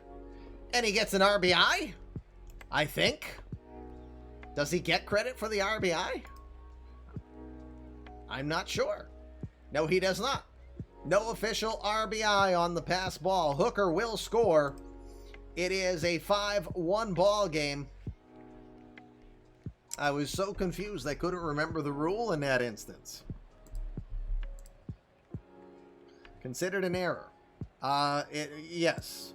And he gets an RBI, I think. Does he get credit for the RBI? I'm not sure. No, he does not. No official RBI on the pass ball. Hooker will score. It is a 5-1 ball game. I was so confused I couldn't remember the rule in that instance. Considered an error. Yes.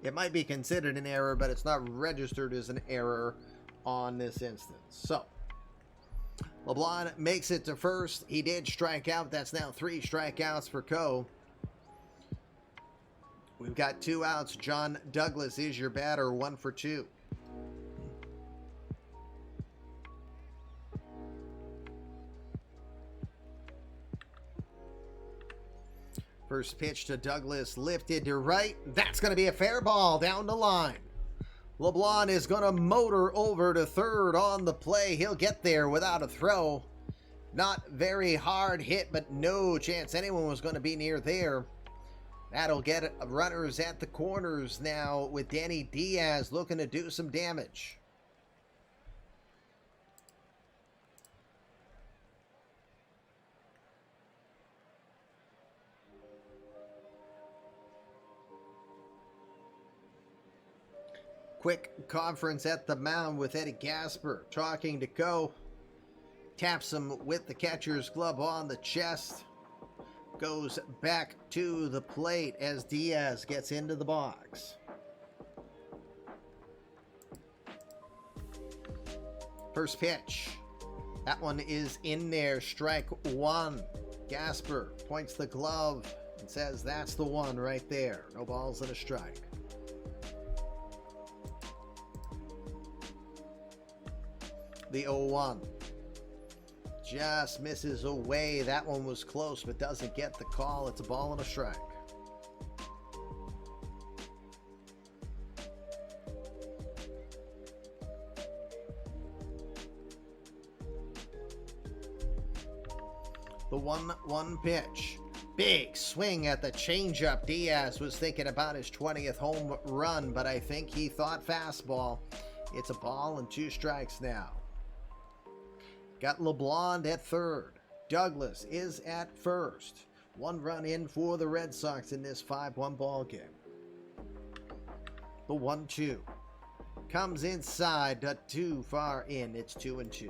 It might be considered an error, but it's not registered as an error on this instance. So, LeBlanc makes it to first. He did strike out. That's now 3 strikeouts for Co. We've got 2 outs. John Douglas is your batter, 1 for 2. First pitch to Douglas, lifted to right. That's going to be a fair ball down the line. LeBlanc is going to motor over to third on the play. He'll get there without a throw. Not very hard hit, but no chance anyone was going to be near there. That'll get runners at the corners now with Danny Diaz looking to do some damage. Quick conference at the mound with Eddie Gasper talking to Coe. Taps him with the catcher's glove on the chest. Goes back to the plate as Diaz gets into the box. First pitch. That one is in there. Strike one. Gasper points the glove and says that's the one right there. No balls and a strike. The 0-1. Just misses away. That one was close, but doesn't get the call. It's a ball and a strike. The 1-1 pitch. Big swing at the changeup. Diaz was thinking about his 20th home run, but I think he thought fastball. It's a ball and 2 strikes now. Got LeBlond at third. Douglas is at first. 1 run in for the Red Sox in this 5-1 ball game. The 1-2 comes inside, but too far in. It's 2-2.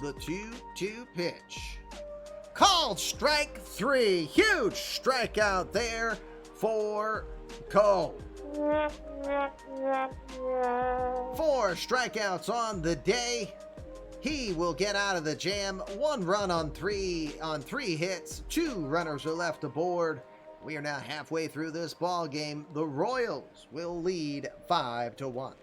The 2-2 pitch. Called strike 3. Huge strikeout there for Cole. 4 strikeouts on the day. He will get out of the jam. 1 run on 3 hits. 2 runners are left aboard. We are now halfway through this ball game. The Royals will lead 5-1.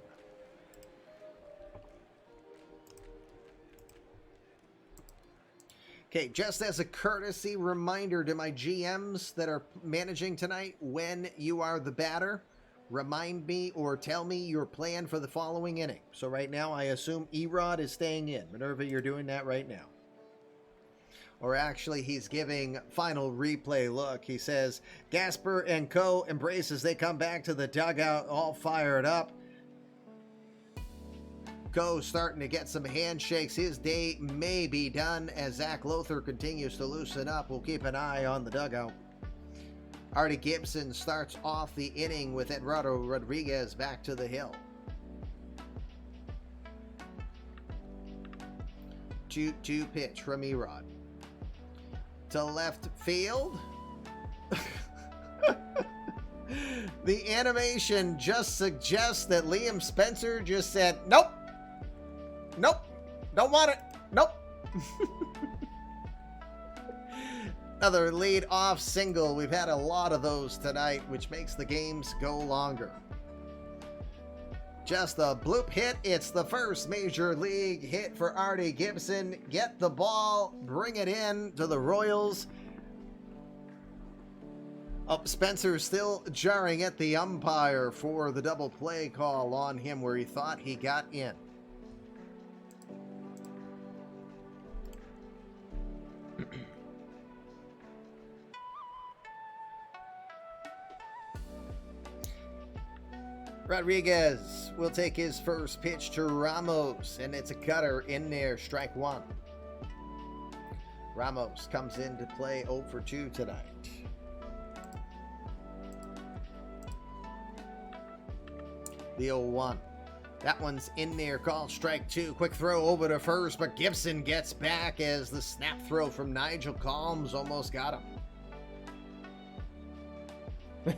Okay, just as a courtesy reminder to my GMs that are managing tonight, when you are the batter, remind me or tell me your plan for the following inning. So right now, I assume Erod is staying in. Minerva, you're doing that right now. Or actually, he's giving final replay look. He says, Gasper and Co. embrace as they come back to the dugout, all fired up. Co starting to get some handshakes. His day may be done as Zach Lothar continues to loosen up. We'll keep an eye on the dugout. Artie Gibson starts off the inning with Eduardo Rodriguez back to the hill. 2-2 pitch from Erod. To left field. The animation just suggests that Liam Spencer just said, nope. Nope. Don't want it. Nope. Another lead-off single. We've had a lot of those tonight, which makes the games go longer. Just a bloop hit. It's the first major league hit for Artie Gibson. Get the ball. Bring it in to the Royals. Oh, Spencer still jarring at the umpire for the double play call on him where he thought he got in. Rodriguez will take his first pitch to Ramos, and it's a cutter in there, strike 1. Ramos comes into play 0 for 2 tonight. The 0-1. That one's in there, called strike 2. Quick throw over to first, but Gibson gets back as the snap throw from Nigel Calms almost got him.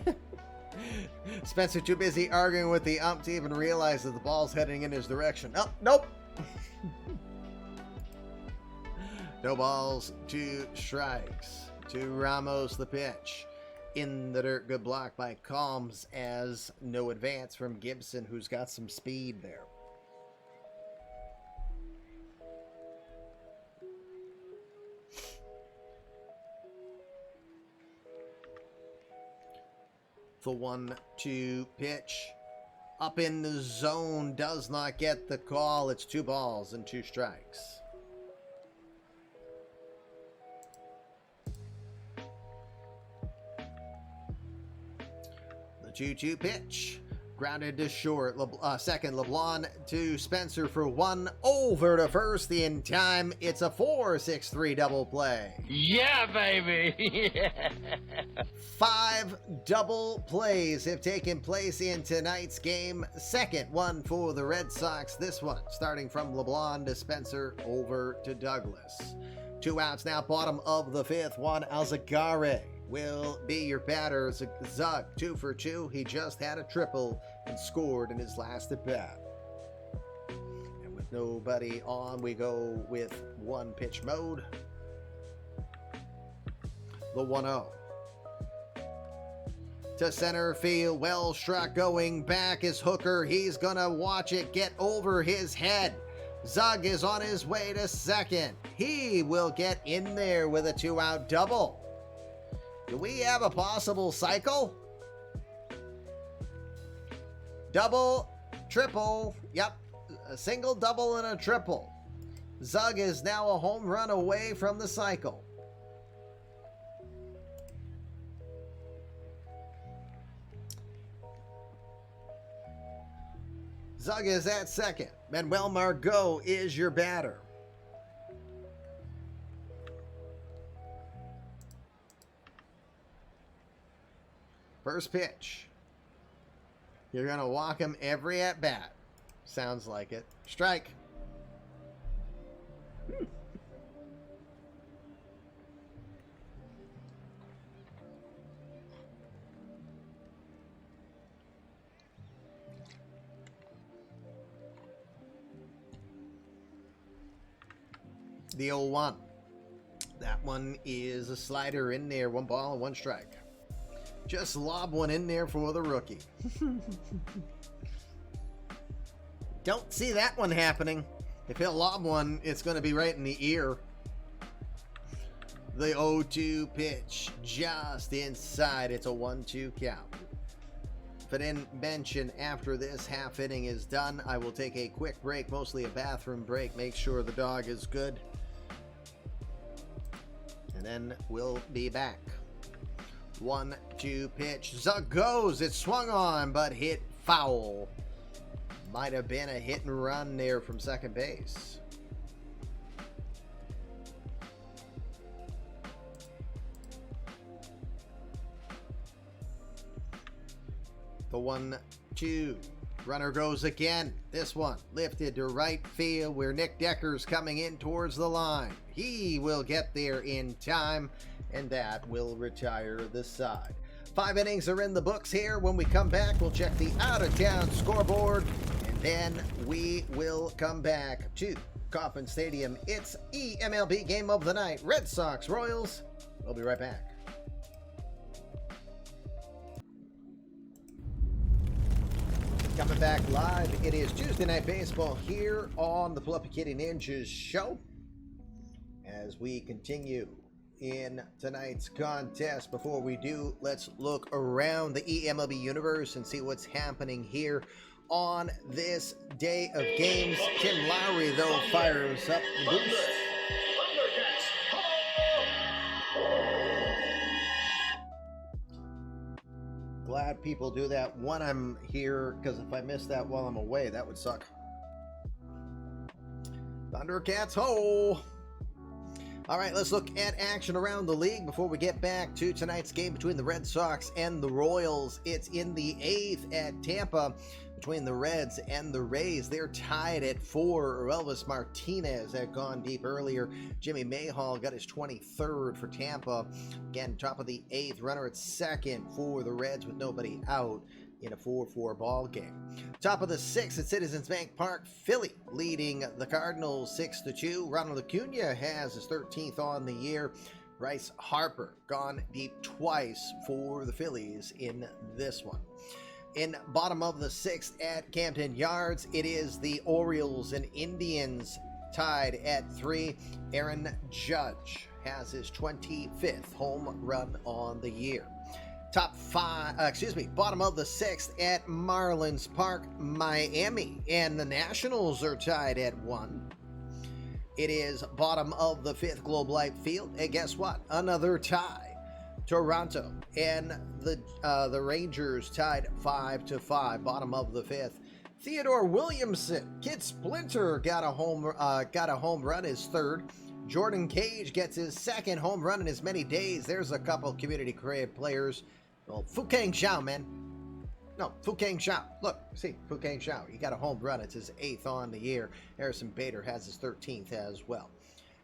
Spencer too busy arguing with the ump to even realize that the ball's heading in his direction. Oh, nope. No balls, 2 strikes. To Ramos the pitch. In the dirt, good block by Calms as no advance from Gibson, who's got some speed there. The 1-2 pitch. up in the zone does not get the call. It's 2 balls and 2 strikes. The 2-2 pitch. Grounded to short. Second, LeBlanc to Spencer for 1. Over to first in time. It's a 4-6-3 double play. Yeah, baby. 5 double plays have taken place in tonight's game. Second one for the Red Sox. This one starting from LeBlanc to Spencer over to Douglas. 2 outs now, bottom of the 5th. Juan Alzagare will be your batter. Zug, 2 for 2. He just had a triple and scored in his last at bat. And with nobody on, we go with 1 pitch mode. The 1-0. To center field, well struck, going back is Hooker. He's gonna watch it get over his head. Zug is on his way to second. He will get in there with a 2-out double. Do we have a possible cycle? Double, triple, yep, a single, double, and a triple. Zug is now a home run away from the cycle. Zug is at second. Manuel Margot is your batter. First pitch. You're going to walk him every at bat. Sounds like it. Strike. The 0-1. That one is a slider in there. 1 ball and 1 strike. Just lob one in there for the rookie. Don't see that one happening. If he'll lob one, it's going to be right in the ear. The 0-2 pitch just inside. It's a 1-2 count. If I didn't mention, after this half inning is done, I will take a quick break, mostly a bathroom break. Make sure the dog is good. And then we'll be back. 1-2 pitch. Zug goes. It swung on, but hit foul. Might have been a hit and run there from second base. The 1-2. Runner goes again. This one lifted to right field where Nick Decker's coming in towards the line. He will get there in time, and that will retire the side. 5 innings are in the books here. When we come back, we'll check the out-of-town scoreboard, and then we will come back to Kauffman Stadium. It's eMLB Game of the Night, Red Sox Royals. We'll be right back. Coming back live, it is Tuesday Night Baseball here on the Fluffy Kitty Ninjas show. As we continue in tonight's contest, before we do, let's look around the eMLB universe and see what's happening here on this day of games. Tim Lowry, though, fires up the boost. Glad people do that when I'm here, because if I miss that while I'm away, that would suck. Thundercats ho! All right, let's look at action around the league before we get back to tonight's game between the Red Sox and the Royals. It's in the 8th at Tampa between the Reds and the Rays. They're tied at 4. Elvis Martinez had gone deep earlier. Jimmy Mayhall got his 23rd for Tampa. Again, top of the 8th, runner at second for the Reds with nobody out in a 4-4 ball game. Top of the 6th at Citizens Bank Park, Philly leading the Cardinals 6-2. Ronald Acuna has his 13th on the year. Bryce Harper gone deep twice for the Phillies in this one. In bottom of the 6th at Camden Yards, it is the Orioles and Indians tied at 3. Aaron Judge has his 25th home run on the year. Bottom of the 6th at Marlins Park, Miami, and the Nationals are tied at 1. It is bottom of the 5th, Globe Life Field, and guess what? Another tie. Toronto and the Rangers tied 5-5, bottom of the 5th. Theodore Williamson, Kid Splinter got a home run, his 3rd. Jordan Cage gets his 2nd home run in as many days. There's a couple community career players. Well, Fukang Xiao, man. No, Fukang Xiao. Look, see, Fukang Xiao. He got a home run. It's his 8th on the year. Harrison Bader has his 13th as well.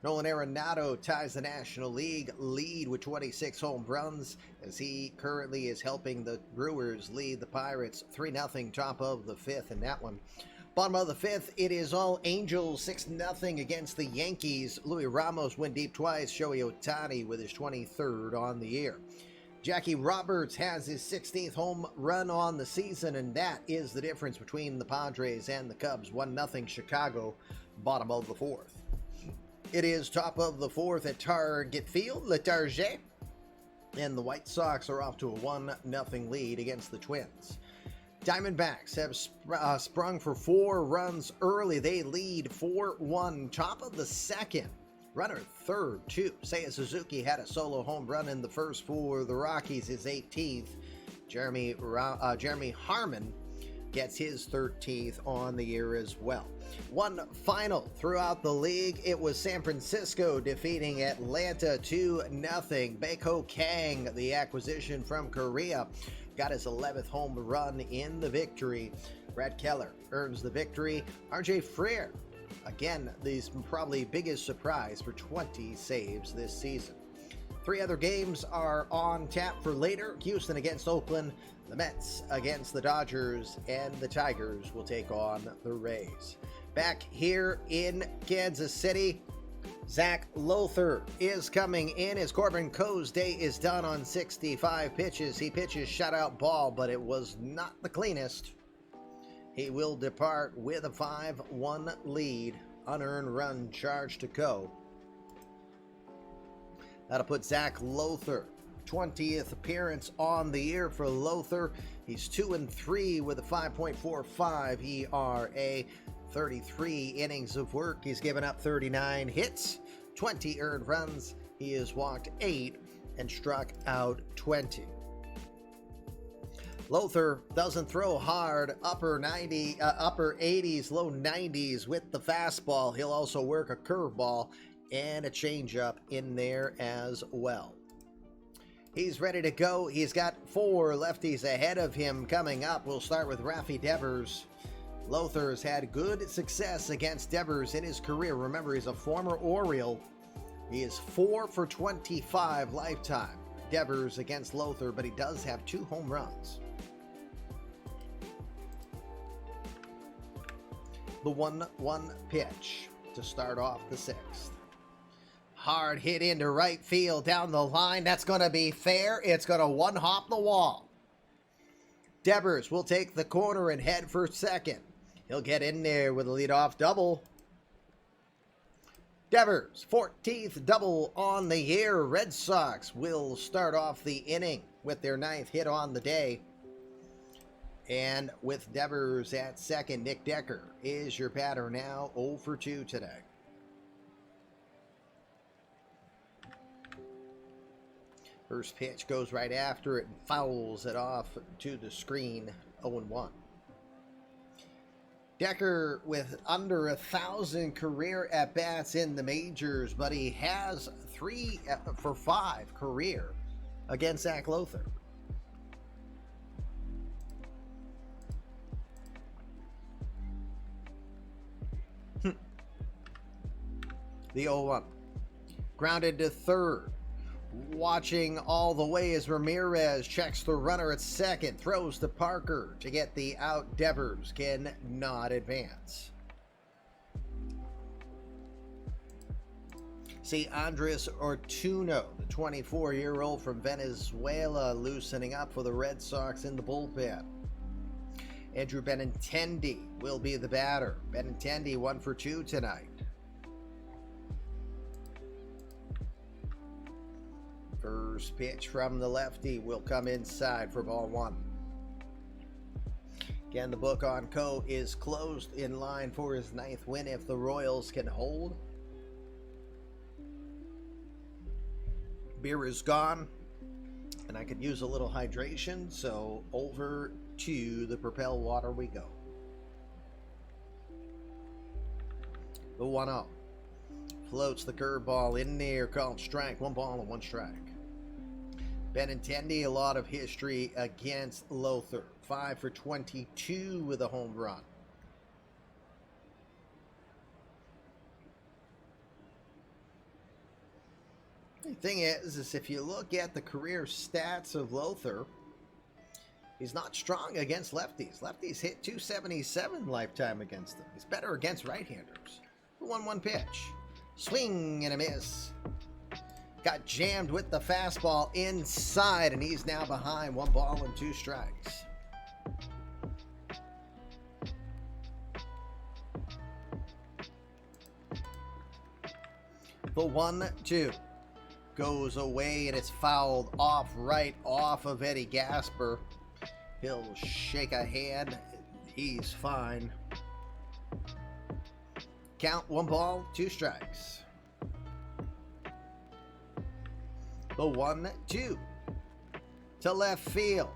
Nolan Arenado ties the National League lead with 26 home runs, as he currently is helping the Brewers lead the Pirates 3-0, top of the 5th in that one. Bottom of the 5th, it is all Angels 6-0 against the Yankees. Louis Ramos went deep twice. Shohei Ohtani with his 23rd on the year. Jackie Roberts has his 16th home run on the season, and that is the difference between the Padres and the Cubs. 1-0 Chicago, bottom of the 4th. It is top of the 4th at Target Field, Le Target, and the White Sox are off to a 1-0 lead against the Twins. Diamondbacks have sprung for 4 runs early. They lead 4-1, top of the 2nd. Runner 3rd, too. Seiya Suzuki had a solo home run in the 1st for the Rockies, his 18th. Jeremy Harmon gets his 13th on the year as well. One final throughout the league. It was San Francisco defeating Atlanta 2-0. Baek-ho Kang, the acquisition from Korea, got his 11th home run in the victory. Brad Keller earns the victory. RJ Freer, again, the probably biggest surprise for 20 saves this season. 3 other games are on tap for later. Houston against Oakland, the Mets against the Dodgers, and the Tigers will take on the Rays. Back here in Kansas City, Zach Lothar is coming in as Corbin Coe's day is done on 65 pitches. He pitches shutout ball, but it was not the cleanest. He will depart with a 5-1 lead, unearned run charge to Coe. That'll put Zach Lothar, 20th appearance on the year for Lothar. He's 2-3 with a 5.45 ERA, 33 innings of work. He's given up 39 hits, 20 earned runs. He has walked 8 and struck out 20. Lothar doesn't throw hard, upper 80s, low 90s with the fastball. He'll also work a curveball and a changeup in there as well. He's ready to go. He's got 4 lefties ahead of him coming up. We'll start with Rafi Devers. Lothar has had good success against Devers in his career. Remember, he's a former Oriole. He is 4 for 25 lifetime. Devers against Lothar, but he does have 2 home runs. The 1-1 pitch to start off the 6th. Hard hit into right field down the line. That's going to be fair. It's going to one-hop the wall. Devers will take the corner and head for second. He'll get in there with a leadoff double. Devers, 14th double on the year. Red Sox will start off the inning with their 9th hit on the day. And with Devers at second, Nick Decker is your batter now, 0 for 2 today. First pitch goes right after it and fouls it off to the screen, 0-1. Decker with under 1,000 career at-bats in the majors, but he has 3 for 5 career against Zach Lothar. The 0-1. Grounded to third. Watching all the way as Ramirez checks the runner at second. Throws to Parker to get the out. Devers cannot advance. See Andres Ortuno, the 24-year-old from Venezuela, loosening up for the Red Sox in the bullpen. Andrew Benintendi will be the batter. Benintendi 1 for 2 tonight. First First pitch from the lefty will come inside for ball one. Again, the book on Coe is closed, in line for his 9th win if the Royals can hold. Beer is gone, and I could use a little hydration, so over to the Propel water we go. The 1-0. Floats the curveball in there, called strike. 1 ball and 1 strike. Benintendi, a lot of history against Lothar. 5 for 22 with a home run. The thing is if you look at the career stats of Lothar, he's not strong against lefties. Lefties hit .277 lifetime against them. He's better against right-handers. The 1-1 pitch. Swing and a miss. Got jammed with the fastball inside, and he's now behind. 1 ball and 2 strikes. The 1-2 goes away, and it's fouled off, right off of Eddie Gasper. He'll shake a hand. He's fine. Count 1 ball, 2 strikes. The 1-2 to left field.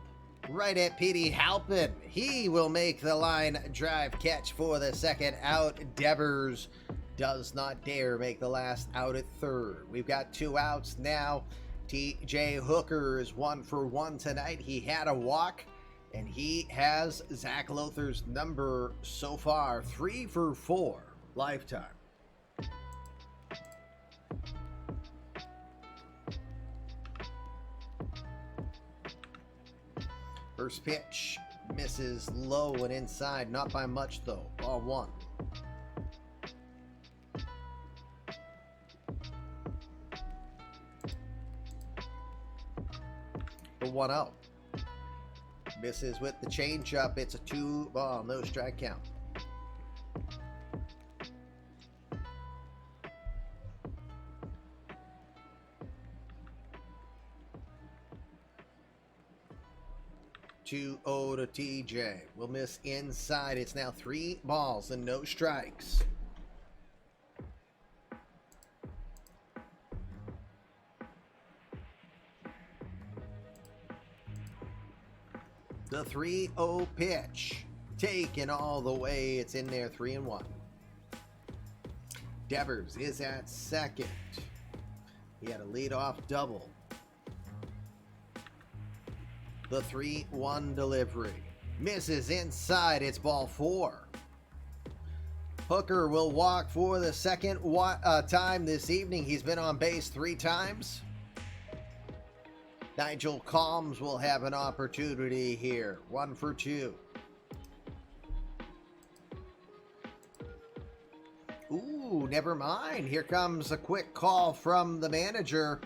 Right at Petey Halpin. He will make the line drive catch for the second out. Devers does not dare make the last out at third. We've got 2 outs now. TJ Hooker is 1 for 1 tonight. He had a walk, and he has Zach Lothar's number so far. 3 for 4 lifetime. First pitch misses low and inside, not by much though. Ball 1. The 1-0. Misses with the changeup. It's a 2 ball, no strike count. (2-0) to TJ. Will miss inside. It's now 3 balls and no strikes. The 3-0 pitch. Taken all the way. It's in there, 3-1. Devers is at second. He had a leadoff double. The 3-1 delivery. Misses inside. It's ball 4. Hooker will walk for the second time this evening. He's been on base 3 times. Nigel Combs will have an opportunity here. 1 for 2. Ooh, never mind. Here comes a quick call from the manager.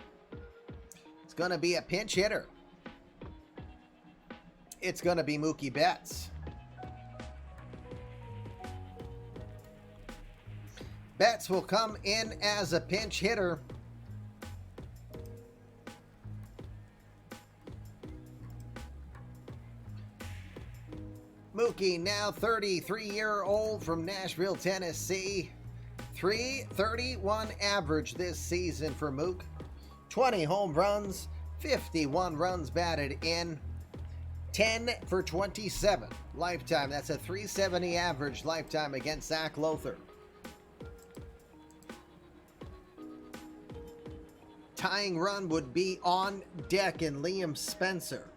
It's going to be a pinch hitter. It's going to be Mookie Betts. Betts will come in as a pinch hitter. Mookie, now 33-year-old from Nashville, Tennessee. .331 average this season for Mook. 20 home runs, 51 runs batted in. 10 for 27 lifetime. That's a .370 average lifetime against Zach Lothar. Tying run would be on deck in Liam Spencer.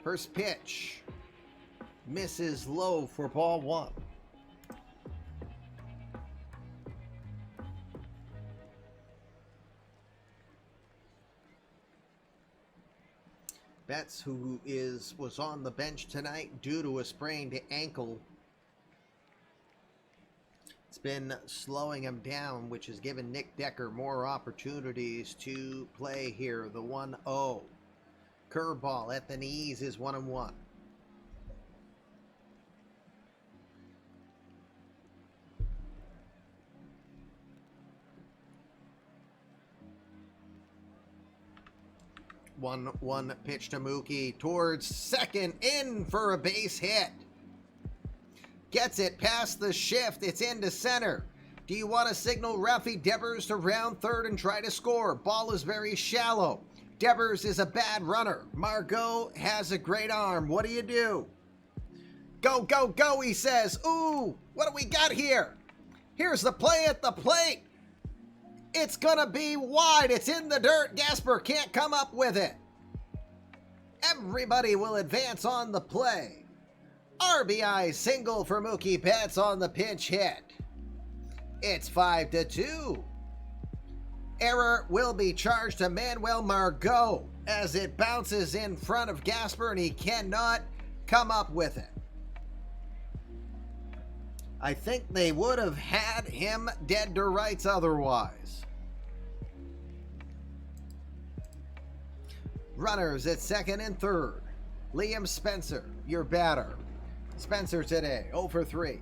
First pitch misses low for ball 1. Betts, who was on the bench tonight due to a sprained ankle. It's been slowing him down, which has given Nick Decker more opportunities to play here. The 1-0. Curveball at the knees is 1-1. 1-1 pitch to Mookie towards second, in for a base hit. Gets it past the shift. It's into center. Do you want to signal Rafi Devers to round third and try to score? Ball is very shallow. Devers is a bad runner. Margot has a great arm. What do you do? Go, go, go, he says. Ooh, what do we got here? Here's the play at the plate. It's going to be wide. It's in the dirt. Gasper can't come up with it. Everybody will advance on the play. RBI single for Mookie Betts on the pinch hit. It's 5-2. Error will be charged to Manuel Margot as it bounces in front of Gasper and he cannot come up with it. I think they would have had him dead to rights otherwise. Runners at second and third. Liam Spencer, your batter. Spencer today, 0 for 3.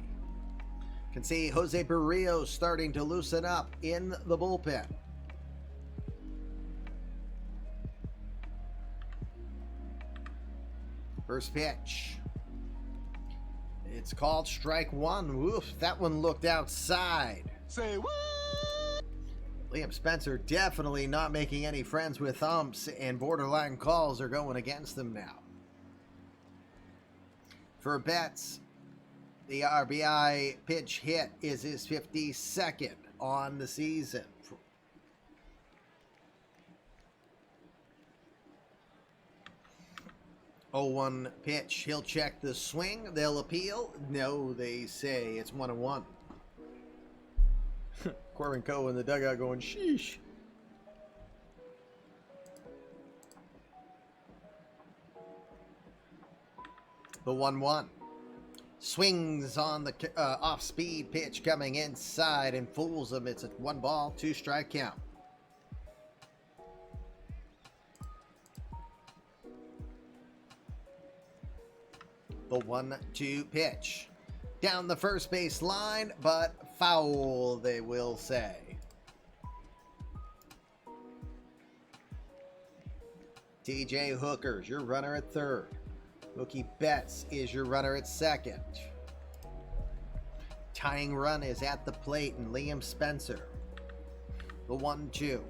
Can see Jose Barrios starting to loosen up in the bullpen. First pitch. It's called strike one. Oof, that one looked outside. Say what? Liam Spencer definitely not making any friends with umps, and borderline calls are going against them now. For Betts, the RBI pitch hit is his 52nd on the season. 0-1 pitch. He'll check the swing. They'll appeal. No, they say it's 1-1. Corbin Coe in the dugout going, sheesh. The 1-1. Swings on the off-speed pitch coming inside and fools him. It's a 1-ball, 2-strike count. The 1-2 pitch. Down the first base line, but foul, they will say. TJ Hooker's your runner at third. Mookie Betts is your runner at second. Tying run is at the plate, and Liam Spencer. The 1-2.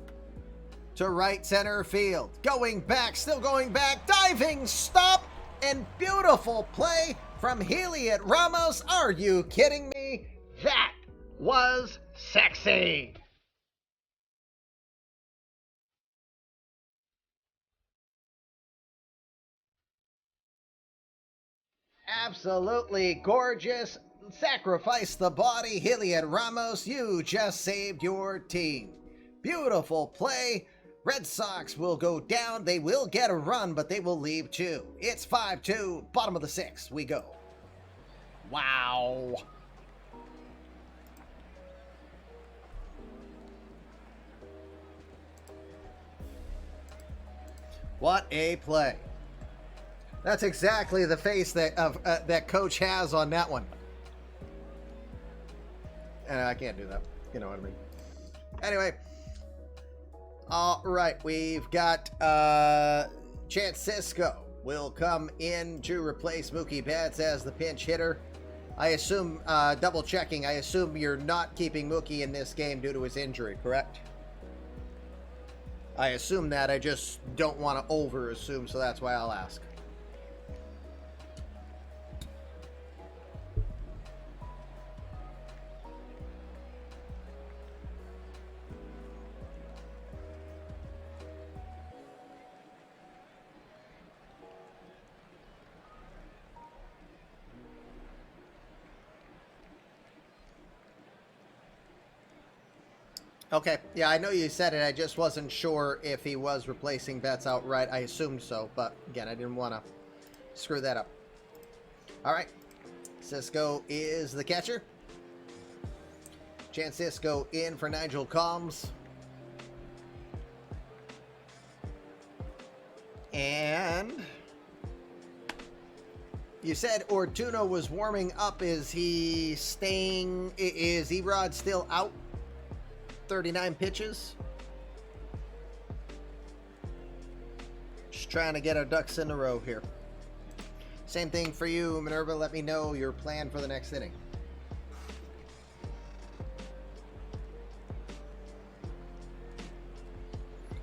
To right center field. Going back, still going back. Diving stop and beautiful play from Heliot Ramos. Are you kidding me? That was sexy. Absolutely gorgeous. Sacrifice the body, Heliot Ramos. You just saved your team. Beautiful play. Red Sox will go down. They will get a run, but they will leave two. It's 5-2. Bottom of the sixth. We go. Wow. What a play. That's exactly the face that that coach has on that one. And I can't do that. You know what I mean. Anyway. All right. We've got Chance Sisco will come in to replace Mookie Betts as the pinch hitter. I assume, double checking, I assume you're not keeping Mookie in this game due to his injury, correct? I assume that. I just don't want to over-assume, so that's why I'll ask. Okay, yeah, I know you said it. I just wasn't sure if he was replacing Betts outright. I assumed so, but again, I didn't want to screw that up. All right, Sisco is the catcher. Chance Sisco in for Nigel Combs. And you said Ortuno was warming up. Is he staying? Is Erod still out? 39 pitches. Just trying to get our ducks in a row here. Same thing for you, Minerva. Let me know your plan for the next inning.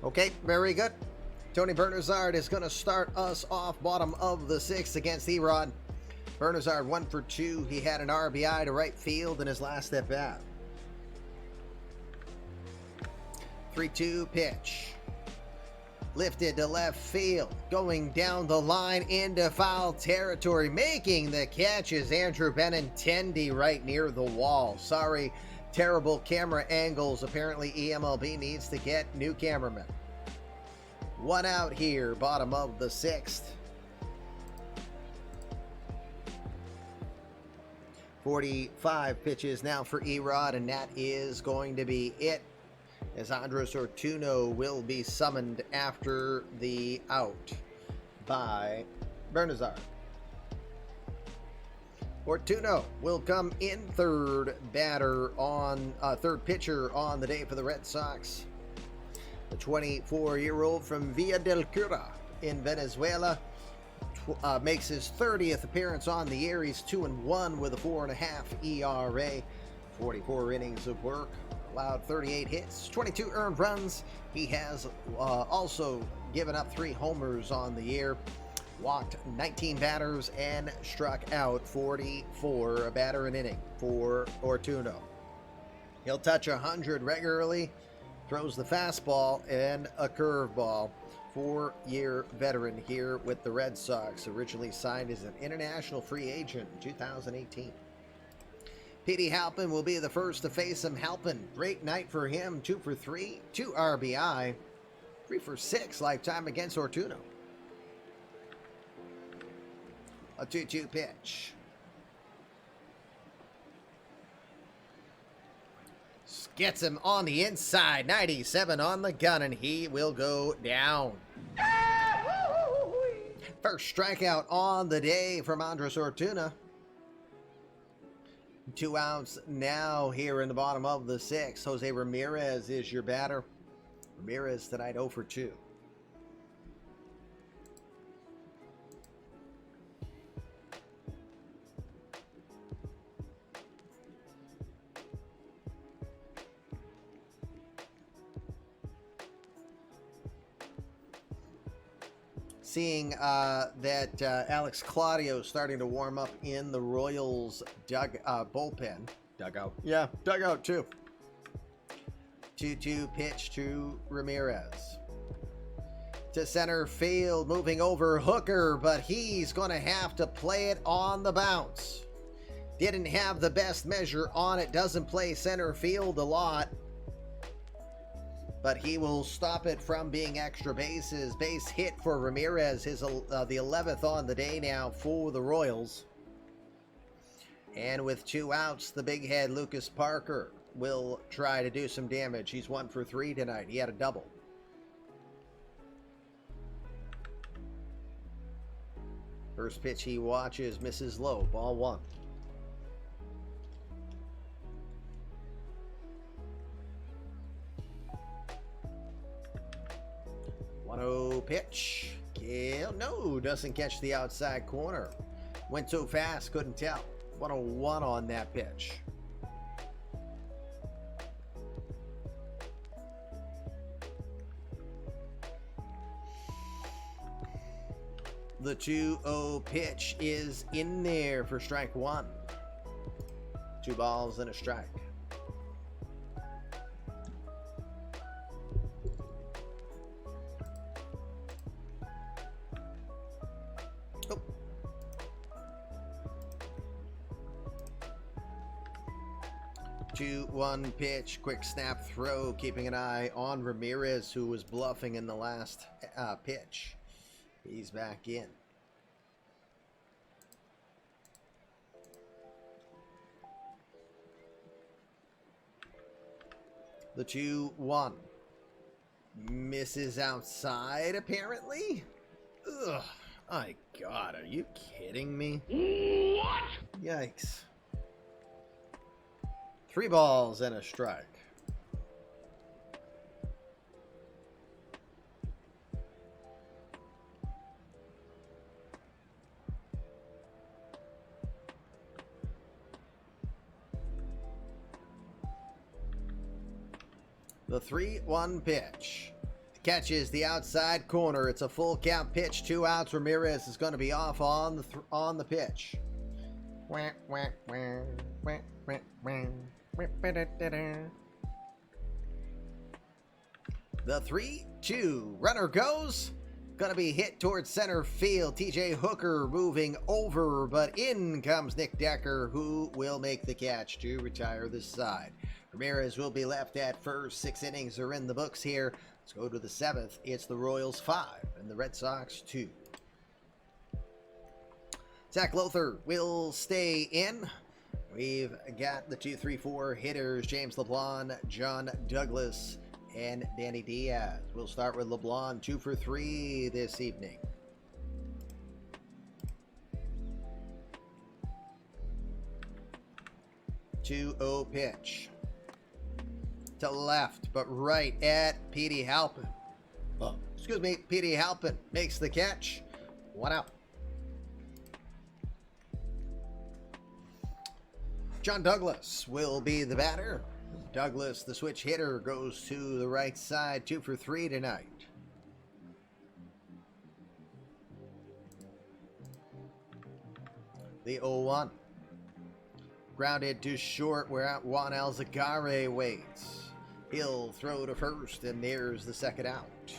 Okay, very good. Tony Bernazard is going to start us off bottom of the 6th against Erod. Bernazard 1 for 2. He had an RBI to right field in his last at bat. 3-2 pitch. Lifted to left field. Going down the line into foul territory. Making the catch is Andrew Benintendi right near the wall. Sorry, terrible camera angles. Apparently eMLB needs to get new cameramen. 1 out here, bottom of the 6th. 45 pitches now for Erod, and that is going to be it, as Andres Ortuno will be summoned after the out by Bernazard. Ortuno will come in third pitcher on the day for the Red Sox. The 24-year-old from Villa del Cura in Venezuela makes his 30th appearance on the year. He's 2-1 with a 4.5 ERA, 44 innings of work, allowed 38 hits, 22 earned runs. He has also given up 3 homers on the year, walked 19 batters, and struck out 44, a batter an inning for Ortuno. He'll touch 100 regularly, throws the fastball and a curveball. 4-year veteran here with the Red Sox, originally signed as an international free agent in 2018. Petey Halpin will be the first to face him. Halpin, great night for him, 2 for 3, 2 RBI, 3 for 6 lifetime against Ortuno. A 2-2 pitch. Gets him on the inside, 97 on the gun, and he will go down. First strikeout on the day from Andres Ortuno. 2 outs now here in the bottom of the 6th. Jose Ramirez is your batter. Ramirez tonight 0 for 2. Seeing that Alex Claudio starting to warm up in the Royals bullpen. Dugout. Yeah, dugout too. 2-2 pitch to Ramirez. To center field, moving over Hooker, but he's going to have to play it on the bounce. Didn't have the best measure on it, doesn't play center field a lot, but he will stop it from being extra bases. Base hit for Ramirez, his the 11th on the day now for the Royals. And with 2 outs, the big head Lucas Parker will try to do some damage. He's 1 for 3 tonight. He had a double. First pitch he watches, misses low, ball 1. 1-0 pitch. Gale, no, doesn't catch the outside corner. Went so fast, couldn't tell. 101 on that pitch. The 2-0 pitch is in there for strike 1. 2 balls and a strike. Oh. 2-1 pitch, quick snap throw, keeping an eye on Ramirez, who was bluffing in the last pitch. He's back in. The 2-1 misses outside, apparently. Ugh, my God, are you kidding me? What? Yikes. 3 balls and a strike. The 3-1 pitch. Catches the outside corner. It's a full count pitch. 2 outs. Ramirez is going to be off on the pitch. The 3-2 runner goes. Going to be hit towards center field. TJ Hooker moving over, but in comes Nick Decker, who will make the catch to retire this side. Ramirez will be left at first. 6 innings are in the books here. Let's go to the 7th. It's the Royals 5 and the Red Sox 2. Zach Lothar will stay in. We've got the 2-3-4 hitters, James LeBlanc, John Douglas, and Danny Diaz. We'll start with LeBlanc, 2 for 3 this evening. Two-oh pitch. To left, but right at Petey Halpin. Petey Halpin makes the catch. 1 out. John Douglas will be the batter. Douglas, the switch hitter, goes to the right side. 2 for 3 tonight. The 0-1. Grounded to short where Juan Alzagare waits. He'll throw to first, and there's the second out.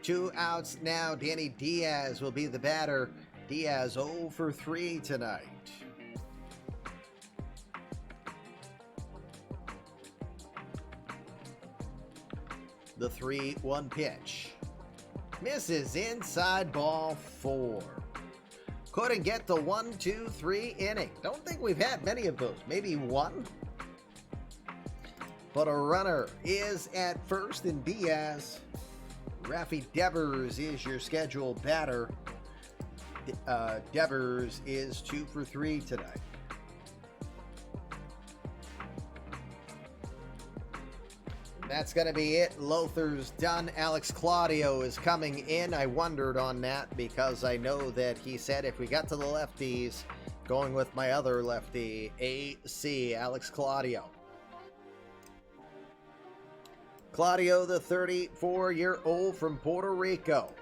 2 outs now. Danny Diaz will be the batter. Diaz 0 for 3 tonight. The 3-1 pitch. Misses inside, ball 4. Couldn't get the 1-2-3 inning. Don't think we've had many of those. Maybe one. But a runner is at first in Diaz. Rafi Devers is your scheduled batter. Devers is 2 for 3 tonight. That's going to be it. Lothar's done. Alex Claudio is coming in. I wondered on that because I know that he said if we got to the lefties, going with my other lefty, AC, Alex Claudio. Claudio, the 34-year-old from Puerto Rico.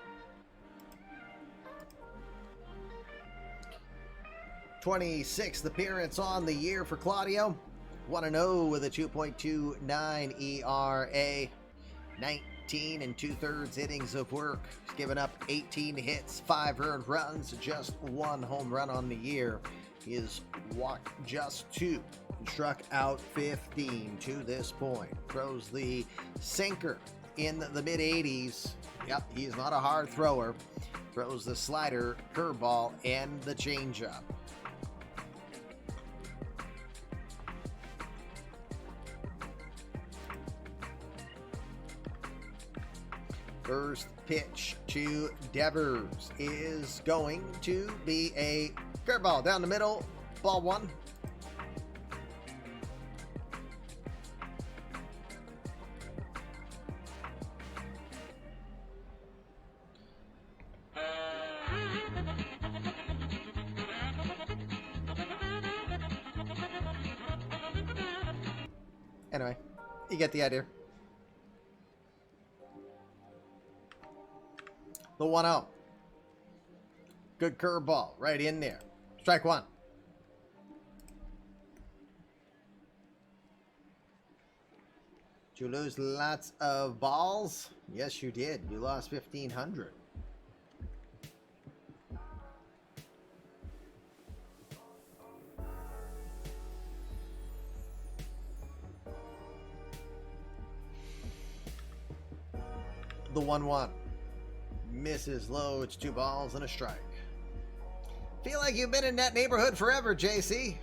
26th appearance on the year for Claudio. 1-0 with a 2.29 ERA. 19 2/3 innings of work. He's given up 18 hits, 5 earned runs, just 1 home run on the year. He has walked just 2 and struck out 15 to this point. Throws the sinker in the mid-80s. Yep, he's not a hard thrower. Throws the slider, curveball, and the changeup. First pitch to Devers is going to be a curveball down the middle, ball 1. Anyway, you get the idea. The 1-0. Good curveball right in there. Strike 1. Did you lose lots of balls? Yes, you did. You lost 1,500. The 1-1. Misses low. It's 2 balls and a strike. Feel like you've been in that neighborhood forever, JC.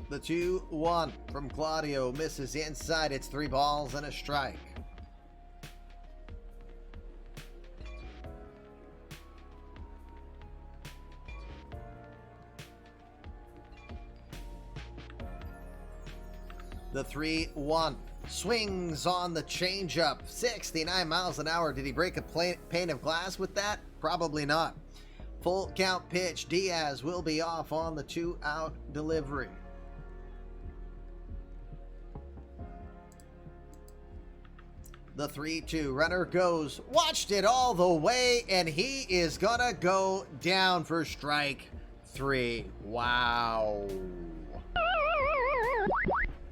The 2-1 from Claudio misses inside. It's 3 balls and a strike. The 3-1 swings on the changeup. 69 miles an hour. Did he break a pane of glass with that? Probably not. Full count pitch. Diaz will be off on the 2-out delivery. The 3-2 runner goes, watched it all the way, and he is gonna go down for strike 3. Wow.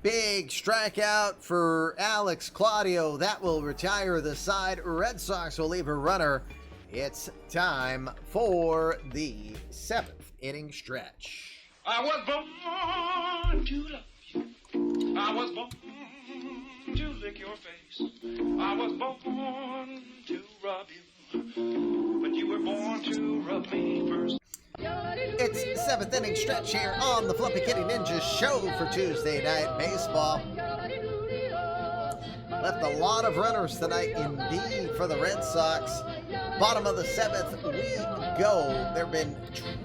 Big strikeout for Alex Claudio. That will retire the side. Red Sox will leave a runner. It's time for the 7th inning stretch. I was born to love you. I was born to lick your face. I was born to rub you. But you were born to rub me first. It's 7th inning stretch here on the Fluffy Kitty Ninja Show for Tuesday Night Baseball. Left a lot of runners tonight indeed for the Red Sox. Bottom of the 7th we go. There have been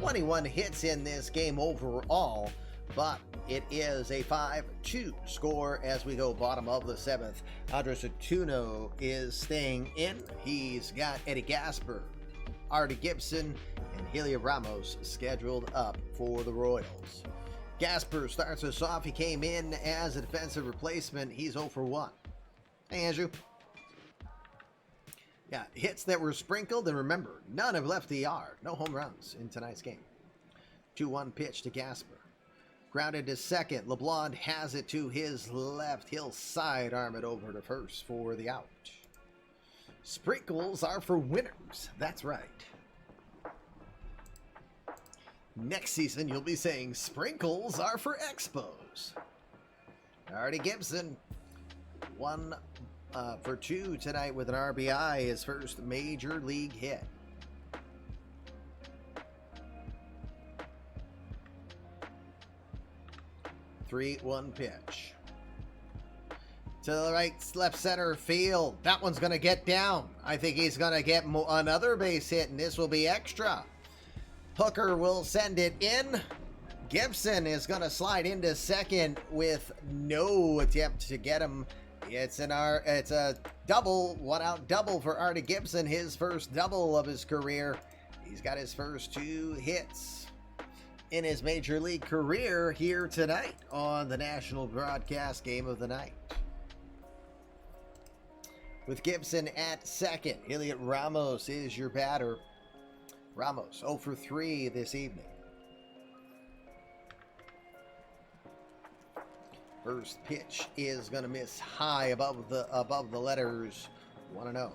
21 hits in this game overall, but it is a 5-2 score as we go bottom of the 7th. Andres Atuno is staying in. He's got Eddie Gasper, Artie Gibson, and Heliot Ramos scheduled up for the Royals. Gasper starts us off. He came in as a defensive replacement. He's 0 for 1. Hey, Andrew. Yeah, hits that were sprinkled, and remember, none have left the yard. No home runs in tonight's game. 2-1 pitch to Gasper. Grounded to second. LeBlanc has it to his left. He'll sidearm it over to first for the out. Sprinkles are for winners. That's right. Next season, you'll be saying sprinkles are for expos. Artie Gibson, 1 for 2 tonight with an RBI, his first major league hit. Three-1 pitch. To the right, left center field. That one's going to get down. I think he's going to get another base hit, and this will be extra. Hooker will send it in. Gibson is going to slide into second with no attempt to get him. It's a double, 1-out double for Artie Gibson, his first double of his career. He's got his first 2 hits in his major league career here tonight on the national broadcast game of the night. With Gibson at second, Heliot Ramos is your batter. Ramos 0 for 3 this evening. First pitch is going to miss high above the letters 1-0.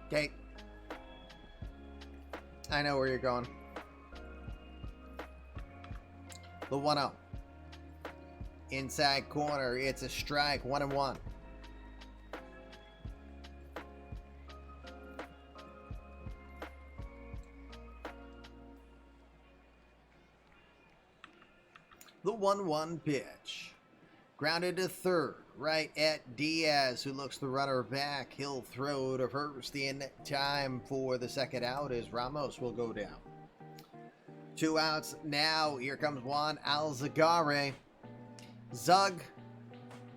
Okay. I know where you're going. The 1-0. Inside corner. It's a strike. 1-1. The 1-1 pitch. Grounded to third. Right at Diaz, who looks the runner back. He'll throw to first in time for the second out as Ramos will go down. 2 outs now. Here comes Juan Alzagare. Zug,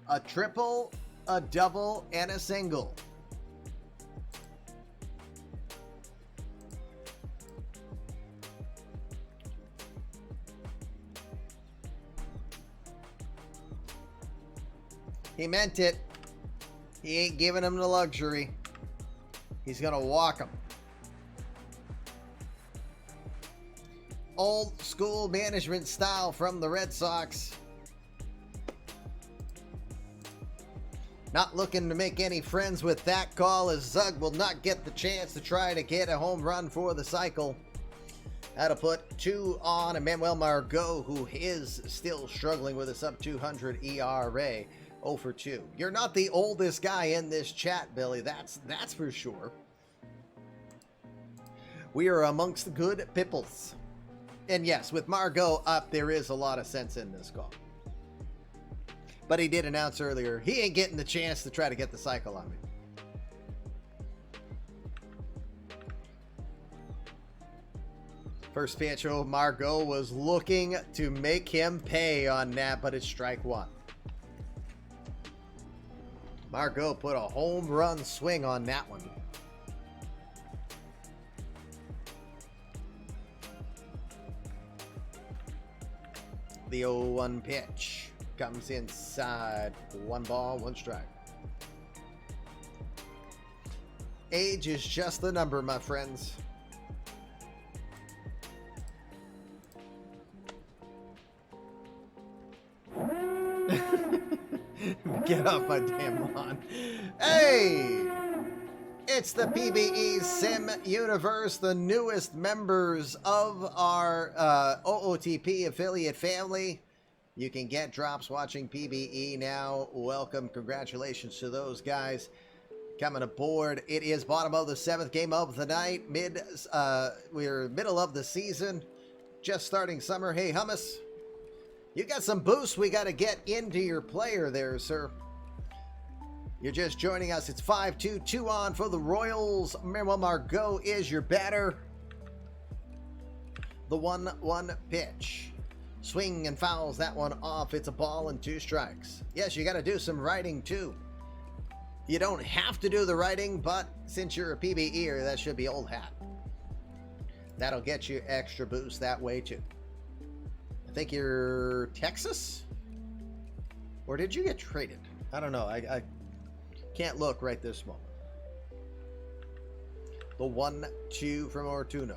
a triple, a double, and a single. He meant it. He ain't giving him the luxury. He's going to walk him. Old school management style from the Red Sox. Not looking to make any friends with that call, as Zug will not get the chance to try to get a home run for the cycle. That'll put 2 on Emmanuel Margot, who is still struggling with a sub 200 ERA. 0 for 2. You're not the oldest guy in this chat, Billy. That's for sure. We are amongst the good pipples. And yes, with Margot up, there is a lot of sense in this call. But he did announce earlier, he ain't getting the chance to try to get the cycle on me. First pitch, Margot was looking to make him pay on that, but it's strike 1. Margot put a home run swing on that one. The 0-1 pitch comes inside. 1 ball, 1 strike. Age is just the number, my friends. Get off my damn lawn. Hey! It's the PBE Sim Universe, the newest members of our OOTP affiliate family. You can get drops watching PBE now. Welcome. Congratulations to those guys coming aboard. It is bottom of the 7th game of the night. We're middle of the season. Just starting summer. Hey, Hummus. You got some boosts we got to get into your player there, sir. You're just joining us. It's 5-2, 2 on for the Royals. Emmanuel Margot is your batter. The 1-1 pitch. Swing and fouls that one off. It's a ball and 2 strikes. Yes, you got to do some writing too. You don't have to do the writing, but since you're a PBEer, that should be old hat. That'll get you extra boost that way too. I think you're Texas? Or did you get traded? I don't know. I can't look right this moment. The 1-2 from Ortuno.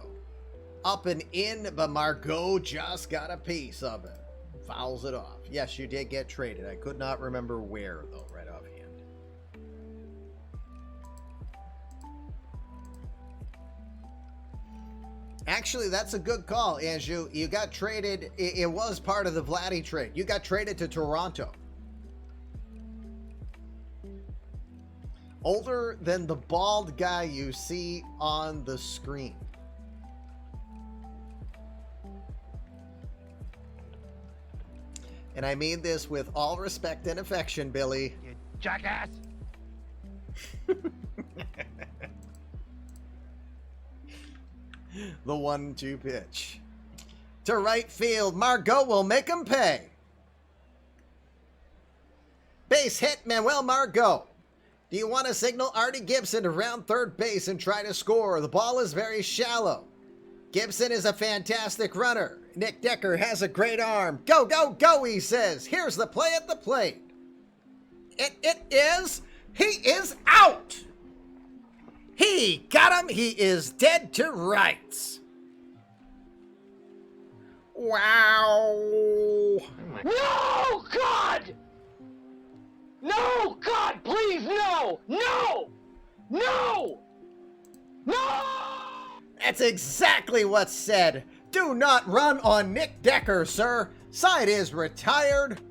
Up and in, but Margot just got a piece of it. Fouls it off. Yes, you did get traded. I could not remember where, though, right offhand. Actually, that's a good call, Andrew. You got traded. It was part of the Vladdy trade. You got traded to Toronto. Older than the bald guy you see on the screen. And I mean this with all respect and affection, Billy. You jackass! The 1-2 pitch. To right field, Margot will make him pay. Base hit, Manuel Margot. Do you want to signal Artie Gibson to round third base and try to score? The ball is very shallow. Gibson is a fantastic runner. Nick Decker has a great arm. Go, go, go, he says. Here's the play at the plate. It is. He is out. He got him. He is dead to rights. Wow. No, God! No, God, please, no! No! No! No! That's exactly what's said. Do not run on Nick Decker, sir. Side is retired.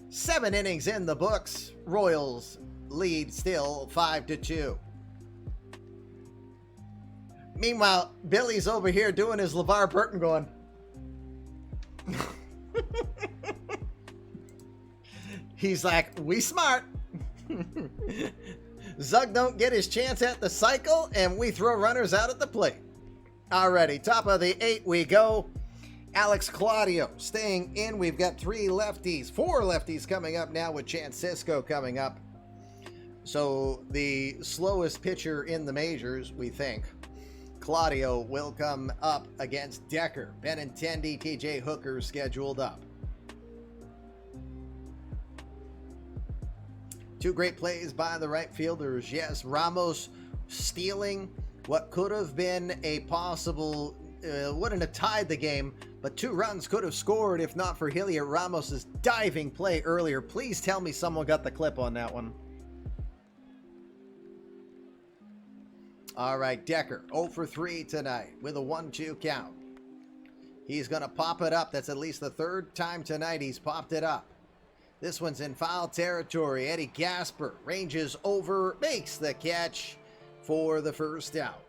7 innings in the books. Royals lead still 5-2. Meanwhile, Billy's over here doing his LeVar Burton going. He's like, we smart. Zug don't get his chance at the cycle, and we throw runners out at the plate. Alrighty, top of the 8 we go. Alex Claudio staying in. We've got 4 lefties coming up now with Chance Cisco coming up. So the slowest pitcher in the majors, we think. Claudio will come up against Decker. Benintendi, TJ Hooker scheduled up. 2 great plays by the right fielders. Yes, Ramos stealing what could have been a possible, wouldn't have tied the game, but 2 runs could have scored if not for Heliot Ramos's diving play earlier. Please tell me someone got the clip on that one. All right, Decker 0 for 3 tonight with a 1-2 count. He's going to pop it up. That's at least the third time tonight he's popped it up. This one's in foul territory. Eddie Gasper ranges over, makes the catch for the first out.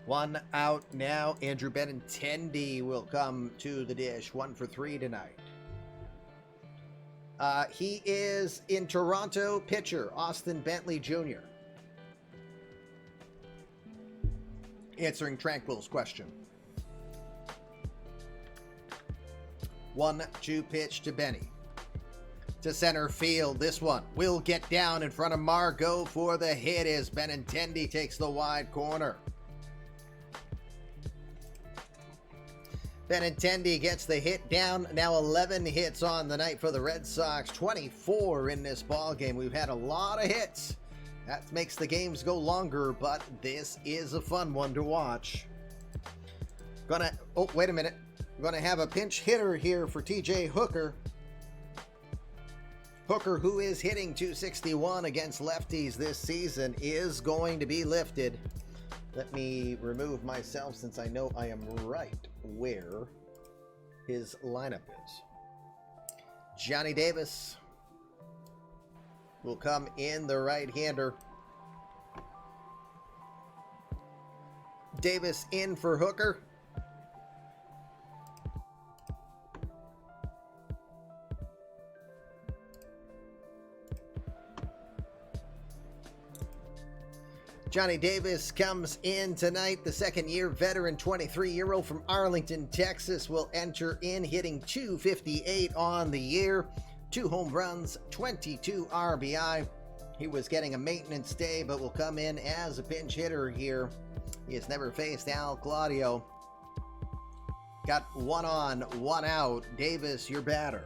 1 out now. Andrew Benintendi will come to the dish. 1 for 3 tonight. He is in Toronto. Pitcher Austin Bentley Jr. Answering Tranquil's question. 1-2 pitch to Benny. To center field. This one will get down in front of Margot for the hit as Benintendi takes the wide corner. Benintendi gets the hit down. Now 11 hits on the night for the Red Sox. 24 in this ball game. We've had a lot of hits. That makes the games go longer, but this is a fun one to watch. Oh, wait a minute. We're going to have a pinch hitter here for TJ Hooker. Hooker, who is hitting .261 against lefties this season, is going to be lifted. Let me remove myself since I know I am right where his lineup is. Johnny Davis will come in, the right-hander. Davis in for Hooker. Johnny Davis comes in tonight. The second-year veteran, 23-year-old from Arlington, Texas, will enter in hitting .258 on the year. 2 home runs, 22 RBI. He was getting a maintenance day, but will come in as a pinch hitter here. He has never faced Al Claudio. Got 1 on, 1 out. Davis, your batter.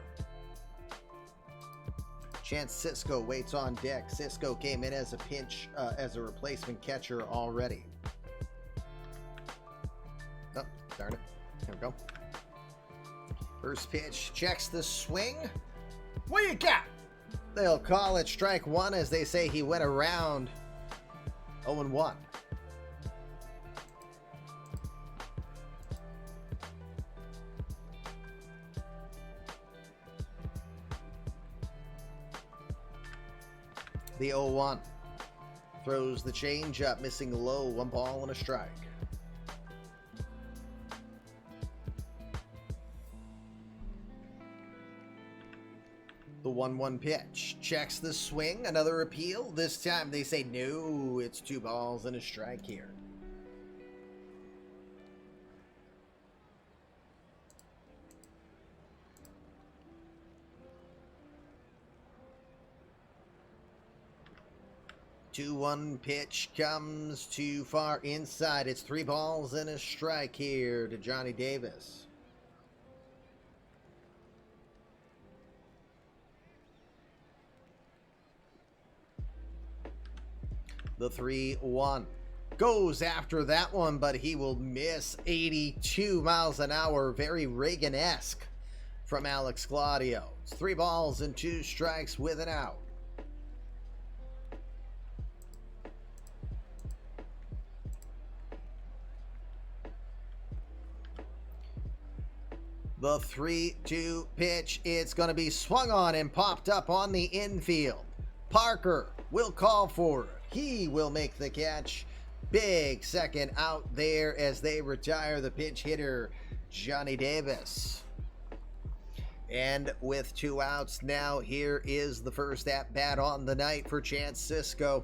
Chance Cisco waits on deck. Cisco came in as a pinch, as a replacement catcher already. Oh, darn it. There we go. First pitch, checks the swing. What do you got? They'll call it strike 1 as they say he went around 0-1. The 0-1 throws the changeup, missing low, 1 ball and a strike. The 1-1 pitch checks the swing, another appeal. This time they say no, it's 2 balls and a strike here. The 2-1 pitch comes too far inside. It's 3 balls and a strike here to Johnny Davis. The 3-1 goes after that one, but he will miss. 82 miles an hour, very Reagan-esque from Alex Claudio. It's 3 balls and 2 strikes with an out. The 3-2 pitch, it's going to be swung on and popped up on the infield. Parker will call for it. He will make the catch. Big second out there as they retire the pinch hitter, Johnny Davis. And with 2 outs now, here is the first at-bat on the night for Chance Cisco.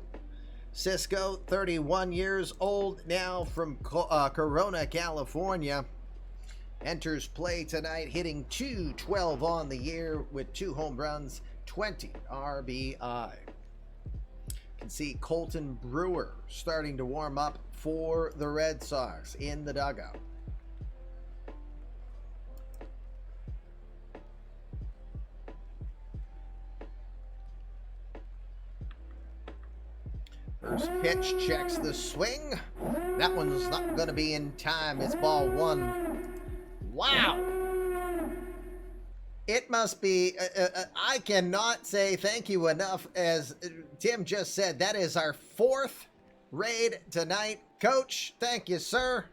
Cisco, 31 years old now from Corona, California. Enters play tonight, hitting .212 on the year with 2 home runs, 20 RBI. You can see Colton Brewer starting to warm up for the Red Sox in the dugout. First pitch checks the swing. That one's not going to be in time. It's ball 1. Wow. It must be, I cannot say thank you enough. As Tim just said, that is our 4th raid tonight. Coach, thank you, sir.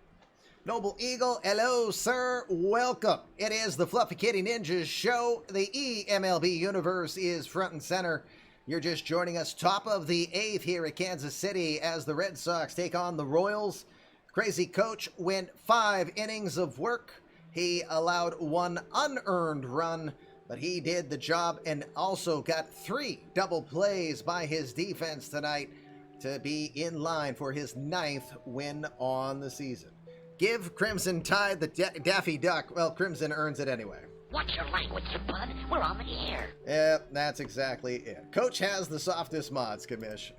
Noble Eagle, hello, sir. Welcome. It is the Fluffy Kitty Ninjas show. The eMLB universe is front and center. You're just joining us top of the 8th here at Kansas City as the Red Sox take on the Royals. Crazy Coach went 5 innings of work. He allowed 1 unearned run, but he did the job and also got 3 double plays by his defense tonight to be in line for his 9th win on the season. Give Crimson Tide the Daffy Duck. Well, Crimson earns it anyway. Watch your language, bud. We're on the air. Yeah, that's exactly it. Coach has the softest mods, Commish.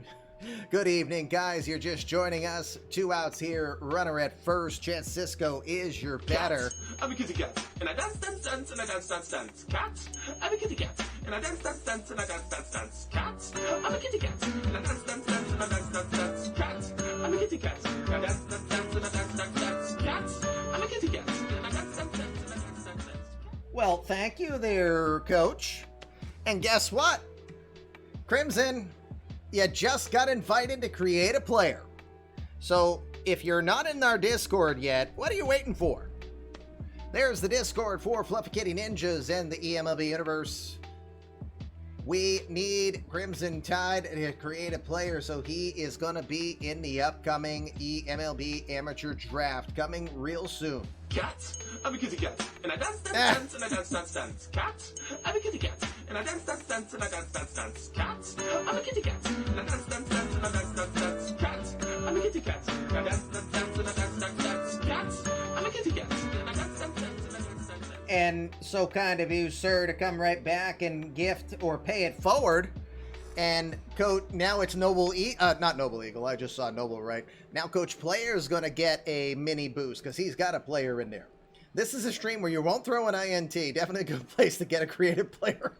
Good evening, guys. You're just joining us. 2 outs here. Runner at first. Chance Cisco is your batter. I'm a kitty cat, and I dance, dance, dance, and I dance, dance, dance. Cat, I'm a kitty cat, and I dance, dance, dance, and I dance, dance, dance. Cat, I'm a kitty cat, and I dance, dance, dance, and I dance, dance, dance. Cat, I'm a kitty cat, and I dance, dance, dance, and I dance, dance, dance. Cat, I'm a kitty cat, and I dance, dance, dance, and I dance, dance, dance. Well, thank you there, Coach. And guess what? Crimson, you just got invited to create a player. So if you're not in our Discord yet, what are you waiting for? There's the Discord for Fluffy Kitty Ninjas and the eMLB universe. We need Crimson Tide to create a player, so he is going to be in the upcoming eMLB Amateur Draft coming real soon. Cat, I'm a kitty cat, and I dance, dance, dance, and I dance, dance, dance. Cat, I'm a kitty cat, and I dance, dance, dance, and I dance, dance, dance. Cat, I'm a kitty cat, and I dance, dance, dance, and I dance, dance, dance. Cat, I'm a kitty cat, and I dance, dance, dance, and I dance, dance, dance. Cat, I'm a kitty cat, and I dance, dance, dance, and I dance, dance, dance. And so kind of you, sir, to come right back and gift or pay it forward. And Coach, now it's not Noble Eagle. I just saw Noble, right? Now Coach Player is going to get a mini boost because he's got a player in there. This is a stream where you won't throw an INT. Definitely a good place to get a creative player.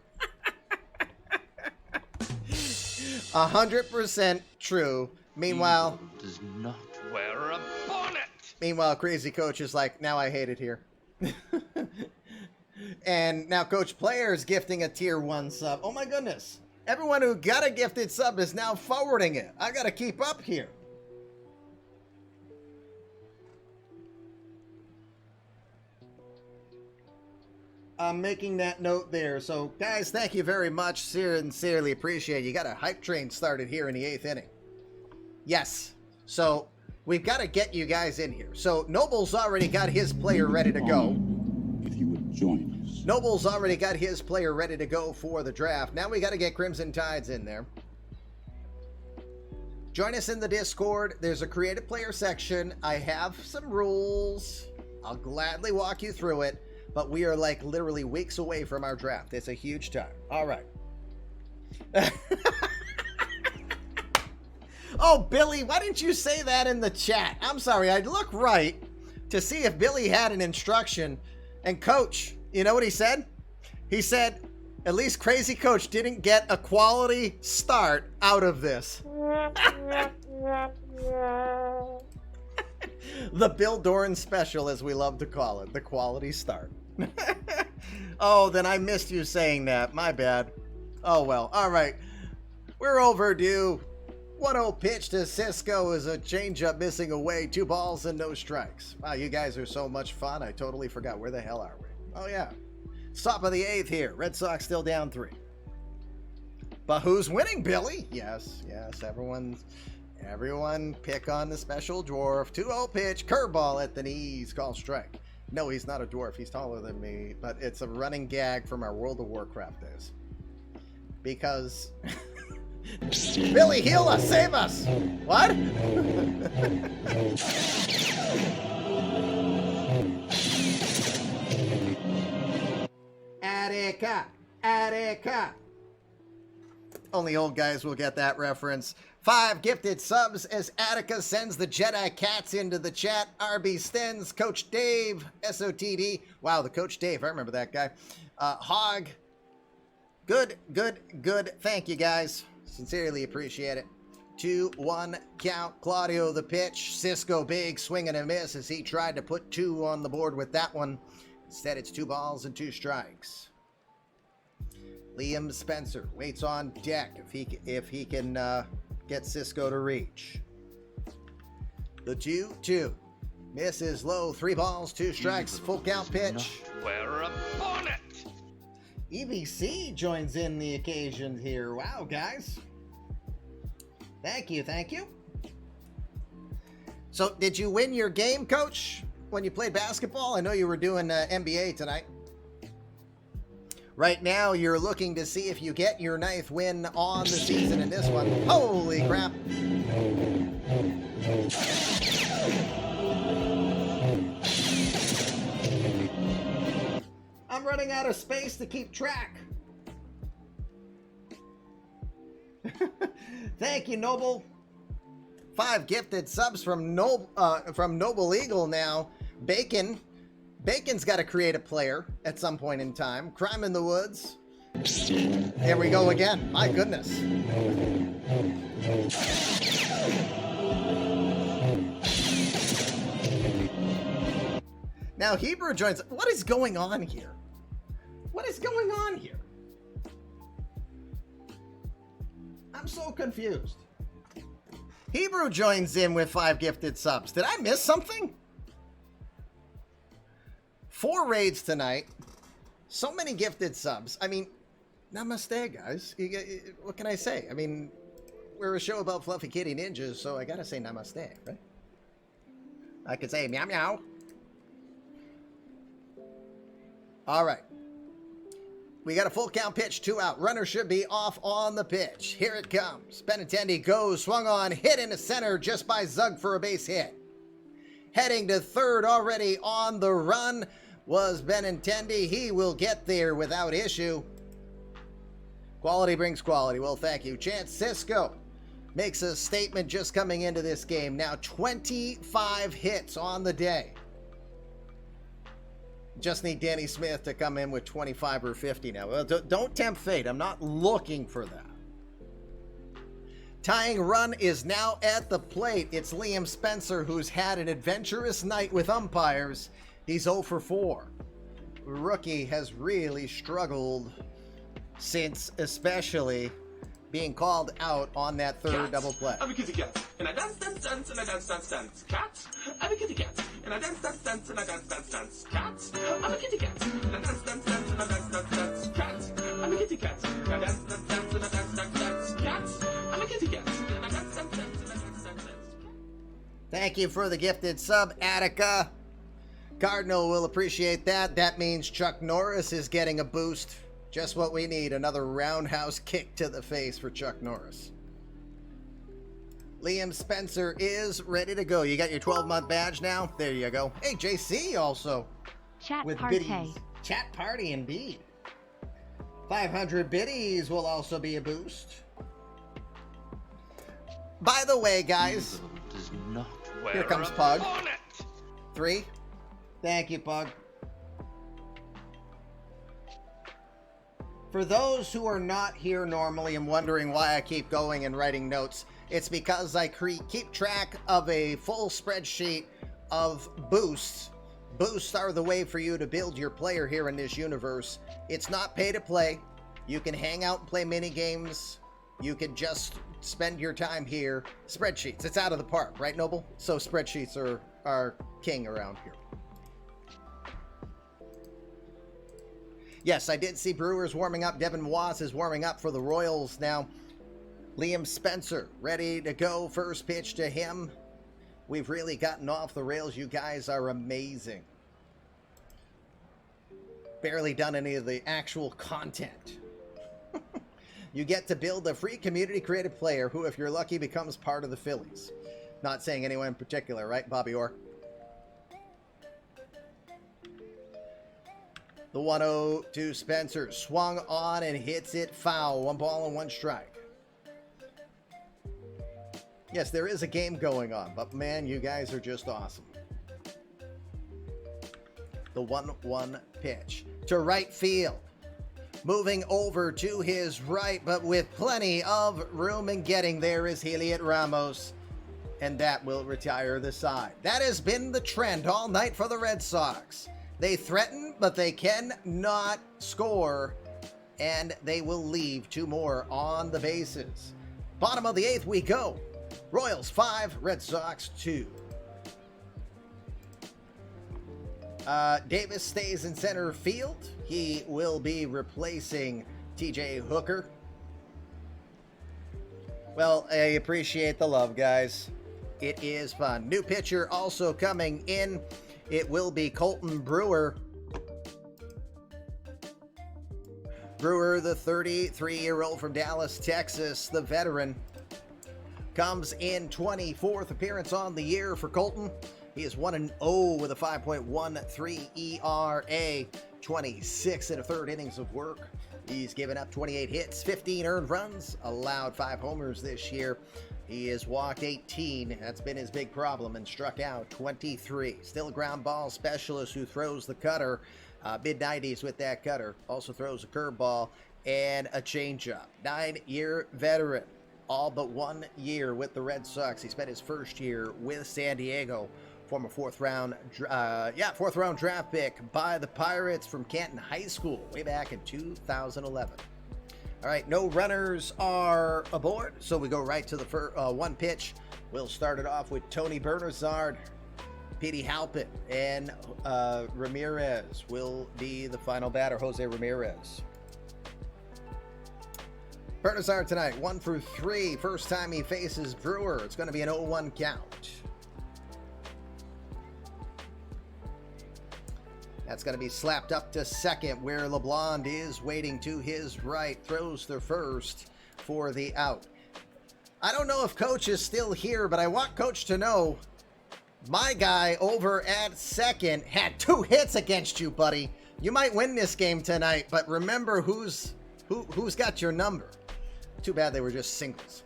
100% true. Meanwhile, does not wear a bonnet. Meanwhile, Crazy Coach is like, now I hate it here. And now Coach Player is gifting a tier 1 sub. Oh my goodness. Everyone who got a gifted sub is now forwarding it. I got to keep up here. I'm making that note there. So, guys, thank you very much. Sincerely appreciate it. You got a hype train started here in the 8th inning. Yes. So, we've got to get you guys in here. So, Noble's already got his player ready to go. If you would join us. Noble's already got his player ready to go for the draft. Now we got to get Crimson Tides in there. Join us in the Discord. There's a creative player section. I have some rules. I'll gladly walk you through it. But we are like literally weeks away from our draft. It's a huge time. All right. Oh, Billy, why didn't you say that in the chat? I'm sorry. I'd look right to see if Billy had an instruction. And Coach, you know what he said? He said, at least Crazy Coach didn't get a quality start out of this. The Bill Doran special, as we love to call it. The quality start. Oh, then I missed you saying that. My bad. Oh, well. All right. We're overdue. 1-0 pitch to Cisco is a changeup missing away. 2 balls and no strikes. Wow, you guys are so much fun. I totally forgot. Where the hell are we? Oh, yeah. Top of the 8th here. Red Sox still down 3. But who's winning, Billy? Yes, yes. Everyone pick on the special dwarf. 2-0 pitch. Curveball at the knees. Call strike. No, he's not a dwarf. He's taller than me. But it's a running gag from our World of Warcraft days. Because... Billy, heal us! Save us! What? Attica! Only old guys will get that reference. 5 gifted subs as Attica sends the Jedi Cats into the chat. RB Stens, Coach Dave, SOTD. Wow, the Coach Dave. I remember that guy. Hog. Good. Thank you, guys. Sincerely appreciate it. 2-1 count. Claudio the pitch. Cisco big swing and a miss as he tried to put 2 on the board with that one. Instead, it's 2 balls and 2 strikes. Liam Spencer waits on deck if he can get Cisco to reach. The 2-2. Misses low. 3 balls, 2 strikes. Full count pitch. We're upon it. EBC joins in the occasion here. Wow, guys. Thank you, thank you. So, did you win your game, Coach, when you played basketball? I know you were doing NBA tonight. Right now, you're looking to see if you get your 9th win on the season in this one. Holy crap. I'm running out of space to keep track. Thank you, Noble. 5 gifted subs from Noble Eagle now. Bacon's got to create a player at some point in time. Crime in the Woods. There we go again. My goodness. Now Hebrew joins. What is going on here? What is going on here? I'm so confused. Hebrew joins in with 5 gifted subs. Did I miss something? 4 raids tonight. So many gifted subs. I mean, namaste, guys. What can I say? I mean, we're a show about fluffy kitty ninjas, so I gotta say namaste, right? I could say meow meow. All right. We got a full count pitch, 2 out. Runner should be off on the pitch. Here it comes. Benintendi goes, swung on, hit into center just by Zug for a base hit. Heading to third already on the run was Benintendi. He will get there without issue. Quality brings quality. Well, thank you. Chance Cisco makes a statement just coming into this game. Now 25 hits on the day. Just need Danny Smith to come in with 25 or 50 now. Well, don't tempt fate. I'm not looking for that. Tying run is now at the plate. It's Liam Spencer, who's had an adventurous night with umpires. He's 0 for 4. Rookie has really struggled since especially being called out on that third double play. I'm a kitty cat, and I dance, dance, dance, and I dance, dance, dance. Cat, I'm a kitty cat, and I dance, dance, dance, and I dance, dance, dance. Cat, I'm a kitty cat, and I dance, dance, dance, and I dance, dance, dance. Cat, I'm a kitty cat, and I dance, dance, dance, and I dance, dance, dance. Cat, I'm a kitty cat, and I dance, dance, dance, and I dance, dance, dance. Thank you for the gifted sub, Attica. Cardinal will appreciate that. That means Chuck Norris is getting a boost. Just what we need, another roundhouse kick to the face for Chuck Norris. Liam Spencer is ready to go. You got your 12-month badge now? There you go. Hey, JC also. Chat with party. biddies. Chat party indeed. 500 biddies will also be a boost. By the way, guys, here comes Pug. 3. Thank you, Pug. For those who are not here normally and wondering why I keep going and writing notes, it's because I keep track of a full spreadsheet of boosts. Boosts are the way for you to build your player here in this universe. It's not pay to play. You can hang out and play mini games. You can just spend your time here. Spreadsheets, it's out of the park, right, Noble? So spreadsheets are king around here. Yes, I did see Brewers warming up. Devin Wass is warming up for the Royals now. Liam Spencer ready to go. First pitch to him. We've really gotten off the rails. You guys are amazing. Barely done any of the actual content. You get to build a free community creative player who, if you're lucky, becomes part of the Phillies. Not saying anyone in particular, right, Bobby Orr? The 1-0 to Spencer. Swung on and hits it foul. 1 ball and 1 strike. Yes, there is a game going on, but man, you guys are just awesome. The 1-1 pitch to right field. Moving over to his right, but with plenty of room and getting there is Heliot Ramos. And that will retire the side. That has been the trend all night for the Red Sox. They threaten, but they cannot score, and they will leave 2 more on the bases. Bottom of the 8th we go. Royals 5, Red Sox 2. Davis stays in center field. He will be replacing TJ Hooker. Well, I appreciate the love, guys. It is fun. New pitcher also coming in. It will be Colton Brewer. Brewer, the 33-year-old from Dallas, Texas, the veteran, comes in 24th appearance on the year for Colton. He is 1-0 with a 5.13 ERA, 26 and a third innings of work. He's given up 28 hits, 15 earned runs, allowed 5 homers this year. He has walked 18. That's been his big problem, and struck out 23. Still a ground ball specialist who throws the cutter, mid-90s with that cutter. Also throws a curveball and a changeup. 9-year veteran, all but 1 year with the Red Sox. He spent his first year with San Diego. Former fourth round draft pick by the Pirates from Canton High School way back in 2011. All right, no runners are aboard, so we go right to the one pitch. We'll start it off with Tony Bernazard, Petey Halpin, and Ramirez will be the final batter, Jose Ramirez. Bernazard tonight, 1 for 3. First time he faces Brewer. It's going to be an 0-1 count. That's going to be slapped up to second, where LeBlond is waiting to his right. Throws the first for the out. I don't know if Coach is still here, but I want Coach to know my guy over at second had 2 hits against you, buddy. You might win this game tonight, but remember who's got your number. Too bad they were just singles.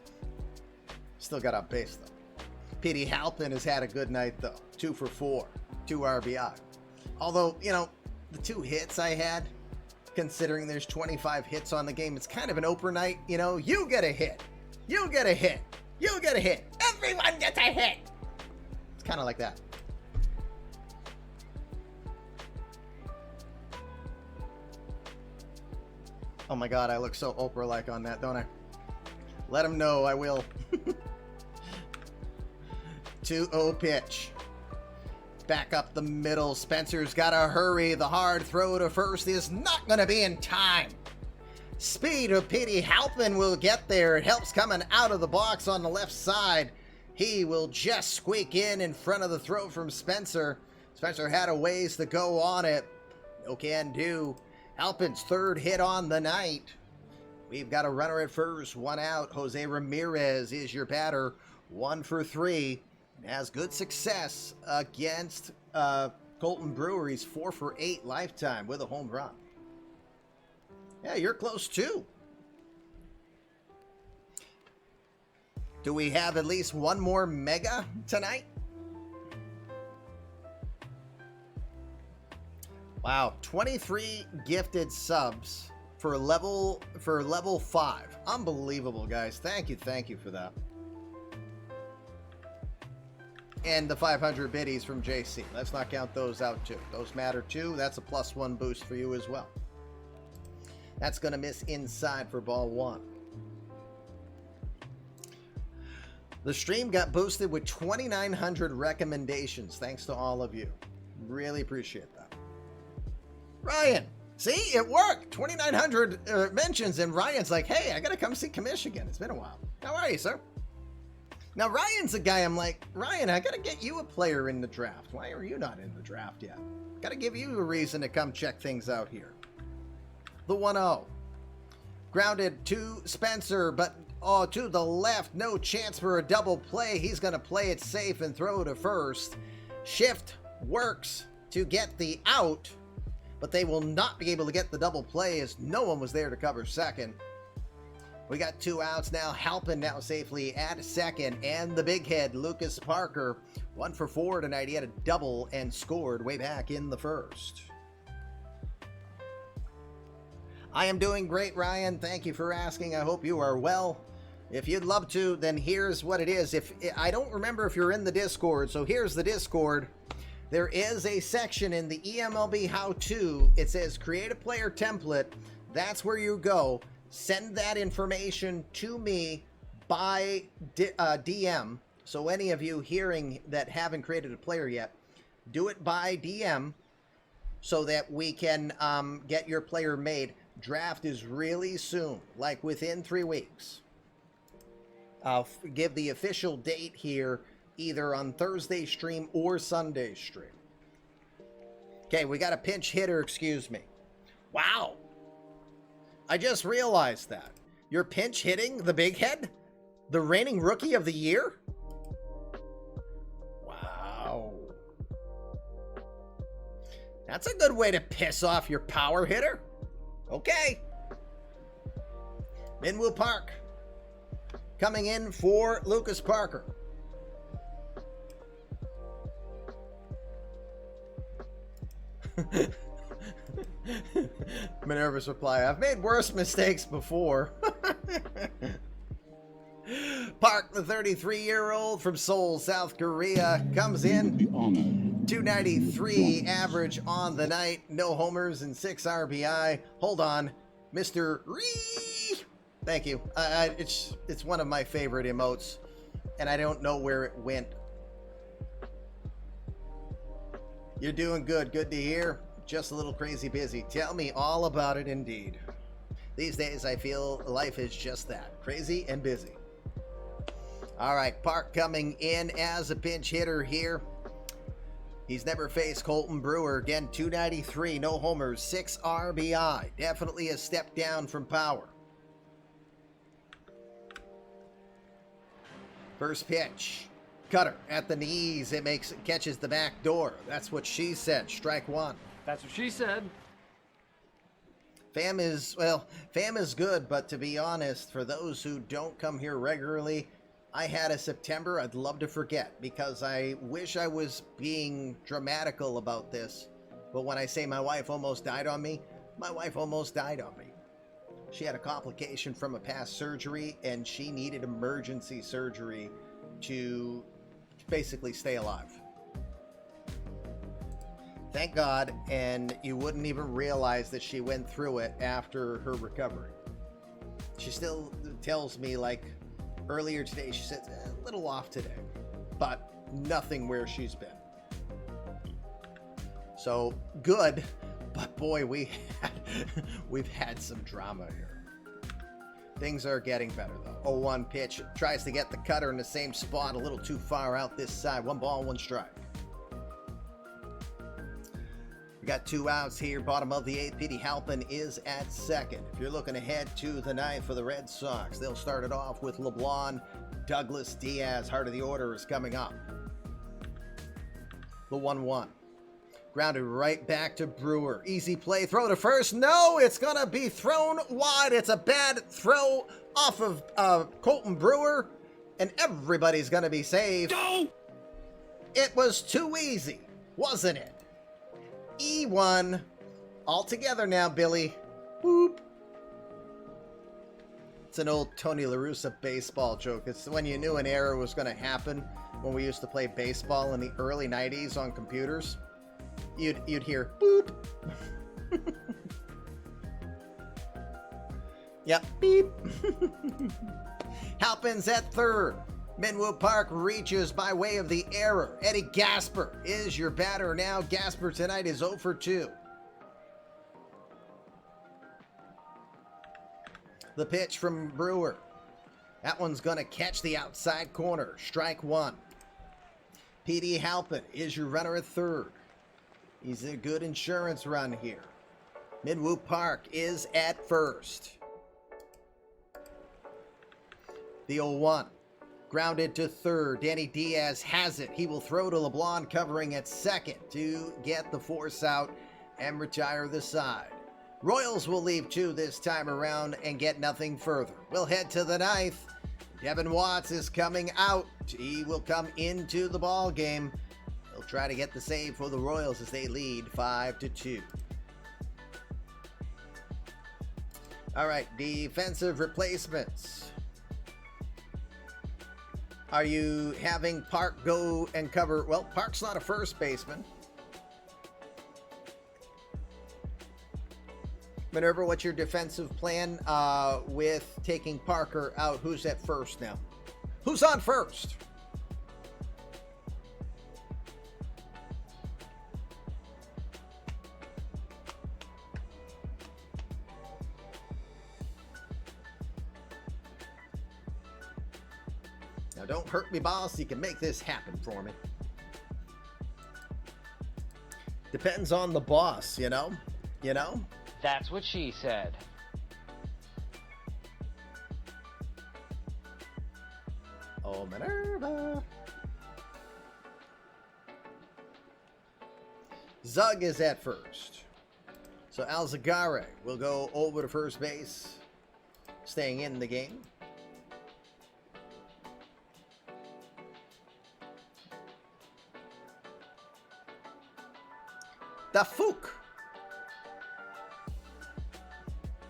Still got on base, though. Petey Halpin has had a good night, though. 2 for 4, 2 RBI. Although, you know, the 2 hits I had, considering there's 25 hits on the game, it's kind of an Oprah night. You know, you get a hit. You get a hit. You get a hit. Everyone gets a hit. It's kind of like that. Oh my God, I look so Oprah-like on that, don't I? Let him know I will. 2-0 pitch. Back up the middle. Spencer's got to hurry. The hard throw to first is not going to be in time. Speed of Petey Halpin will get there. It helps coming out of the box on the left side. He will just squeak in front of the throw from Spencer. Spencer had a ways to go on it. No can do. Halpin's 3rd hit on the night. We've got a runner at first, 1 out. Jose Ramirez is your batter, 1 for 3. Has good success against Colton Brewer. He's 4 for 8 lifetime with a home run. Yeah, you're close too. Do we have at least one more mega tonight? Wow, 23 gifted subs for level 5. Unbelievable, guys. Thank you for that. And the 500 biddies from JC. Let's not count those out too. Those matter too. That's a +1 boost for you as well. That's going to miss inside for ball 1. The stream got boosted with 2,900 recommendations. Thanks to all of you. Really appreciate that. Ryan, see, it worked. 2,900 mentions, and Ryan's like, hey, I got to come see Commish again. It's been a while. How are you, sir? Now, Ryan's a guy I'm like, Ryan, I got to get you a player in the draft. Why are you not in the draft yet? Got to give you a reason to come check things out here. The 1-0. Grounded to Spencer, but to the left. No chance for a double play. He's going to play it safe and throw to first. Shift works to get the out, but they will not be able to get the double play as no one was there to cover second. We got 2 outs now. Halpin now safely at second. And the big head, Lucas Parker, 1 for 4 tonight. He had a double and scored way back in the first. I am doing great, Ryan. Thank you for asking. I hope you are well. If you'd love to, then here's what it is. I don't remember if you're in the Discord, so here's the Discord. There is a section in the eMLB how-to. It says create a player template. That's where you go. Send that information to me by DM. So any of you hearing that haven't created a player yet, do it by DM. so that we can get your player made. Draft is really soon, like within 3 weeks. I'll give the official date here either on Thursday stream or Sunday stream. Okay, we got a pinch hitter, excuse me. Wow. I just realized that. You're pinch hitting the big head? The reigning rookie of the year? Wow. That's a good way to piss off your power hitter. Okay. Minwoo Park coming in for Lucas Parker. Minerva's reply, I've made worse mistakes before. Park, the 33-year-old from Seoul, South Korea, comes in. 293 average on the night. No homers and 6 RBI. Hold on. Mr. Ree. Thank you. It's one of my favorite emotes, and I don't know where it went. You're doing good. Good to hear. Just a little crazy busy. Tell me all about it indeed. These days I feel life is just that. Crazy and busy. All right, Park coming in as a pinch hitter here. He's never faced Colton Brewer. Again, 293, no homers, 6 RBI. Definitely a step down from power. First pitch. Cutter at the knees. It catches the back door. That's what she said. Strike one. That's what she said. Fam is good, but to be honest, for those who don't come here regularly, I had a September I'd love to forget because I wish I was being dramatical about this. But when I say my wife almost died on me, my wife almost died on me. She had a complication from a past surgery, and she needed emergency surgery to basically stay alive. Thank God, and you wouldn't even realize that she went through it after her recovery. She still tells me, like, earlier today, she said, a little off today, but nothing where she's been. So, good, but boy, we've had some drama here. Things are getting better, though. 0-1 pitch, tries to get the cutter in the same spot, a little too far out this side. 1 ball, 1 strike. We got 2 outs here, bottom of the 8th. Petey Halpin is at second. If you're looking ahead to the 9th for the Red Sox, they'll start it off with LeBlanc. Douglas Diaz, heart of the order, is coming up. The 1-1. Grounded right back to Brewer. Easy play, throw to first. No, it's going to be thrown wide. It's a bad throw off of Colton Brewer, and everybody's going to be saved. No! It was too easy, wasn't it? E1 all together now, Billy. Boop. It's an old Tony La Russa baseball joke. It's when you knew an error was going to happen when we used to play baseball in the early 90s on computers. You'd hear boop. Yep, beep. Halpin's at third. Minwoo Park reaches by way of the error. Eddie Gasper is your batter now. Gasper tonight is 0 for 2. The pitch from Brewer. That one's going to catch the outside corner. Strike one. Petey Halpin is your runner at third. He's a good insurance run here. Minwoo Park is at first. The 0-1. Grounded to third. Danny Diaz has it. He will throw to LeBlanc, covering at second to get the force out and retire the side. Royals will leave 2 this time around and get nothing further. We'll head to the 9th. Devin Watts is coming out. He will come into the ball game. He'll try to get the save for the Royals as they lead 5-2. All right, defensive replacements. Are you having Park go and cover? Well, Park's not a first baseman. Minerva, what's your defensive plan with taking Parker out? Who's at first now? Who's on first? Now don't hurt me, boss. You can make this happen for me. Depends on the boss, you know? You know? That's what she said. Oh, Minerva. Zug is at first. So Alzagare will go over to first base, staying in the game. The Fook.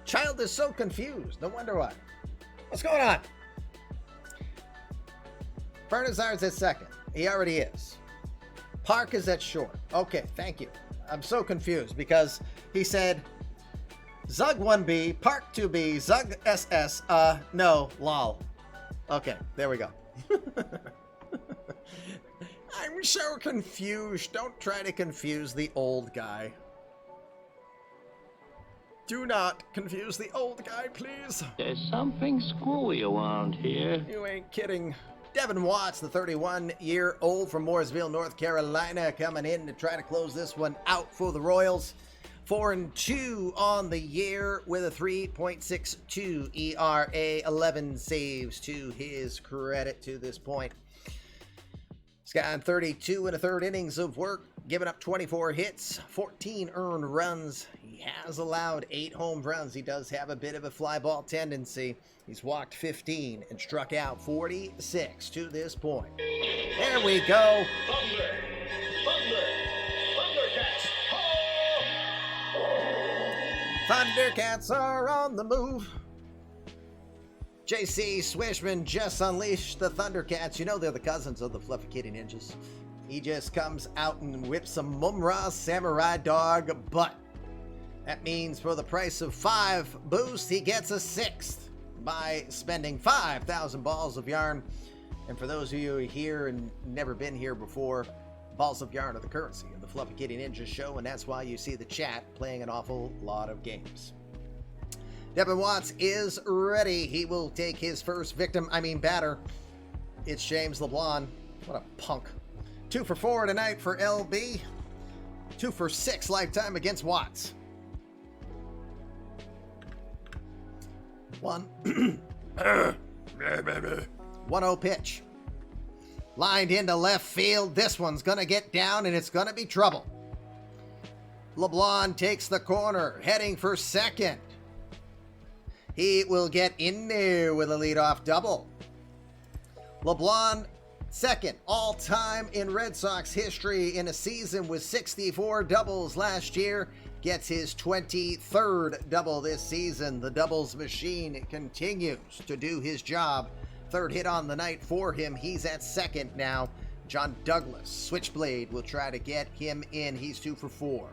Child is so confused. No wonder why. What's going on? Bernazar's at second. He already is. Park is at short. Okay, thank you. I'm so confused because he said Zug 1B, Park 2B, Zug SS, no, lol. Okay, there we go. I'm so confused. Don't try to confuse the old guy. Do not confuse the old guy, please. There's something screwy around here. You ain't kidding. Devin Watts, the 31-year-old from Mooresville, North Carolina, coming in to try to close this one out for the Royals. 4-2 on the year with a 3.62 ERA, 11 saves to his credit to this point. He's gotten 32 and a third innings of work, giving up 24 hits, 14 earned runs. He has allowed 8 home runs. He does have a bit of a fly ball tendency. He's walked 15 and struck out 46 to this point. There we go. Thunder! Thunder! Thundercats! Thundercats are on the move. JC Swishman just unleashed the Thundercats. You know they're the cousins of the Fluffy Kitty Ninjas. He just comes out and whips a Mumra Samurai Dog butt. That means for the price of 5 boost, he gets a 6th by spending 5,000 balls of yarn. And for those of you who are here and never been here before, balls of yarn are the currency of the Fluffy Kitty Ninja show, and that's why you see the chat playing an awful lot of games. Devin Watts is ready. He will take his first batter. It's James LeBlanc. What a punk. 2 for 4 tonight for LB. 2 for 6 lifetime against Watts. 1-0 pitch. Lined into left field. This one's going to get down and it's going to be trouble. LeBlanc takes the corner, heading for second. He will get in there with a leadoff double. LeBlanc, second all-time in Red Sox history in a season with 64 doubles last year, gets his 23rd double this season. The doubles machine continues to do his job. Third hit on the night for him. He's at second now. John Douglas, Switchblade, will try to get him in. He's 2 for 4.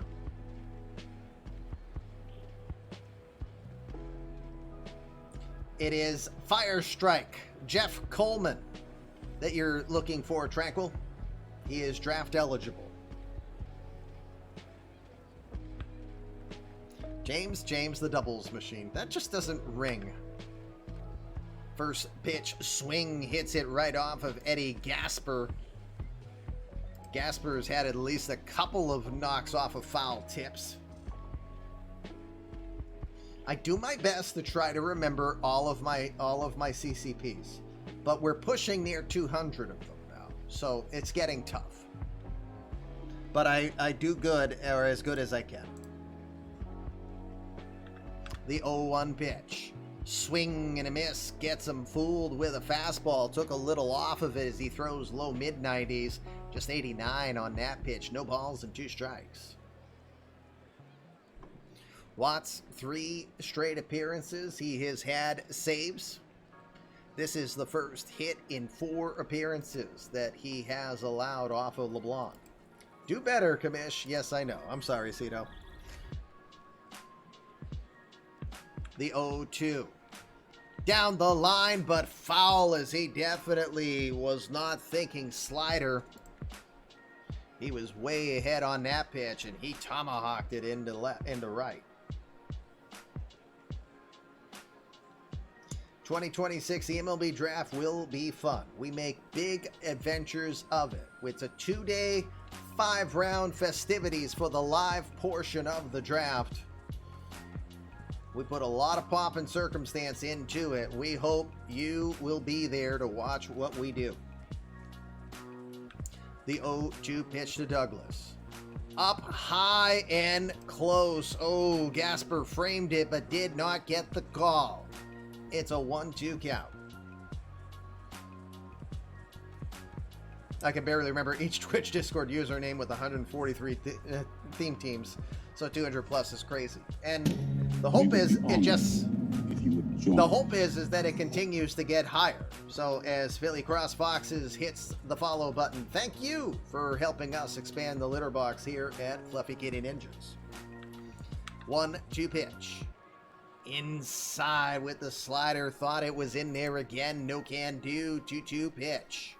It is Fire Strike, Jeff Coleman, that you're looking for, Tranquil. He is draft eligible. James the doubles machine. That just doesn't ring. First pitch swing hits it right off of Eddie Gasper. Gasper's had at least a couple of knocks off of foul tips. I do my best to try to remember all of my CCPs, but we're pushing near 200 of them now, so it's getting tough. But I do good, or as good as I can. The 0-1 pitch. Swing and a miss. Gets him fooled with a fastball. Took a little off of it as he throws low mid-90s. Just 89 on that pitch. No balls and 2 strikes. Watts, 3 straight appearances. He has had saves. This is the first hit in 4 appearances that he has allowed off of LeBlanc. Do better, Kamish. Yes, I know. I'm sorry, Cito. The 0-2. Down the line, but foul, as he definitely was not thinking slider. He was way ahead on that pitch, and he tomahawked it into right. 2026 eMLB draft will be fun. We make big adventures of it. It's a 2-day, 5-round festivities for the live portion of the draft. We put a lot of pomp and circumstance into it. We hope you will be there to watch what we do. The 0-2 pitch to Douglas. Up high and close. Oh, Gasper framed it but did not get the call. It's a 1-2 count. I can barely remember each Twitch Discord username with 143 theme teams, so 200 plus is crazy. And the hope is that it continues to get higher. So as Philly Cross Foxes hits the follow button, thank you for helping us expand the litter box here at Fluffy Kitty Ninjas. 1-2 pitch. Inside with the slider, thought it was in there again, no can do. 2-2 pitch.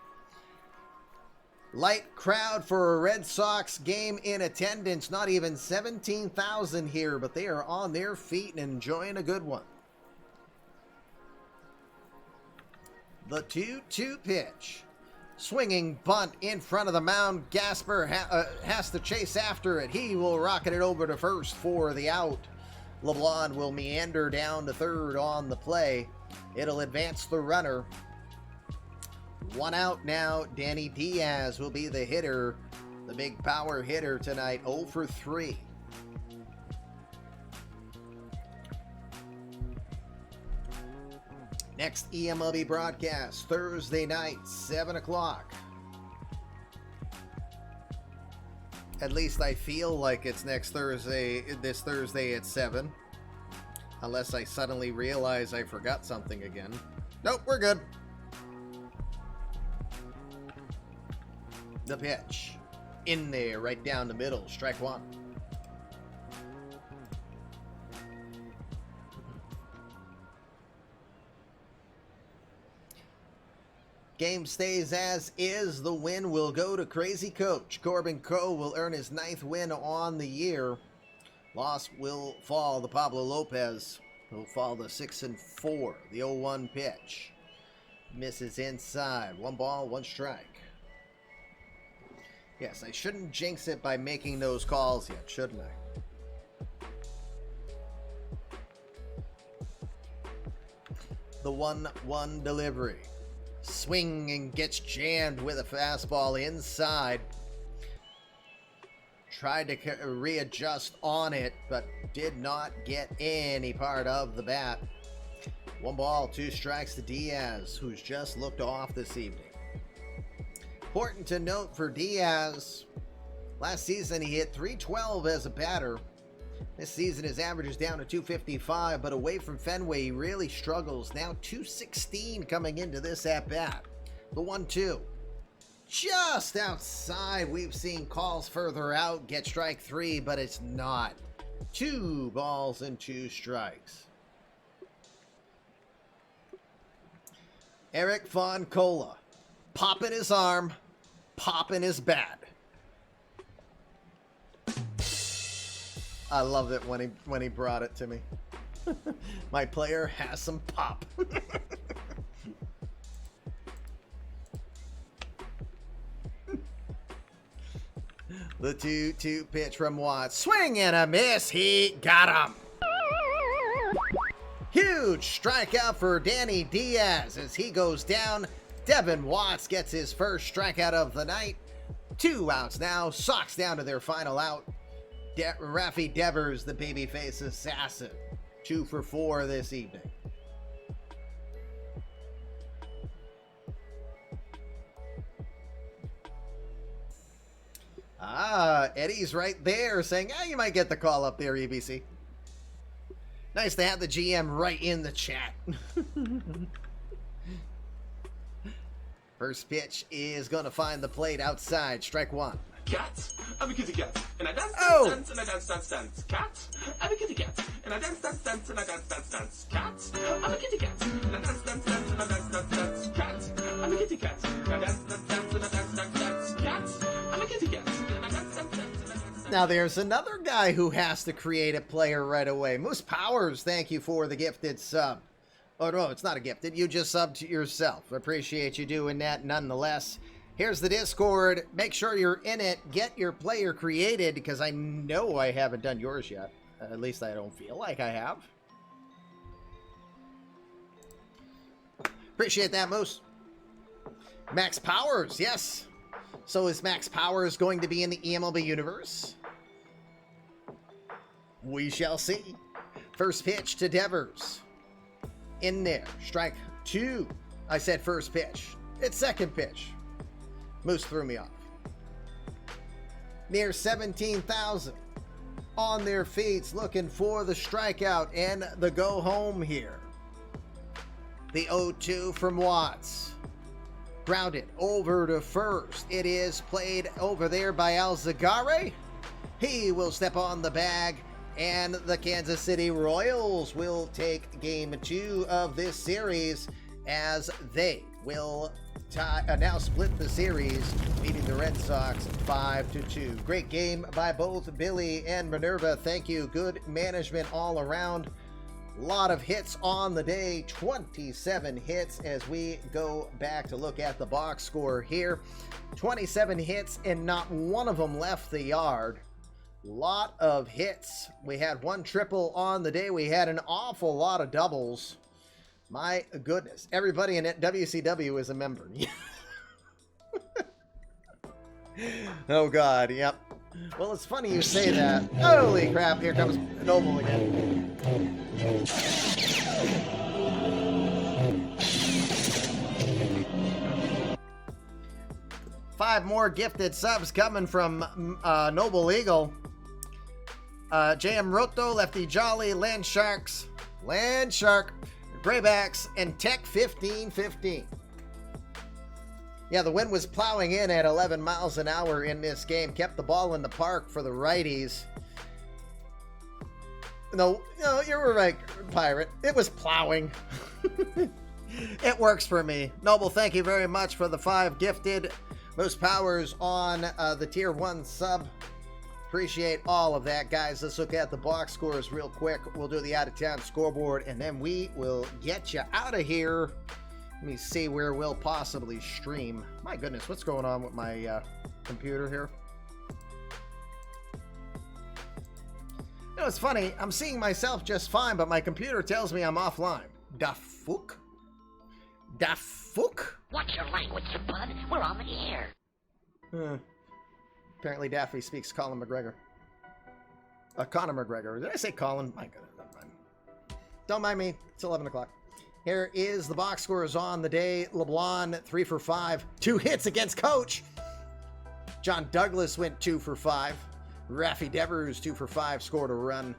Light crowd for a Red Sox game in attendance, not even 17,000 here, but they are on their feet and enjoying a good one. The 2-2 pitch. Swinging bunt in front of the mound. Gasper has to chase after it. He will rocket it over to first for the out. LeBlanc will meander down to third on the play. It'll advance the runner. 1 out now. Danny Diaz will be the hitter, the big power hitter tonight. 0 for 3. Next eMLB broadcast, Thursday night, 7 o'clock. At least I feel like it's this Thursday at 7. Unless I suddenly realize I forgot something again. Nope, we're good. The pitch. In there, right down the middle, strike one. Game stays as is. The win will go to Crazy Coach. Corbin Coe will earn his 9th win on the year. Loss will fall to Pablo Lopez. He'll fall to 6-4. The 0-1 pitch. Misses inside. 1 ball, 1 strike. Yes, I shouldn't jinx it by making those calls yet, shouldn't I? The 1-1 delivery. Swing and gets jammed with a fastball inside. Tried to readjust on it, but did not get any part of the bat. 1 ball, 2 strikes to Diaz, who's just looked off this evening. Important to note for Diaz, last season he hit .312 as a batter. This season his average is down to .255, but away from Fenway he really struggles. Now .216 coming into this at-bat. The 1-2. Just outside. We've seen calls further out get strike 3, but it's not. 2 balls and 2 strikes. Eric Foncola. Popping his arm, popping his bat. I love it when he brought it to me. My player has some pop. The 2-2 pitch from Watts. Swing and a miss. He got him. Huge strikeout for Danny Diaz as he goes down. Devin Watts gets his first strikeout of the night. 2 outs now. Sox down to their final out. Raffy Devers, the babyface assassin. 2 for 4 this evening. Eddie's right there saying, you might get the call up there, EBC. Nice to have the GM right in the chat. First pitch is going to find the plate outside. Strike 1. Cat, I'm a kitty cat, and I dance, dance, and I dance, dance, dance. Cat, I'm a kitty cat, and I dance, dance, dance, and I dance, dance, dance. Cat, I'm a kitty cat, and I dance, dance, dance, and I dance, dance, dance. Cat, I'm a kitty cat, and I dance, dance, dance, and I dance, dance, dance. Cat, I'm a kitty cat, and I dance, dance, dance, and I dance, dance. Now there's another guy who has to create a player right away. Moose Powers, thank you for the gifted sub. Oh, no, it's not a gift. You just subbed to yourself. Appreciate you doing that nonetheless. Here's the Discord. Make sure you're in it. Get your player created, because I know I haven't done yours yet. At least I don't feel like I have. Appreciate that, Moose. Max Powers, yes. So is Max Powers going to be in the eMLB universe? We shall see. First pitch to Devers. In there. Strike 2. I said first pitch. It's second pitch. Moose threw me off. Near 17,000 on their feet, looking for the strikeout and the go home here. The 0-2 from Watts. Grounded over to first. It is played over there by Alzagare. He will step on the bag, and the Kansas City Royals will take game 2 of this series as they will now split the series, beating the Red Sox 5-2. Great game by both Billy and Minerva. Thank you. Good management all around. A lot of hits on the day, 27 hits as we go back to look at the box score here. 27 hits and not one of them left the yard. Lot of hits. We had one triple on the day. We had an awful lot of doubles. My goodness. Everybody in WCW is a member. Oh, God. Yep. Well, it's funny you say that. Holy crap. Here comes Noble again. 5 more gifted subs coming from Noble Eagle. JM Roto, Lefty Jolly, Land Shark, Graybacks, and Tech 1515. Yeah, the wind was plowing in at 11 miles an hour in this game. Kept the ball in the park for the righties. No, you were right, Pirate. It was plowing. It works for me. Noble, thank you very much for the 5 gifted. Most powers on the tier 1 sub. Appreciate all of that, guys. Let's look at the box scores real quick. We'll do the out-of-town scoreboard, and then we will get you out of here. Let me see where we'll possibly stream. My goodness, what's going on with my computer here? You know, it's funny. I'm seeing myself just fine, but my computer tells me I'm offline. Da fuck? Da fuck? Watch your language, you bud. We're on the air. Apparently Daffy speaks Colin McGregor. Conor McGregor. Did I say Colin? My goodness, never mind. Don't mind me. It's 11 o'clock. Here is the box scores on the day. LeBlanc, 3 for 5. 2 hits against Coach. John Douglas went 2 for 5. Raffy Devers, 2 for 5, scored a run.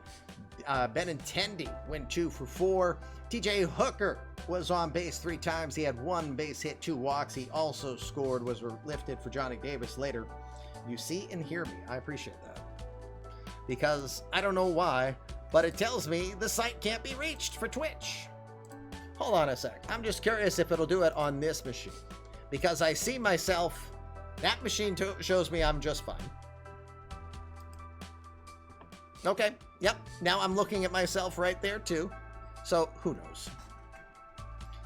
Benintendi went 2 for 4. TJ Hooker was on base 3 times. He had 1 base hit, 2 walks. He also scored, was lifted for Johnny Davis later. You see and hear me. I appreciate that. Because I don't know why, but it tells me the site can't be reached for Twitch. Hold on a sec. I'm just curious if it'll do it on this machine. Because I see myself, that machine shows me I'm just fine. Okay, yep. Now I'm looking at myself right there too. So who knows?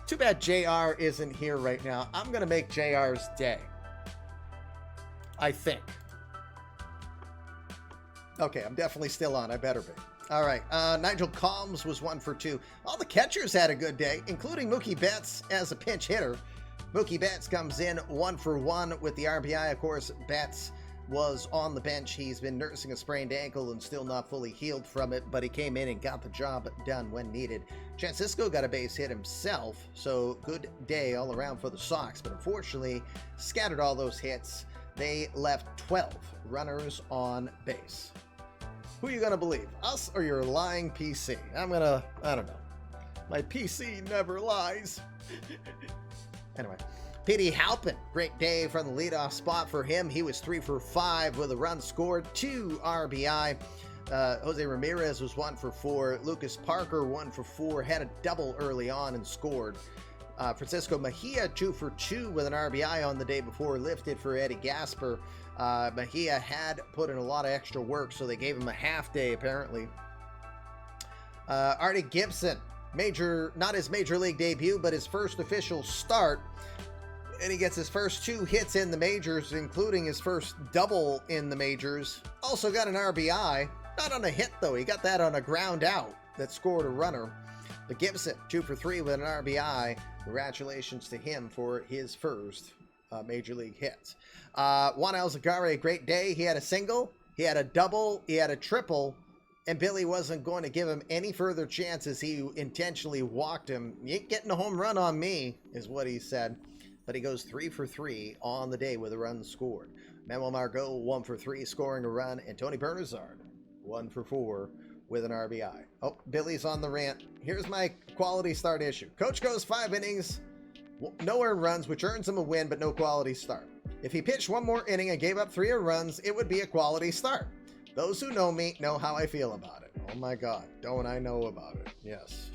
Too bad JR isn't here right now. I'm going to make JR's day. I think. Okay, I'm definitely still on. I better be. All right. Nigel Combs was 1 for 2. All the catchers had a good day, including Mookie Betts as a pinch hitter. Mookie Betts comes in 1 for 1 with the RBI. Of course, Betts was on the bench. He's been nursing a sprained ankle and still not fully healed from it, but he came in and got the job done when needed. Francisco got a base hit himself, so good day all around for the Sox, but unfortunately scattered all those hits. They left 12 runners on base. Who are you going to believe? Us or your lying PC? I don't know. My PC never lies. Anyway, Petey Halpin, great day from the leadoff spot for him. He was 3 for 5 with a run scored, 2 RBI. Jose Ramirez was 1 for 4. Lucas Parker 1 for 4, had a double early on and scored. Francisco Mejia 2 for 2 with an RBI on the day before, lifted for Eddie Gasper. Mejia had put in a lot of extra work, so they gave him a half day apparently. Artie Gibson not his major league debut, but his first official start. And he gets his first 2 hits in the majors, including his first double in the majors. Also got an RBI. Not on a hit, though. He got that on a ground out that scored a runner. But Gibson, 2 for 3 with an RBI. Congratulations to him for his first major league hits. Juan Alzagare, great day. He had a single, he had a double, he had a triple, and Billy wasn't going to give him any further chances. He intentionally walked him. You ain't getting a home run on me, is what he said. But he goes 3 for 3 on the day with a run scored. Manuel Margot, 1 for 3, scoring a run. And Tony Bernazard, 1 for 4 with an RBI. Oh, Billy's on the rant. Here's my quality start issue. Coach goes 5 innings, no earned runs, which earns him a win, but no quality start. If he pitched 1 more inning and gave up 3 earned runs, it would be a quality start. Those who know me know how I feel about it. Oh my God, don't I know about it? Yes.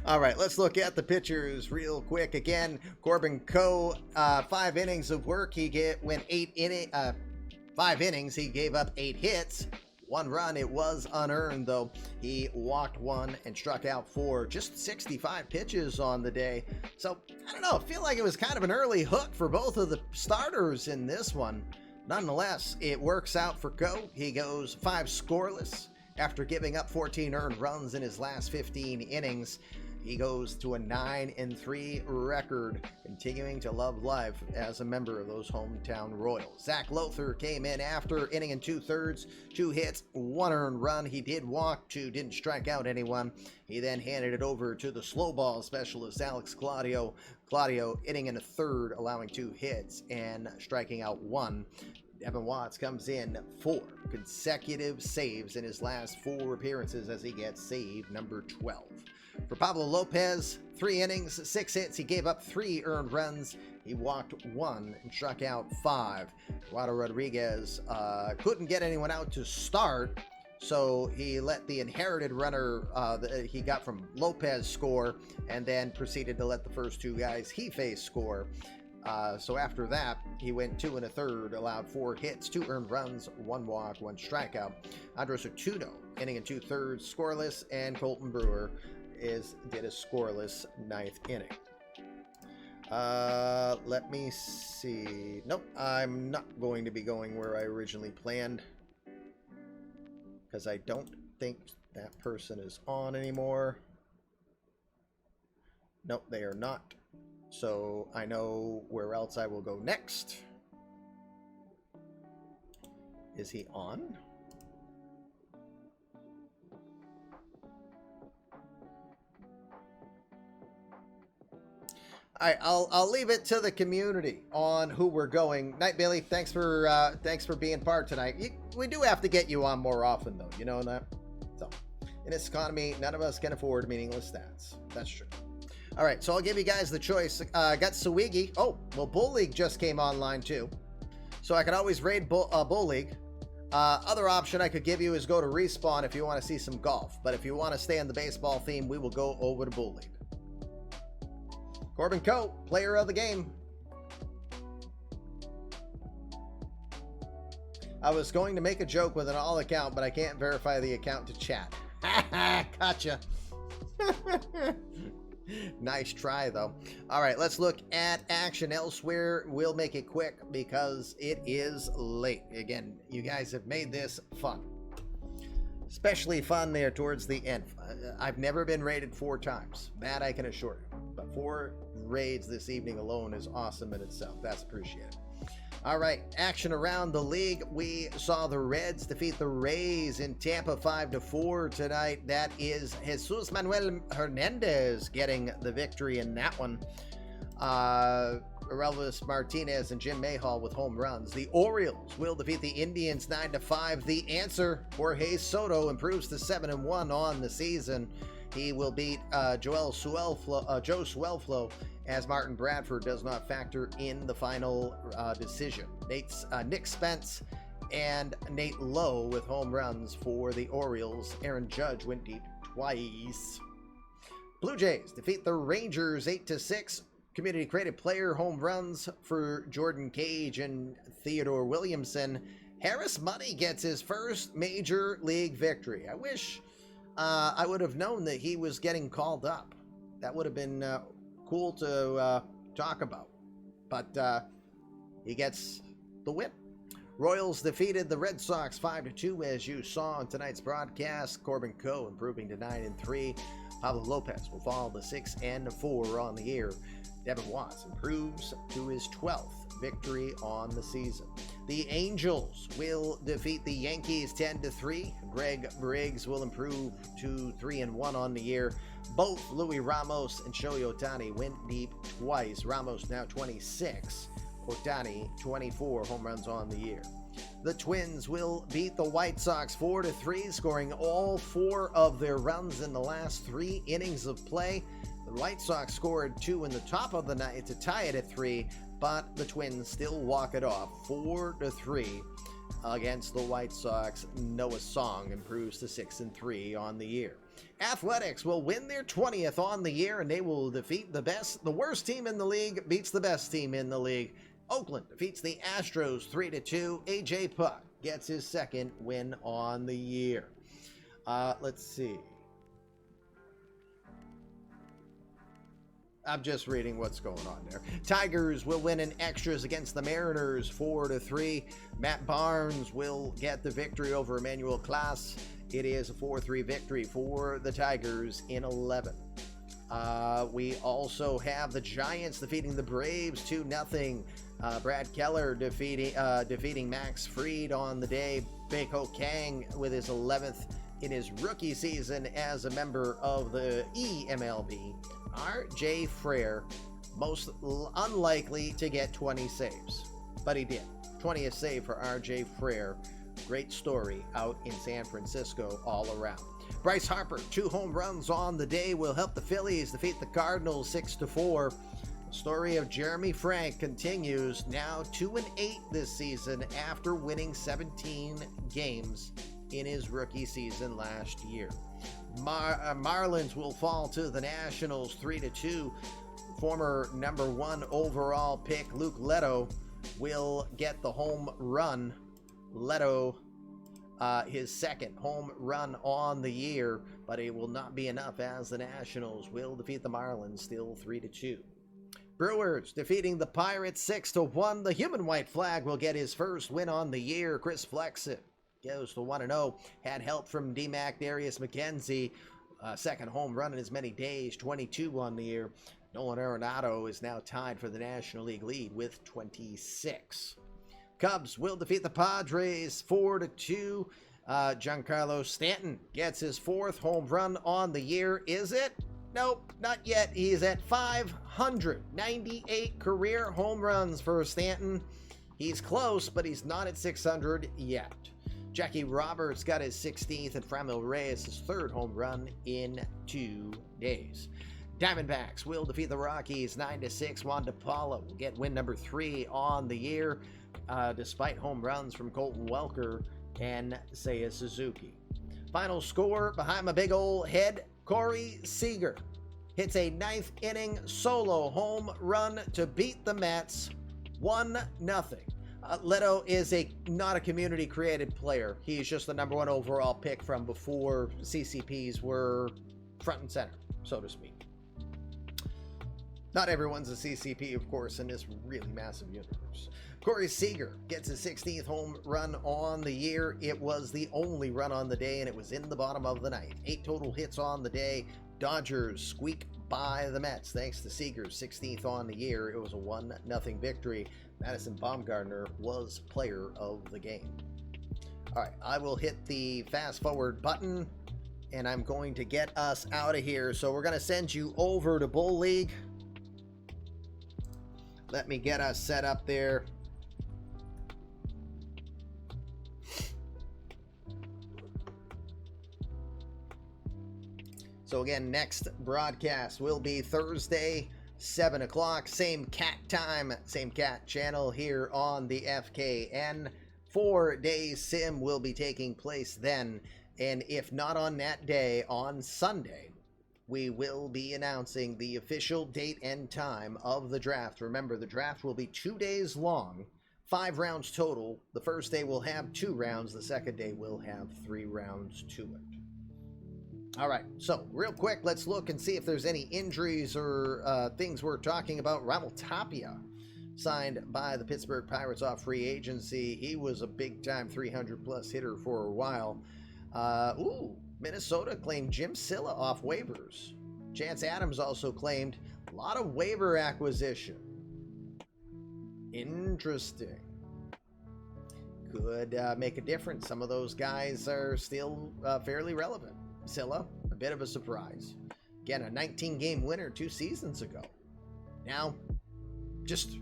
All right, let's look at the pitchers real quick. Again, Corbin Coe, 5 innings of work. Went 5 innings. He gave up 8 hits. 1 run. It was unearned, though. He walked 1 and struck out 4. Just 65 pitches on the day. So, I don't know. I feel like it was kind of an early hook for both of the starters in this one. Nonetheless, it works out for Coe. He goes 5 scoreless after giving up 14 earned runs in his last 15 innings. He goes to a 9-3 record, continuing to love life as a member of those hometown Royals. Zach Lothar came in after inning and 2/3, 2 hits, 1 earned run. He did walk 2, didn't strike out anyone. He then handed it over to the slow ball specialist, Alex Claudio. Claudio, inning and a third, allowing 2 hits and striking out 1. Devin Watts comes in 4 consecutive saves in his last 4 appearances as he gets save number 12. For Pablo Lopez, 3 innings, 6 hits. He gave up 3 earned runs. He walked 1 and struck out 5. Eduardo Rodriguez couldn't get anyone out to start, so he let the inherited runner that he got from Lopez score, and then proceeded to let the first 2 guys he faced score. So after that, he went 2 1/3, allowed 4 hits, 2 earned runs, 1 walk, 1 strikeout. Andres Otuno, inning and 2/3, scoreless, and Colton Brewer did a scoreless 9th inning. Let me see. Nope, I'm not going to be going where I originally planned, because I don't think that person is on anymore. Nope, they are not. So I know where else I will go next. Is he on? All right, I'll leave it to the community on who we're going. Night, Billy. Thanks for being part tonight. We do have to get you on more often, though. You know that. So, in this economy, none of us can afford meaningless stats. That's true. All right, so I'll give you guys the choice. Got Sawigi. Oh, well, Bull League just came online too, so I could always raid Bull League. Other option I could give you is go to Respawn if you want to see some golf. But if you want to stay on the baseball theme, we will go over to Bull League. Corbin Coe, player of the game. I was going to make a joke with an all account, but I can't verify the account to chat. Gotcha. Nice try, though. All right, let's look at action elsewhere. We'll make it quick because it is late. Again, you guys have made this fun. Especially fun there towards the end. I've never been raided 4 times. That I can assure you. But 4 raids this evening alone is awesome in itself. That's appreciated. All right, action around the league. We saw the Reds defeat the Rays in Tampa 5-4 tonight. That is Jesus Manuel Hernandez getting the victory in that one. Elvis Martinez and Jim Mayhall with home runs. The Orioles will defeat the Indians 9-5. The answer, Jorge Soto improves to 7-1 on the season. He will beat Joe Swellflo as Martin Bradford does not factor in the final decision. Nick Spence and Nate Lowe with home runs for the Orioles. Aaron Judge went deep twice. Blue Jays defeat the Rangers 8-6. Community Creative Player home runs for Jordan Cage and Theodore Williamson. Harris Money gets his first major league victory. I wish I would have known that he was getting called up. That would have been cool to talk about. But he gets the win. Royals defeated the Red Sox 5-2, as you saw in tonight's broadcast. Corbin Coe improving to 9-3. Pablo Lopez will fall to 6-4 on the year. Devin Watts improves to his 12th victory on the season. The Angels will defeat the Yankees 10-3. Greg Briggs will improve to 3-1 on the year. Both Louis Ramos and Shohei Ohtani went deep twice. Ramos now 26. Ohtani 24 home runs on the year. The Twins will beat the White Sox 4-3, scoring all 4 of their runs in the last 3 innings of play. The White Sox scored 2 in the top of the night to tie it at 3, but the Twins still walk it off 4-3 against the White Sox. Noah Song improves to 6-3 on the year. Athletics will win their 20th on the year, and they will defeat the worst team in the league beats the best team in the league. Oakland defeats the Astros 3-2. AJ Puck gets his 2nd win on the year. Let's see. I'm just reading what's going on there. Tigers will win in extras against the Mariners 4-3. Matt Barnes will get the victory over Emmanuel Class. It is a 4-3 victory for the Tigers in 11. We also have the Giants defeating the Braves 2-0. Brad Keller defeating Max Fried on the day. Baek-ho Kang with his 11th in his rookie season as a member of the eMLB. R.J. Frere, most unlikely to get 20 saves, but he did. 20th save for R.J. Frere. Great story out in San Francisco all around. Bryce Harper, 2 home runs on the day, will help the Phillies defeat the Cardinals 6-4. The story of Jeremy Frank continues, now 2-8 this season after winning 17 games in his rookie season last year. Marlins will fall to the Nationals 3-2. Former number 1 overall pick Luke Leto will get the home run. Leto, his 2nd home run on the year, but it will not be enough as the Nationals will defeat the Marlins still 3-2. Brewers defeating the Pirates 6-1. The human white flag will get his 1st win on the year. Chris Flexen goes to 1-0. Had help from D-Mac Darius McKenzie. 2nd home run in as many days, 22 on the year. Nolan Arenado is now tied for the National League lead with 26. Cubs will defeat the Padres 4-2. Giancarlo Stanton gets his 4th home run on the year. Is it? Nope, not yet. He's at 598 career home runs for Stanton. He's close, but he's not at 600 yet. Jackie Roberts got his 16th and Framil Reyes his 3rd home run in 2 days. Diamondbacks will defeat the Rockies 9-6. Juan DePaula will get win number 3 on the year, despite home runs from Colton Welker and Seiya Suzuki. Final score behind my big old head, Corey Seager hits a 9th inning solo home run to beat the Mets 1-0. Leto is not a community created player. He's just the number 1 overall pick from before CCPs were front and center, so to speak. Not everyone's a CCP, of course, in this really massive universe. Corey Seager gets his 16th home run on the year. It was the only run on the day, and it was in the bottom of the ninth. 8 total hits on the day. Dodgers squeak by the Mets thanks to Seager's 16th on the year. It was a 1-0 victory. Madison Bumgarner was player of the game. All right, I will hit the fast forward button, and I'm going to get us out of here. So we're going to send you over to Bull League. Let me get us set up there. So again, next broadcast will be Thursday, 7 o'clock, same cat time, same cat channel here on the FKN. 4 days sim will be taking place then, and if not on that day, on Sunday, we will be announcing the official date and time of the draft. Remember, the draft will be 2 days long, 5 rounds total. The first day will have 2 rounds, the second day will have 3 rounds to it. All right, so real quick, let's look and see if there's any injuries or things we're talking about. Raul Tapia, signed by the Pittsburgh Pirates off free agency. He was a big-time 300-plus hitter for a while. Minnesota claimed Jim Silla off waivers. Chance Adams also claimed. A lot of waiver acquisition. Interesting. Could make a difference. Some of those guys are still fairly relevant. Silla, a bit of a surprise. Again, a 19-game winner 2 seasons ago. Now, just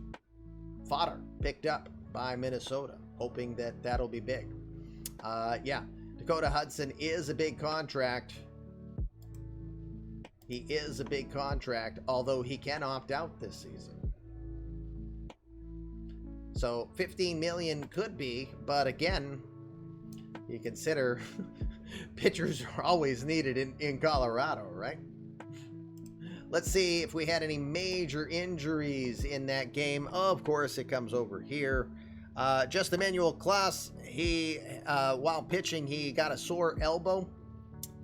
fodder picked up by Minnesota, hoping that that'll be big. Yeah, Dakota Hudson is a big contract. He is a big contract, although he can opt out this season. So $15 million could be, but again, you consider pitchers are always needed in Colorado, right? Let's see if we had any major injuries in that game. Of course, it comes over here. Just Emmanuel Class, while pitching, he got a sore elbow.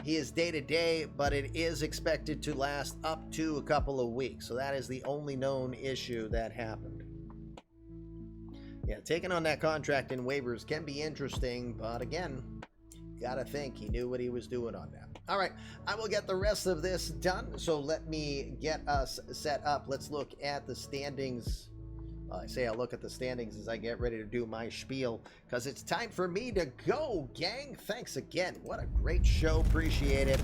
He is day-to-day, but it is expected to last up to a couple of weeks. So that is the only known issue that happened. Yeah, taking on that contract in waivers can be interesting, but again, gotta think he knew what he was doing on that. All right, I will get the rest of this done, so let me get us set up. Let's look at the standings. I say I'll look at the standings as I get ready to do my spiel, because it's time for me to go, gang. Thanks again. What a great show. Appreciate it.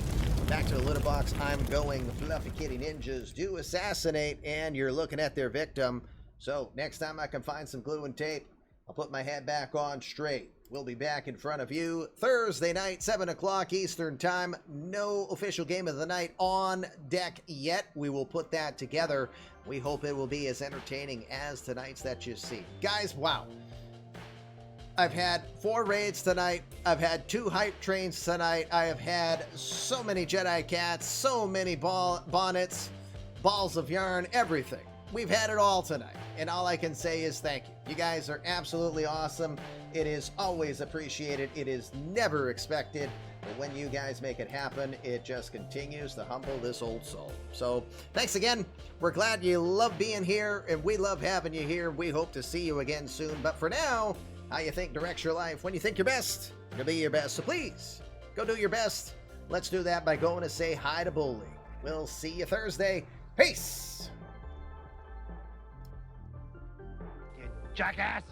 Back to the litter box. I'm going. The Fluffy Kitty Ninjas do assassinate, and you're looking at their victim. So next time I can find some glue and tape, I'll put my head back on straight. We'll be back in front of you Thursday night, 7 o'clock Eastern time. No official game of the night on deck yet. We will put that together. We hope it will be as entertaining as tonight's that you see. Guys, wow. I've had 4 raids tonight. I've had 2 hype trains tonight. I have had so many Jedi Cats, so many bonnets, balls of yarn, everything. We've had it all tonight, and all I can say is thank you. You guys are absolutely awesome. It is always appreciated. It is never expected, but when you guys make it happen, it just continues to humble this old soul. So thanks again. We're glad you love being here, and we love having you here. We hope to see you again soon, but for now, how you think directs your life. When you think your best, you'll be your best. So please, go do your best. Let's do that by going to say hi to Bully. We'll see you Thursday. Peace! Jackass!